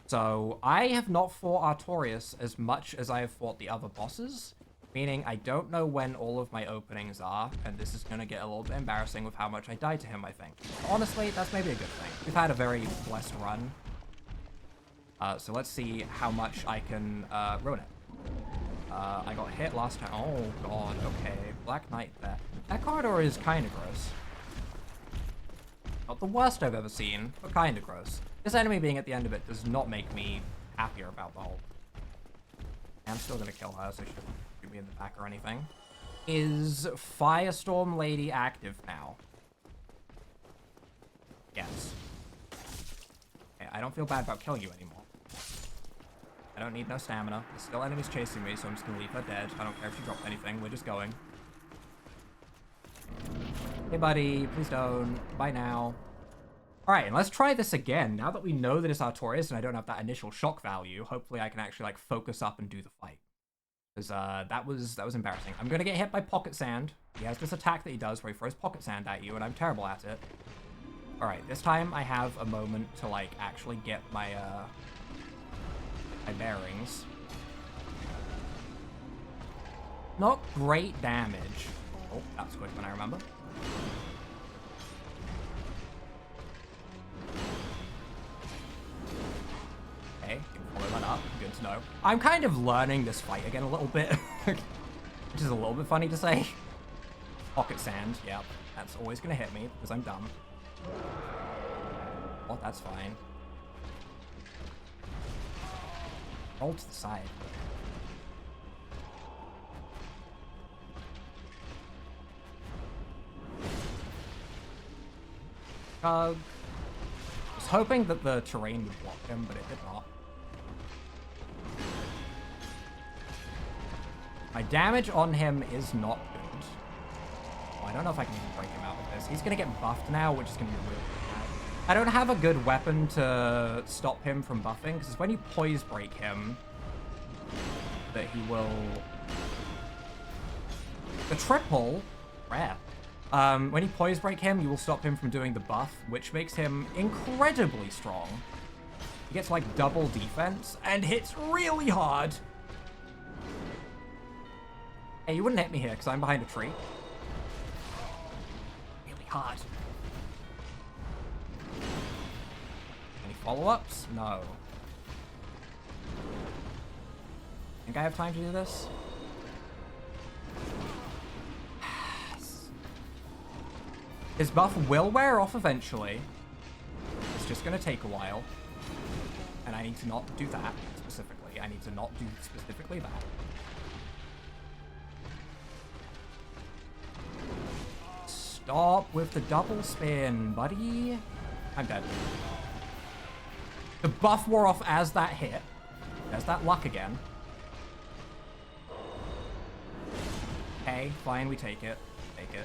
So I have not fought Artorias as much as I have fought the other bosses, meaning I don't know when all of my openings are, and this is gonna get a little bit embarrassing with how much I died to him, I think. Honestly, that's maybe a good thing. We've had a very blessed run. So let's see how much I can ruin it. I got hit last time. Oh god, okay. Black Knight there. That corridor is kind of gross. Not the worst I've ever seen, but kind of gross. This enemy being at the end of it does not make me happier about the whole. I'm still gonna kill her, so she doesn't shoot me in the back or anything. Is Firestorm Lady active now? Yes. Okay, I don't feel bad about killing you anymore. I don't need no stamina. There's still enemies chasing me, so I'm just gonna leave her dead. I don't care if she dropped anything. We're just going. Hey, buddy. Please don't. Bye now. Alright, and let's try this again. Now that we know that it's Artorias and I don't have that initial shock value, hopefully I can actually, like, focus up and do the fight. Because, that was embarrassing. I'm gonna get hit by Pocket Sand. He has this attack that he does where he throws Pocket Sand at you, and I'm terrible at it. Alright, this time I have a moment to, like, actually get my, my bearings. Not great damage. Oh, that's quick when I remember. Okay, can follow that up. Good to know. I'm kind of learning this fight again a little bit, which is a little bit funny to say. Pocket Sand, yep. That's always gonna hit me because I'm dumb. Oh, that's fine. Roll to the side. I was hoping that the terrain would block him, but it did not. My damage on him is not good. Oh, I don't know if I can even break him out with this. He's going to get buffed now, which is going to be really bad. I don't have a good weapon to stop him from buffing, because when you poise break him, that he will... The triple, rare. When you poise break him, you will stop him from doing the buff, which makes him incredibly strong. He gets like double defense and hits really hard. Hey, you wouldn't hit me here because I'm behind a tree. Really hard. Any follow-ups? No. Think I have time to do this? His buff will wear off eventually. It's just gonna take a while. And I need to not do that specifically. I need to not do specifically that. Stop with the double spin, buddy. I'm dead. The buff wore off as that hit. There's that luck again. Okay, fine, we take it. Take it.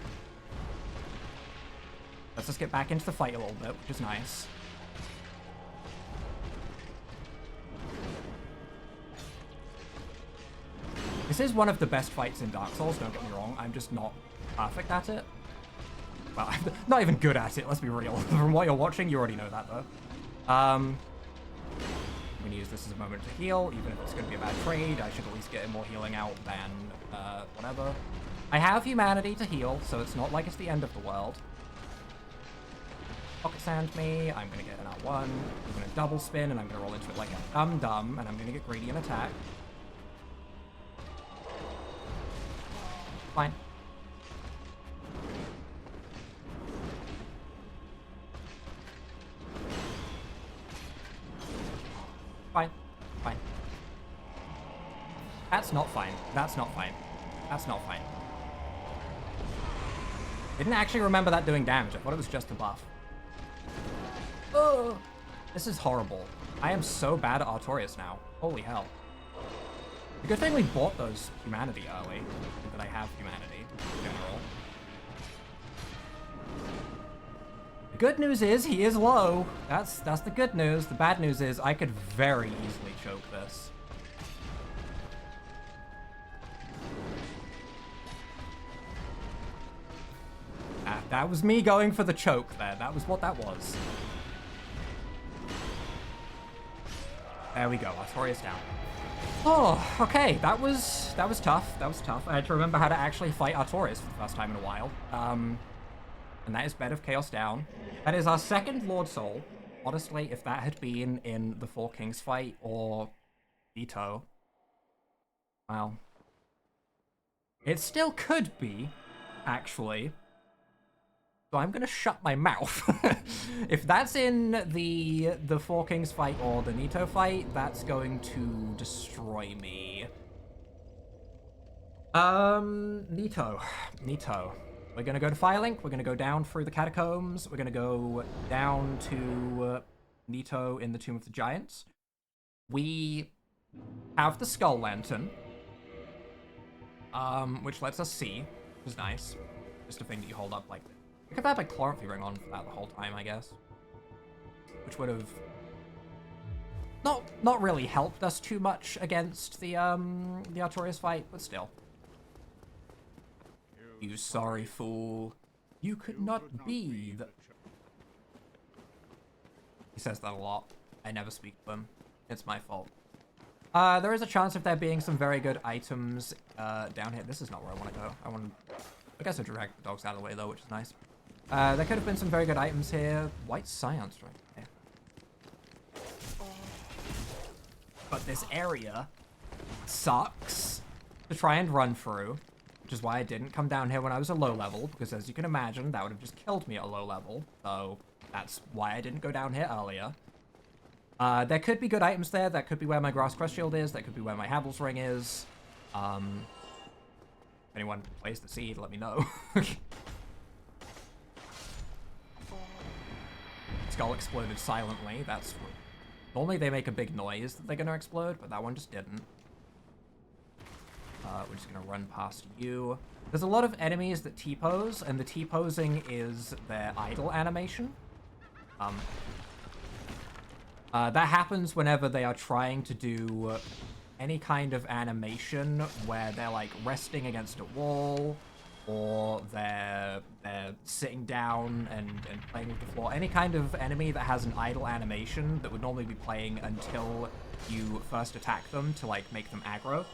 Let's just get back into the fight a little bit, which is nice. This is one of the best fights in Dark Souls, don't get me wrong. I'm just not perfect at it. Well, I'm not even good at it, let's be real. From what you're watching, you already know that, though. I'm going to use this as a moment to heal. Even if it's going to be a bad trade, I should at least get more healing out than whatever. I have humanity to heal, so it's not like it's the end of the world. Pocket sand me, I'm going to get an R1. I'm going to double spin, and I'm going to roll into it like a dum-dum, and I'm going to get greedy and attack. Fine. Fine. Fine. That's not fine. That's not fine. That's not fine. Didn't actually remember that doing damage. I thought it was just a buff. Oh, this is horrible. I am so bad at Artorias now. Holy hell. The good thing we bought those humanity early, that I have humanity in general. The good news is he is low. That's the good news. The bad news is I could very easily choke this. That was me going for the choke there. That was what that was. There we go. Artorias down. Oh, okay. That was tough. That was tough. I had to remember how to actually fight Artorias for the first time in a while. And that is Bed of Chaos down. That is our second Lord Soul. Honestly, if that had been in the Four Kings fight or Vito, well, it still could be, actually. So I'm gonna shut my mouth. If that's in the Four Kings fight or the Nito fight, that's going to destroy me. Nito. We're gonna go to Firelink. We're gonna go down through the catacombs. We're gonna go down to Nito in the Tomb of the Giants. We have the Skull Lantern, which lets us see, which is nice. Just a thing that you hold up like this. I could have had my chlorophy ring on for that the whole time, I guess. Which would have not really helped us too much against the Artorias fight, but still. You sorry fool. You could not be the... He says that a lot. I never speak to him. It's my fault. There is a chance of there being some very good items down here. This is not where I want to go. I guess I dragged the dogs out of the way though, which is nice. There could have been some very good items here. White Science right here. But this area sucks to try and run through, which is why I didn't come down here when I was a low level, because as you can imagine, that would have just killed me at a low level. So that's why I didn't go down here earlier. There could be good items there. That could be where my Grass Crest Shield is. That could be where my Havel's Ring is. If anyone plays the seed, let me know. Skull exploded silently. That's... Normally they make a big noise that they're gonna explode, but that one just didn't. We're just gonna run past you. There's a lot of enemies that T-pose, and the T-posing is their idle animation. That happens whenever they are trying to do any kind of animation where they're like resting against a wall, or they're sitting down and playing with the floor. Any kind of enemy that has an idle animation that would normally be playing until you first attack them to like make them aggro,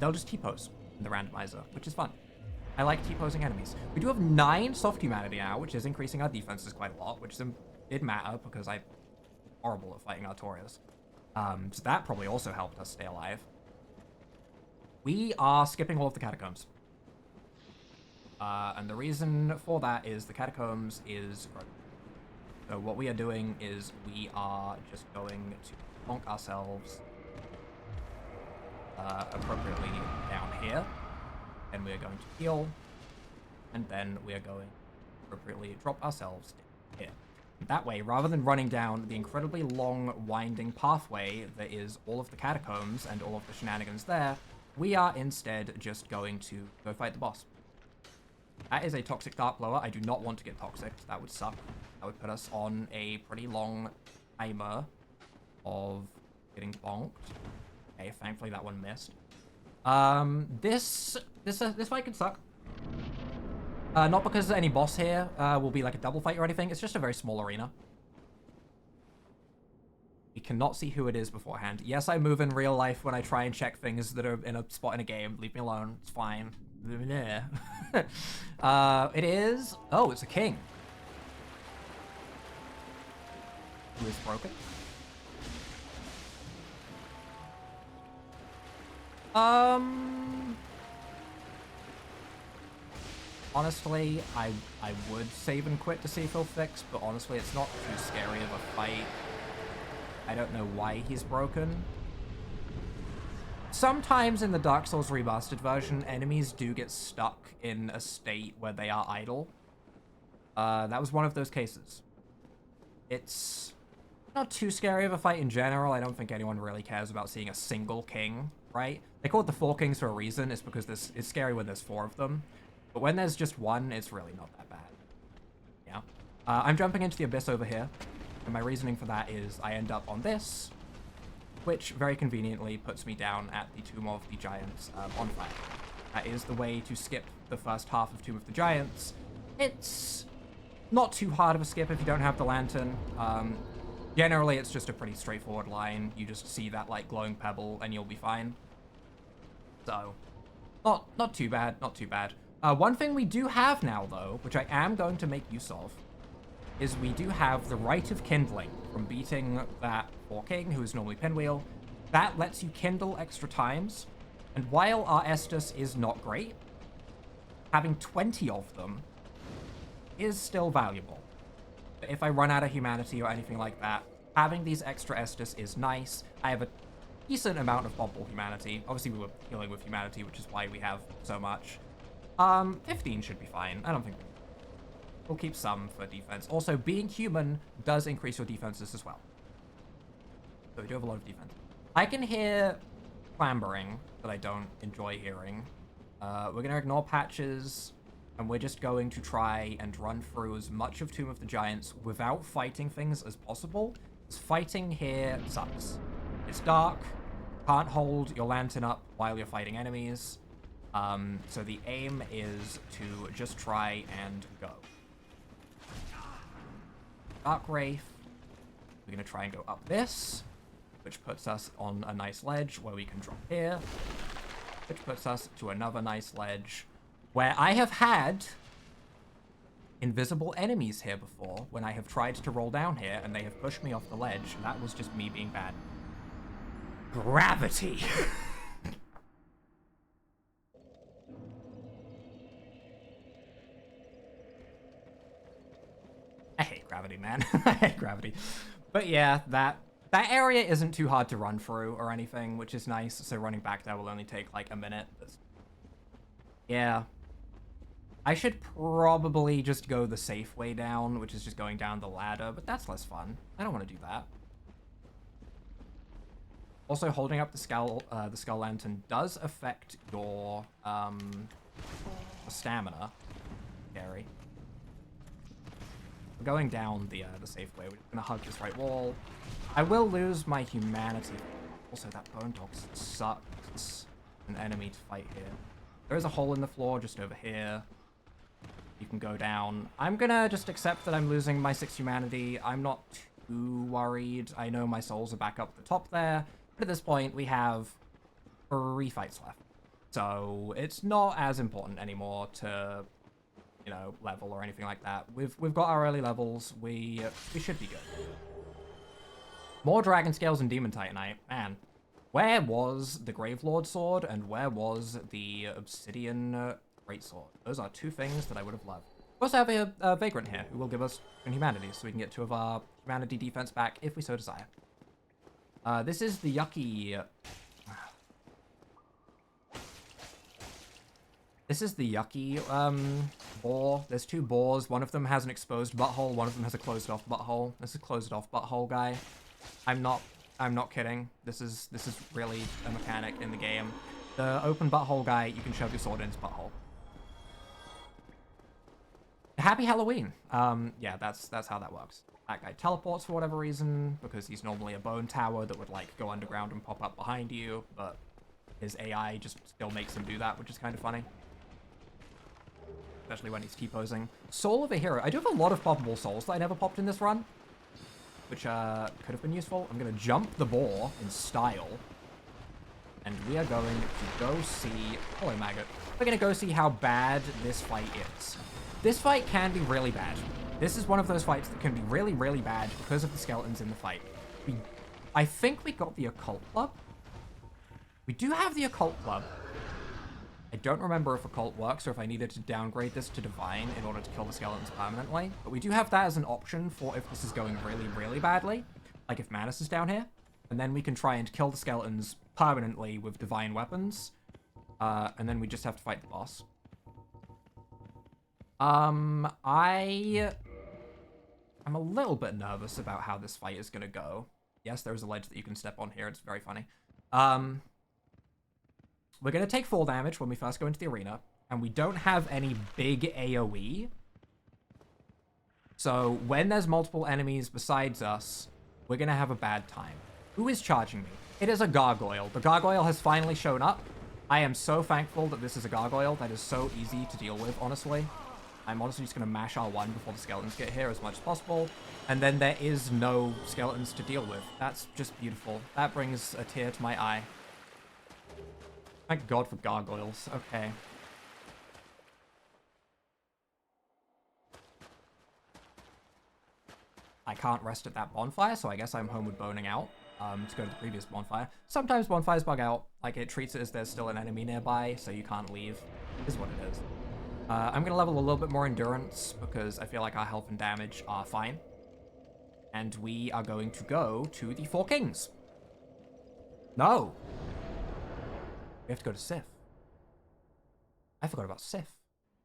they'll just T-pose in the randomizer, which is fun. I like T-posing enemies. We do have 9 soft humanity now, which is increasing our defenses quite a lot, which did matter because I'm horrible at fighting Artorias. So that probably also helped us stay alive. We are skipping all of the catacombs. And the reason for that is the catacombs is broken. So what we are doing is we are just going to bonk ourselves appropriately down here. And we are going to heal. And then we are going to appropriately drop ourselves down here. That way, rather than running down the incredibly long, winding pathway that is all of the catacombs and all of the shenanigans there, we are instead just going to go fight the boss. That is a toxic dart blower. I do not want to get toxic. That would suck. That would put us on a pretty long timer of getting bonked. Okay, thankfully that one missed. This fight could suck. Not because any boss here will be like a double fight or anything. It's just a very small arena. We cannot see who it is beforehand. Yes, I move in real life when I try and check things that are in a spot in a game. Leave me alone. It's fine. It is... Oh, it's a king. Who is broken? Honestly, I would save and quit to see if he'll fix, but honestly, it's not too scary of a fight. I don't know why he's broken. Sometimes in the Dark Souls Remastered version, enemies do get stuck in a state where they are idle. That was one of those cases. It's not too scary of a fight in general. I don't think anyone really cares about seeing a single king, right? They call it the 4 kings for a reason. It's because it's scary when there's 4 of them. But when there's just one, it's really not that bad. Yeah. I'm jumping into the abyss over here. And my reasoning for that is I end up on this, which very conveniently puts me down at the Tomb of the Giants bonfire. That is the way to skip the first half of Tomb of the Giants. It's not too hard of a skip if you don't have the lantern. Generally, it's just a pretty straightforward line. You just see that like glowing pebble and you'll be fine. So, not too bad, not too bad. One thing we do have now, though, which I am going to make use of, is we do have the Rite of Kindling from beating that 4 king, who is normally Pinwheel. That lets you kindle extra times, and while our Estus is not great, having 20 of them is still valuable. But if I run out of humanity or anything like that, having these extra Estus is nice. I have a decent amount of bubble humanity. Obviously, we were healing with humanity, which is why we have so much. 15 should be fine. I don't think we'll keep some for defense. Also, being human does increase your defenses as well. So we do have a lot of defense. I can hear clambering that I don't enjoy hearing. We're going to ignore patches, and we're just going to try and run through as much of Tomb of the Giants without fighting things as possible. Because fighting here sucks. It's dark. Can't hold your lantern up while you're fighting enemies. So the aim is to just try and go. Dark Wraith. We're going to try and go up this, which puts us on a nice ledge where we can drop here, which puts us to another nice ledge where I have had invisible enemies here before when I have tried to roll down here and they have pushed me off the ledge. That was just me being bad. Gravity. I hate gravity, man. I hate gravity. But yeah, that area isn't too hard to run through or anything, which is nice. So running back there will only take like a minute. Yeah. I should probably just go the safe way down, which is just going down the ladder, but that's less fun. I don't want to do that. Also, holding up the skull lantern does affect your stamina. Scary. We're going down the safe way. We're just gonna hug this right wall. I will lose my humanity. Also, that bone dog sucks. It's an enemy to fight here. There is a hole in the floor just over here. You can go down. I'm gonna just accept that I'm losing my 6 humanity. I'm not too worried. I know my souls are back up the top there. But at this point, we have 3 fights left. So it's not as important anymore to, you know, level or anything like that. We've got our early levels. We should be good. More dragon scales and demon titanite. Man, where was the Gravelord sword and where was the obsidian greatsword? Those are 2 things that I would have loved. We also have a vagrant here who will give us humanity, so we can get 2 of our humanity defense back if we so desire. This is the yucky... This is the yucky boar. There's 2 boars. One of them has an exposed butthole. One of them has a closed off butthole. This is a closed off butthole guy. I'm not kidding. This is really a mechanic in the game. The open butthole guy, you can shove your sword in his butthole. Happy Halloween. Yeah, that's how that works. That guy teleports for whatever reason, because he's normally a bone tower that would, like, go underground and pop up behind you, but his AI just still makes him do that, which is kind of funny. Especially when he's T-posing. Soul of a Hero. I do have a lot of poppable souls that I never popped in this run, which could have been useful. I'm going to jump the boar in style, and we are going to go see... Holy maggot. We're going to go see how bad this fight is. This fight can be really bad. This is one of those fights that can be really, really bad because of the skeletons in the fight. I think we got the Occult Club. We do have the Occult Club. I don't remember if Occult works or if I needed to downgrade this to Divine in order to kill the skeletons permanently. But we do have that as an option for if this is going really, really badly. Like if Manus is down here. And then we can try and kill the skeletons permanently with Divine weapons. And then we just have to fight the boss. I'm a little bit nervous about how this fight is gonna go. Yes, there's a ledge that you can step on here. It's very funny. We're gonna take full damage when we first go into the arena, and we don't have any big AoE. So when there's multiple enemies besides us, we're gonna have a bad time. Who is charging me? It is a gargoyle. The gargoyle has finally shown up. I am so thankful that this is a gargoyle. That is so easy to deal with, honestly. I'm honestly just going to mash R1 before the skeletons get here as much as possible. And then there is no skeletons to deal with. That's just beautiful. That brings a tear to my eye. Thank God for gargoyles. Okay. I can't rest at that bonfire, so I guess I'm homeward boning out to go to the previous bonfire. Sometimes bonfires bug out. Like, it treats it as there's still an enemy nearby, so you can't leave. Is what it is. I'm going to level a little bit more endurance because I feel like our health and damage are fine. And we are going to go to the 4 Kings. No! We have to go to Sif. I forgot about Sif.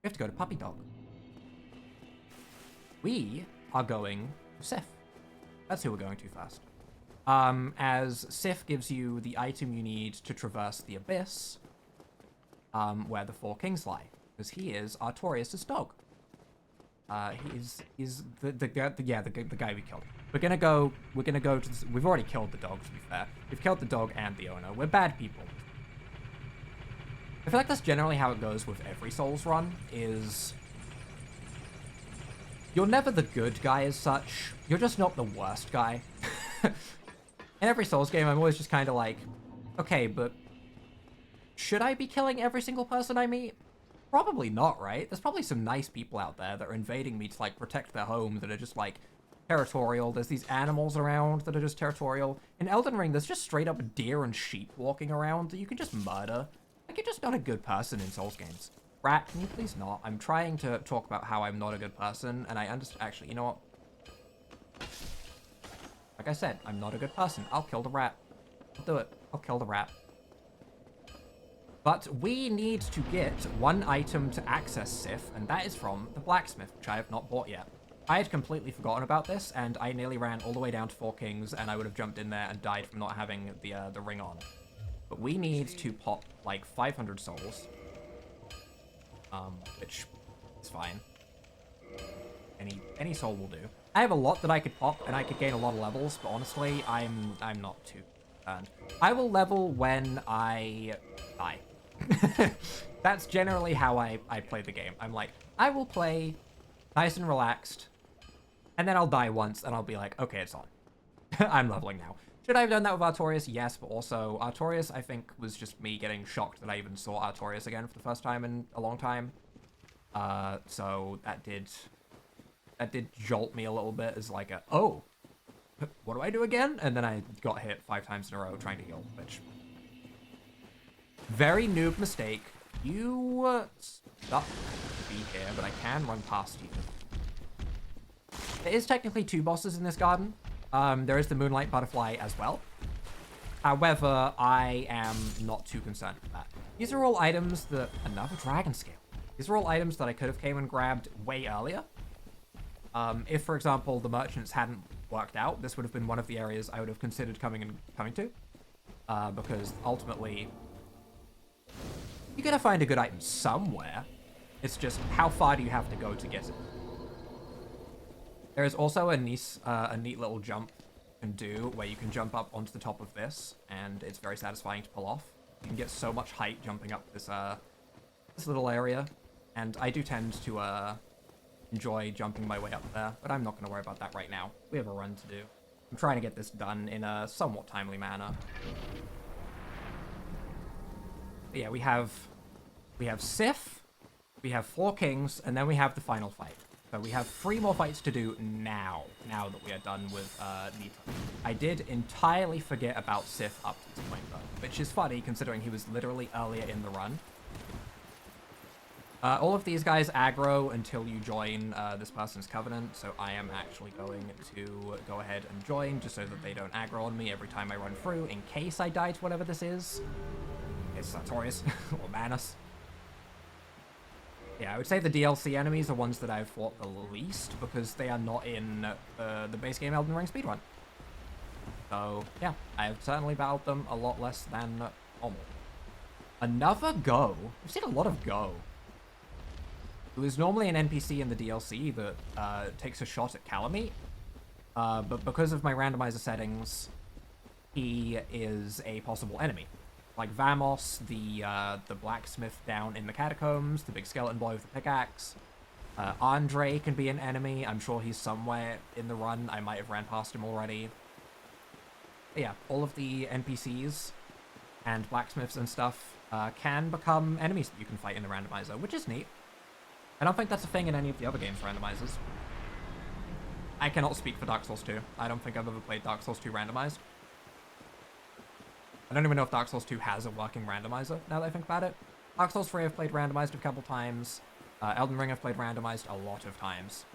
We have to go to Puppy Dog. We are going to Sif. That's who we're going to first. As Sif gives you the item you need to traverse the abyss, where the 4 Kings lie. Because he is Artorias' dog. He's the guy we killed. We're gonna go to this, we've already killed the dog, to be fair. We've killed the dog and the owner. We're bad people. I feel like that's generally how it goes with every Souls run, is you're never the good guy as such. You're just not the worst guy. In every Souls game, I'm always just kind of like, okay, but should I be killing every single person I meet? Probably not, right? There's probably some nice people out there that are invading me to, like, protect their home that are just, like, territorial. There's these animals around that are just territorial. In Elden Ring, there's just straight up deer and sheep walking around that you can just murder. Like, you're just not a good person in Souls games. Rat, can you please not? I'm trying to talk about how I'm not a good person, and I understand. Actually, you know what? Like I said, I'm not a good person. I'll kill the rat. I'll do it. I'll kill the rat. But we need to get one item to access Sif, and that is from the blacksmith, which I have not bought yet. I had completely forgotten about this, and I nearly ran all the way down to 4 kings, and I would have jumped in there and died from not having the ring on. But we need to pop, like, 500 souls. Which is fine. Any soul will do. I have a lot that I could pop, and I could gain a lot of levels, but honestly, I'm not too concerned. I will level when I die. That's generally how I play the game. I'm like, I will play nice and relaxed, and then I'll die once, and I'll be like, okay, it's on. I'm leveling now. Should I have done that with Artorias? Yes, but also Artorias, I think, was just me getting shocked that I even saw Artorias again for the first time in a long time. So that did jolt me a little bit as like a, oh, what do I do again? And then I got hit 5 times in a row trying to heal, which... Very noob mistake. You stuck to be here, but I can run past you. There is technically 2 bosses in this garden. There is the Moonlight Butterfly as well. However, I am not too concerned with that. These are all items that... Another dragon scale. These are all items that I could have came and grabbed way earlier. If, for example, the merchants hadn't worked out, this would have been one of the areas I would have considered coming to. Because ultimately, you gotta find a good item somewhere. It's just how far do you have to go to get it? There is also a neat little jump you can do where you can jump up onto the top of this, and it's very satisfying to pull off. You can get so much height jumping up this little area, and I do tend to enjoy jumping my way up there, but I'm not going to worry about that right now. We have a run to do. I'm trying to get this done in a somewhat timely manner. But yeah, we have Sif, we have 4 kings, and then we have the final fight. So we have 3 more fights to do now that we are done with Nita. I did entirely forget about Sif up to this point, though, which is funny considering he was literally earlier in the run. All of these guys aggro until you join this person's covenant, so I am actually going to go ahead and join just so that they don't aggro on me every time I run through, in case I die to whatever this is. It's Sartorius, or Manus. Yeah, I would say the DLC enemies are ones that I've fought the least, because they are not in the base game Elden Ring speedrun. So, yeah, I've certainly battled them a lot less than normal. Another Go. I've seen a lot of Go. It was normally an NPC in the DLC that takes a shot at Calamite, but because of my randomizer settings, he is a possible enemy. Like Vamos, the blacksmith down in the catacombs, the big skeleton boy with the pickaxe. Andre can be an enemy. I'm sure he's somewhere in the run. I might have ran past him already. But yeah, all of the NPCs and blacksmiths and stuff can become enemies that you can fight in the randomizer, which is neat. I don't think that's a thing in any of the other games randomizers. I cannot speak for Dark Souls 2. I don't think I've ever played Dark Souls 2 randomized. I don't even know if Dark Souls 2 has a working randomizer, now that I think about it. Dark Souls 3 I've played randomized a couple times. Elden Ring I've played randomized a lot of times.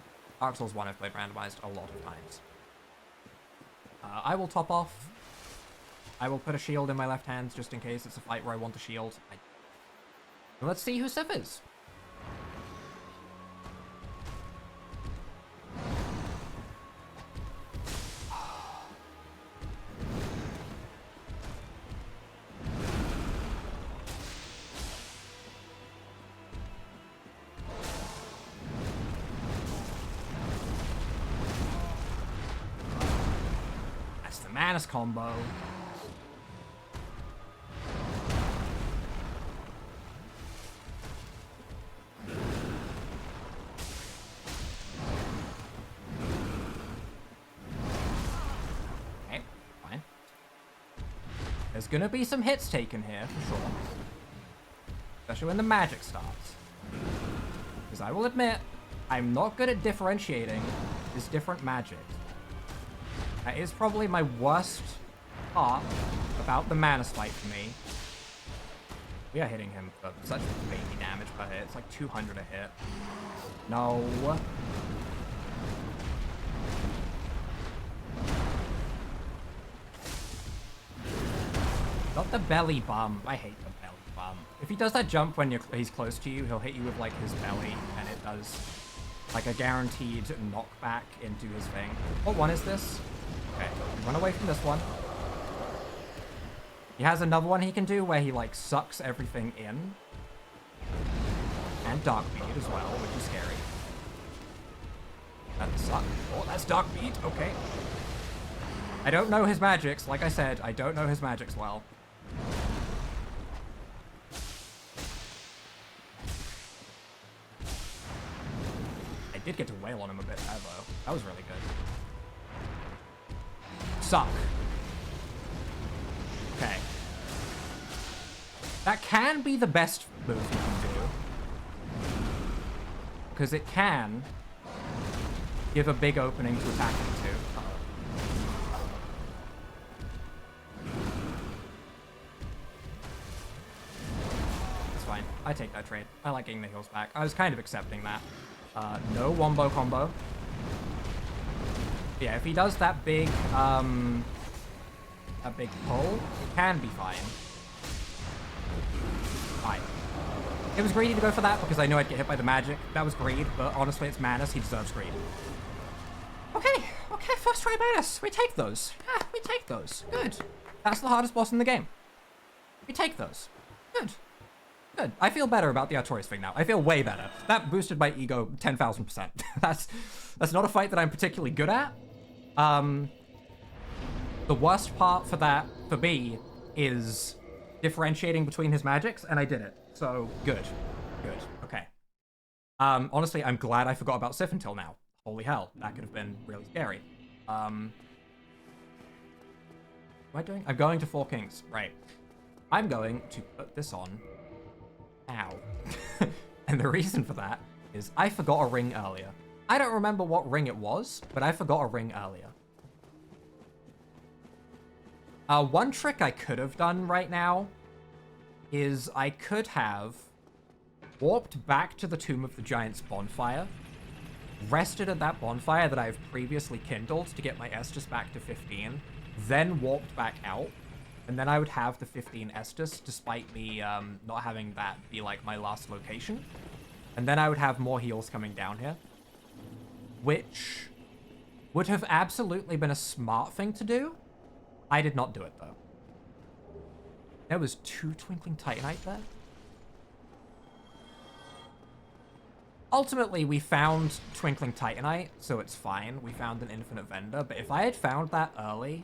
Dark Souls 1 I've played randomized a lot of times. I will top off. I will put a shield in my left hand just in case it's a fight where I want a shield. Let's see who Sif is. Manus combo. Okay, fine. There's gonna be some hits taken here, for sure. Especially when the magic starts. Because I will admit, I'm not good at differentiating this different magic. That is probably my worst part about the Manus fight for me. We are hitting him for such baby damage per hit. It's like 200 a hit. No. Not the belly bump. I hate the belly bump. If he does that jump when he's close to you, he'll hit you with like his belly, and it does like a guaranteed knockback into his thing. What one is this? Okay, run away from this one. He has another one he can do where he like sucks everything in. And Dark Bead as well, which is scary. That sucks. Oh, that's Dark Bead, okay. I don't know his magics, like I said, I don't know his magics well. I did get to wail on him a bit there, though. That was really good. Suck. Okay. That can be the best move you can do. Because it can give a big opening to attack into. It's fine. I take that trade. I like getting the heals back. I was kind of accepting that. No wombo combo. Yeah, if he does that big pull, it can be fine. Fine. It was greedy to go for that because I knew I'd get hit by the magic. That was greed, but honestly, it's Manus. He deserves greed. Okay, first try Manus. We take those. Yeah, we take those. Good. That's the hardest boss in the game. We take those. Good. Good. I feel better about the Artorias thing now. I feel way better. That boosted my ego 10,000%. That's not a fight that I'm particularly good at. The worst part for that, for me, is differentiating between his magics, and I did it. So, good. Good. Okay. Honestly, I'm glad I forgot about Sif until now. Holy hell, that could have been really scary. What am I doing? I'm going to Four Kings. Right. I'm going to put this on. Ow. And the reason for that is I forgot a ring earlier. I don't remember what ring it was, but I forgot a ring earlier. One trick I could have done right now is I could have warped back to the Tomb of the Giant's bonfire, rested at that bonfire that I've previously kindled to get my Estus back to 15, then warped back out, and then I would have the 15 Estus despite me not having that be like my last location. And then I would have more heals coming down here, which would have absolutely been a smart thing to do. I did not do it, though. There was 2 Twinkling Titanite there. Ultimately, we found Twinkling Titanite, so it's fine. We found an Infinite Vendor, but if I had found that early,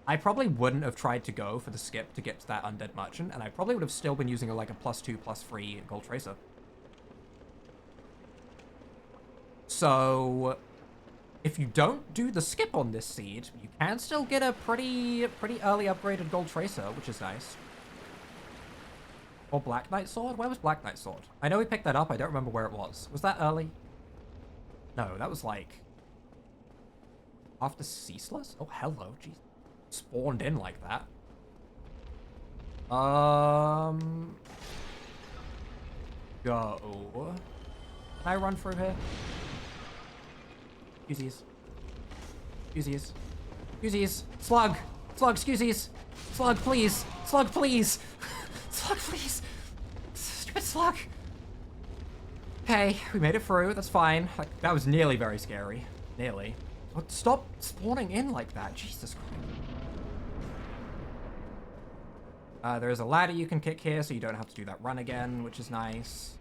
I probably wouldn't have tried to go for the skip to get to that Undead Merchant, and I probably would have still been using like a +2, +3 Gold Tracer. So, if you don't do the skip on this seed, you can still get a pretty early upgraded Gold Tracer, which is nice. Or Black Knight Sword? Where was Black Knight Sword? I know we picked that up, I don't remember where it was. Was that early? No, that was like... after Ceaseless? Oh, hello, jeez. Spawned in like that. Go. Can I run through here? Excusies. Excusies. Excusies. Slug! Slug, excusies! Slug, please! Slug, please! Slug, please! Stupid slug! Okay, we made it through. That's fine. Like, that was nearly very scary. Nearly. But stop spawning in like that. Jesus Christ. There's a ladder you can kick here, so you don't have to do that run again, which is nice.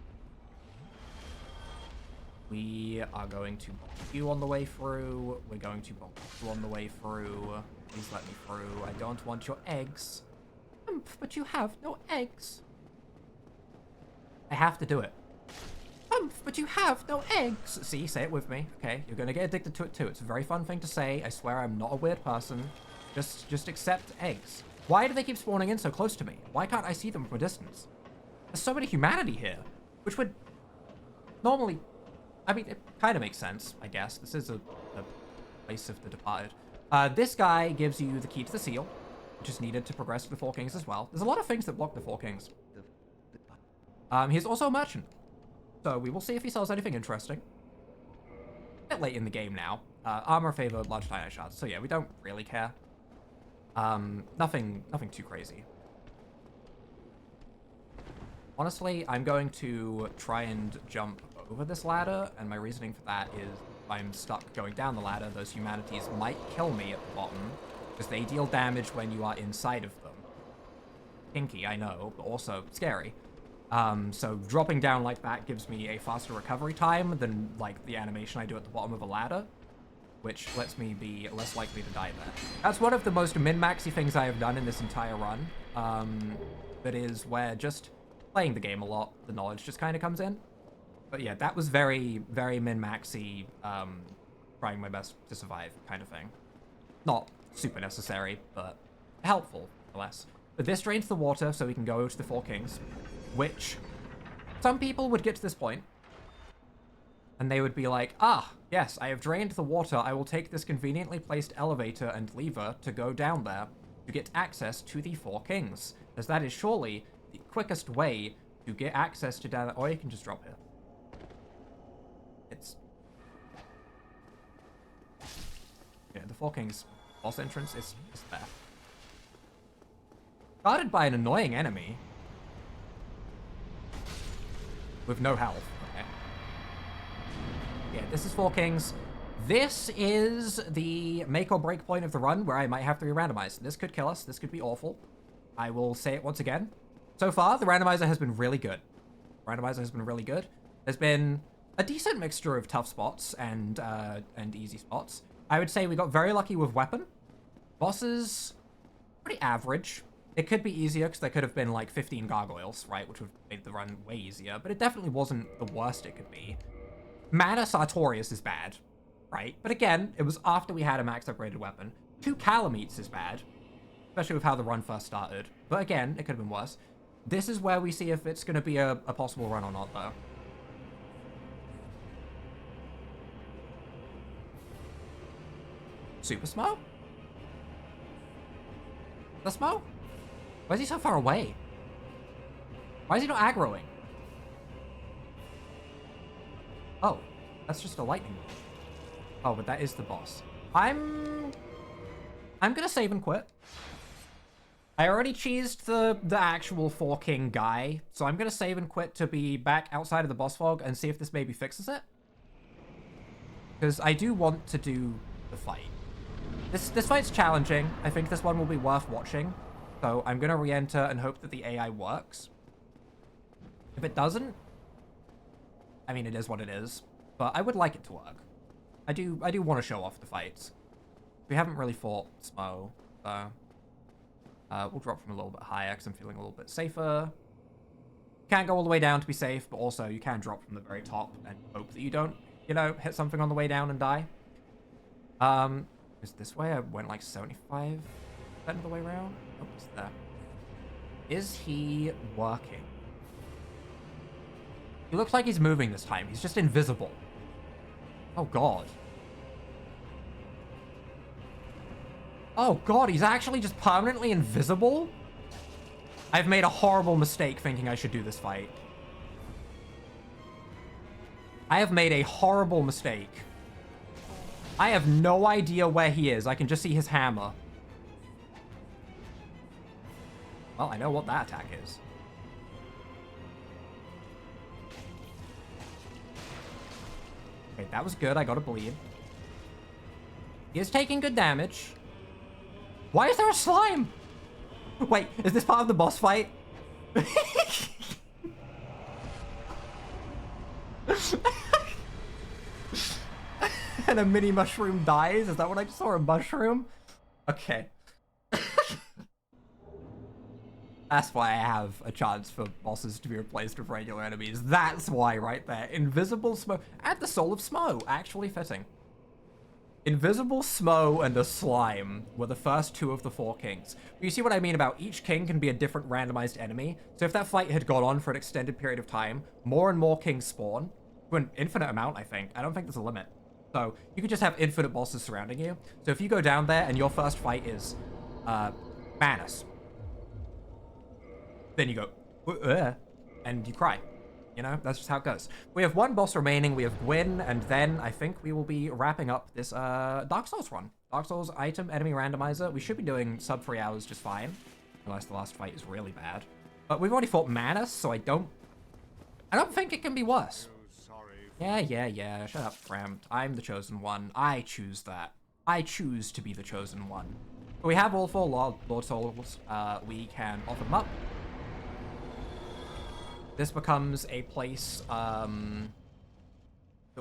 We are going to bonk you on the way through. We're going to bonk you on the way through. Please let me through. I don't want your eggs. But you have no eggs. I have to do it. But you have no eggs. See, say it with me. Okay, you're gonna get addicted to it too. It's a very fun thing to say. I swear I'm not a weird person. Just accept eggs. Why do they keep spawning in so close to me? Why can't I see them from a distance? There's so many humanity here, which would normally... I mean, it kind of makes sense, I guess. This is a place of the departed. This guy gives you the key to the seal, which is needed to progress to the Four Kings as well. There's a lot of things that block the Four Kings. He's also a merchant, so we will see if he sells anything interesting. A bit late in the game now. Armor favor, large Titanite shards. So yeah, we don't really care. Nothing too crazy. Honestly, I'm going to try and jump over this ladder, and my reasoning for that is if I'm stuck going down the ladder, those humanities might kill me at the bottom, because they deal damage when you are inside of them. Kinky, I know, but also scary. So dropping down like that gives me a faster recovery time than, like, the animation I do at the bottom of a ladder, which lets me be less likely to die there. That's one of the most min-maxy things I have done in this entire run. That is where just playing the game a lot, the knowledge just kind of comes in. But yeah, that was very, very min-maxy, trying my best to survive kind of thing. Not super necessary, but helpful, nonetheless. But this drains the water, so we can go to the Four Kings, which some people would get to this point, and they would be like, ah, yes, I have drained the water. I will take this conveniently placed elevator and lever to go down there to get access to the Four Kings, as that is surely the quickest way to get access to down there. Or you can just drop here. It's... yeah, the Four Kings boss entrance is there. Guarded by an annoying enemy. With no health. Okay. Yeah, this is Four Kings. This is the make or break point of the run where I might have to re-randomize. This could kill us. This could be awful. I will say it once again. So far, the randomizer has been really good. Randomizer has been really good. There's been a decent mixture of tough spots and easy spots. I would say we got very lucky with weapon. Bosses, pretty average. It could be easier because there could have been like 15 gargoyles, right? Which would have made the run way easier, but it definitely wasn't the worst it could be. Mana Sartorius is bad, right? But again, it was after we had a max upgraded weapon. 2 Calametes is bad, especially with how the run first started. But again, it could have been worse. This is where we see if it's going to be a possible run or not, though. Super Smo? The Smo? Why is he so far away? Why is he not aggroing? Oh, that's just a lightning bolt. Oh, but that is the boss. I'm gonna save and quit. I already cheesed the actual Four King guy, so I'm gonna save and quit to be back outside of the boss fog and see if this maybe fixes it. Because I do want to do the fight. This fight's challenging. I think this one will be worth watching. So I'm gonna re-enter and hope that the AI works. If it doesn't, I mean, it is what it is. But I would like it to work. I do want to show off the fights. We haven't really fought Smo, so we'll drop from a little bit higher because I'm feeling a little bit safer. Can't go all the way down to be safe, but also you can drop from the very top and hope that you don't, you know, hit something on the way down and die. Is this way? I went like 75% of the way around. Oh, it's there. Is he working? He looks like he's moving this time. He's just invisible. Oh, God. Oh, God, he's actually just permanently invisible? I've made a horrible mistake thinking I should do this fight. I have made a horrible mistake. I have no idea where he is. I can just see his hammer. Well, I know what that attack is. Okay, that was good. I got a bleed. He is taking good damage. Why is there a slime? Wait, is this part of the boss fight? And a mini mushroom dies? Is that what I just saw? A mushroom? Okay. That's why I have a chance for bosses to be replaced with regular enemies. That's why right there. Invisible Smo and the Soul of Smo. Actually fitting. Invisible Smo and a slime were the first 2 of the 4 kings. You see what I mean about each king can be a different randomized enemy. So if that fight had gone on for an extended period of time, more and more kings spawn. To an infinite amount, I think. I don't think there's a limit. So you could just have infinite bosses surrounding you. So if you go down there and your first fight is Manus, then you go, and you cry. You know, that's just how it goes. We have 1 boss remaining. We have Gwyn, and then I think we will be wrapping up this Dark Souls run. Dark Souls item, enemy randomizer. We should be doing sub 3 hours just fine. Unless the last fight is really bad. But we've already fought Manus, so I don't think it can be worse. Sorry Yeah. Shut up, Cramped. I'm the chosen one. I choose that. I choose to be the chosen one. But we have all 4 Lord Souls. We can offer them up. This becomes a place that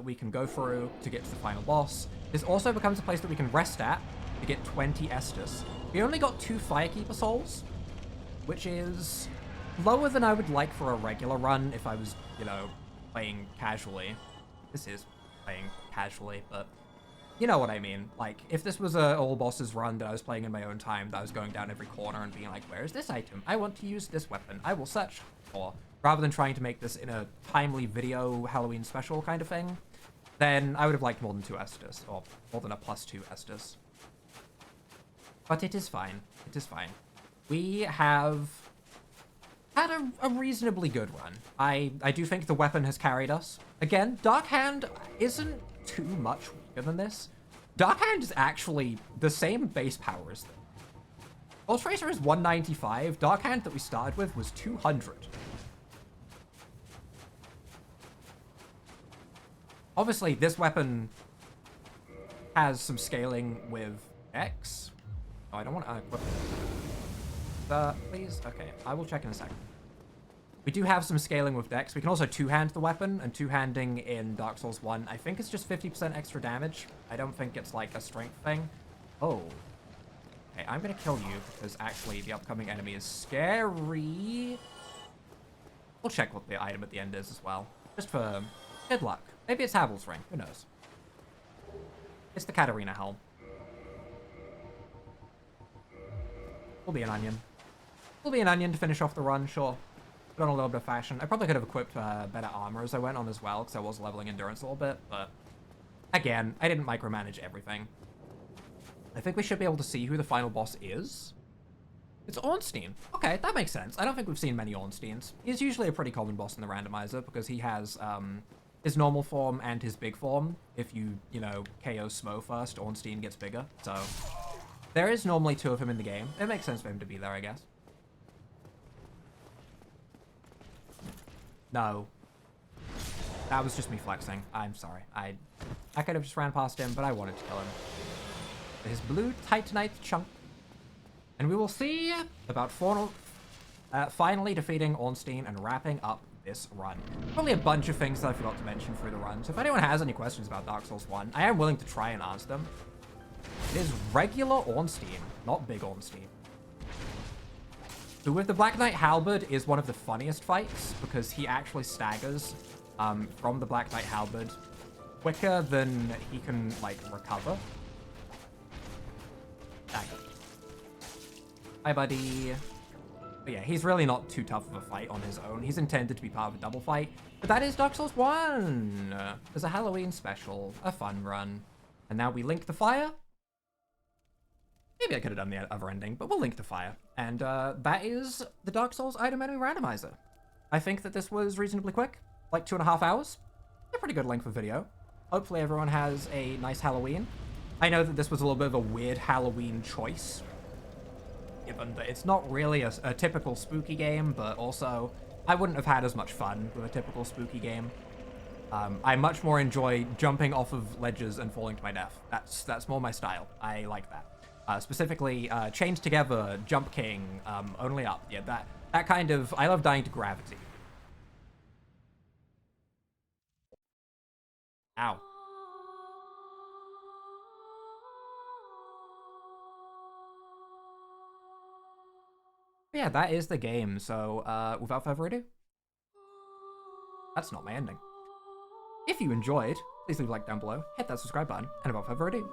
we can go through to get to the final boss. This also becomes a place that we can rest at to get 20 Estus. We only got 2 Firekeeper souls, which is lower than I would like for a regular run if I was, you know, playing casually. This is playing casually, but you know what I mean. Like, if this was a all bosses run that I was playing in my own time, that I was going down every corner and being like, where is this item? I want to use this weapon. I will search for. Rather than trying to make this in a timely video Halloween special kind of thing, then I would have liked more than 2 Estus, or more than a +2 Estus. But it is fine. It is fine. We have had a reasonably good run. I do think the weapon has carried us. Again, Dark Hand isn't too much weaker than this. Dark Hand is actually the same base power as them. Pulse Tracer is 195. Dark Hand that we started with was 200. Obviously, this weapon has some scaling with X. Oh, I don't want to equip it. Please? Okay, I will check in a second. We do have some scaling with Dex. We can also two-hand the weapon, and two-handing in Dark Souls 1, I think it's just 50% extra damage. I don't think it's like a strength thing. Oh. Okay, I'm gonna kill you, because actually the upcoming enemy is scary. We'll check what the item at the end is as well. Just for good luck. Maybe it's Havel's Ring, who knows. It's the Katarina Helm. We'll be an onion. We'll be an onion to finish off the run, sure. Put on a little bit of fashion. I probably could have equipped better armor as I went on as well, because I was leveling endurance a little bit, but again, I didn't micromanage everything. I think we should be able to see who the final boss is. It's Ornstein. Okay, that makes sense. I don't think we've seen many Ornsteins. He's usually a pretty common boss in the randomizer, because he has his normal form and his big form. If you know, KO Smo first, Ornstein gets bigger, so there is normally 2 of him in the game. It makes sense for him to be there, I guess. No. That was just me flexing. I'm sorry. I could have just ran past him, but I wanted to kill him. His blue Titanite chunk. And we will see about finally defeating Ornstein and wrapping up this run. Probably a bunch of things that I forgot to mention through the run. So if anyone has any questions about Dark Souls 1, I am willing to try and answer them. It is regular Ornstein, not big Ornstein. So with the Black Knight Halberd is one of the funniest fights because he actually staggers from the Black Knight Halberd quicker than he can, like, recover. Stagger. Hi, buddy. But yeah, he's really not too tough of a fight on his own. He's intended to be part of a double fight. But that is Dark Souls 1! There's a Halloween special, a fun run. And now we link the fire. Maybe I could have done the other ending, but we'll link the fire. And that is the Dark Souls Item Enemy Randomizer. I think that this was reasonably quick, like 2.5 hours. A pretty good length of video. Hopefully everyone has a nice Halloween. I know that this was a little bit of a weird Halloween choice, given that it's not really a typical spooky game, but also I wouldn't have had as much fun with a typical spooky game. I much more enjoy jumping off of ledges and falling to my death. That's more my style. I like that. Specifically, chained together, jump king, only up. Yeah, that kind of, I love dying to gravity. Ow. Yeah, that is the game. So, without further ado, that's not my ending. If you enjoyed, please leave a like down below, hit that subscribe button, and without further ado,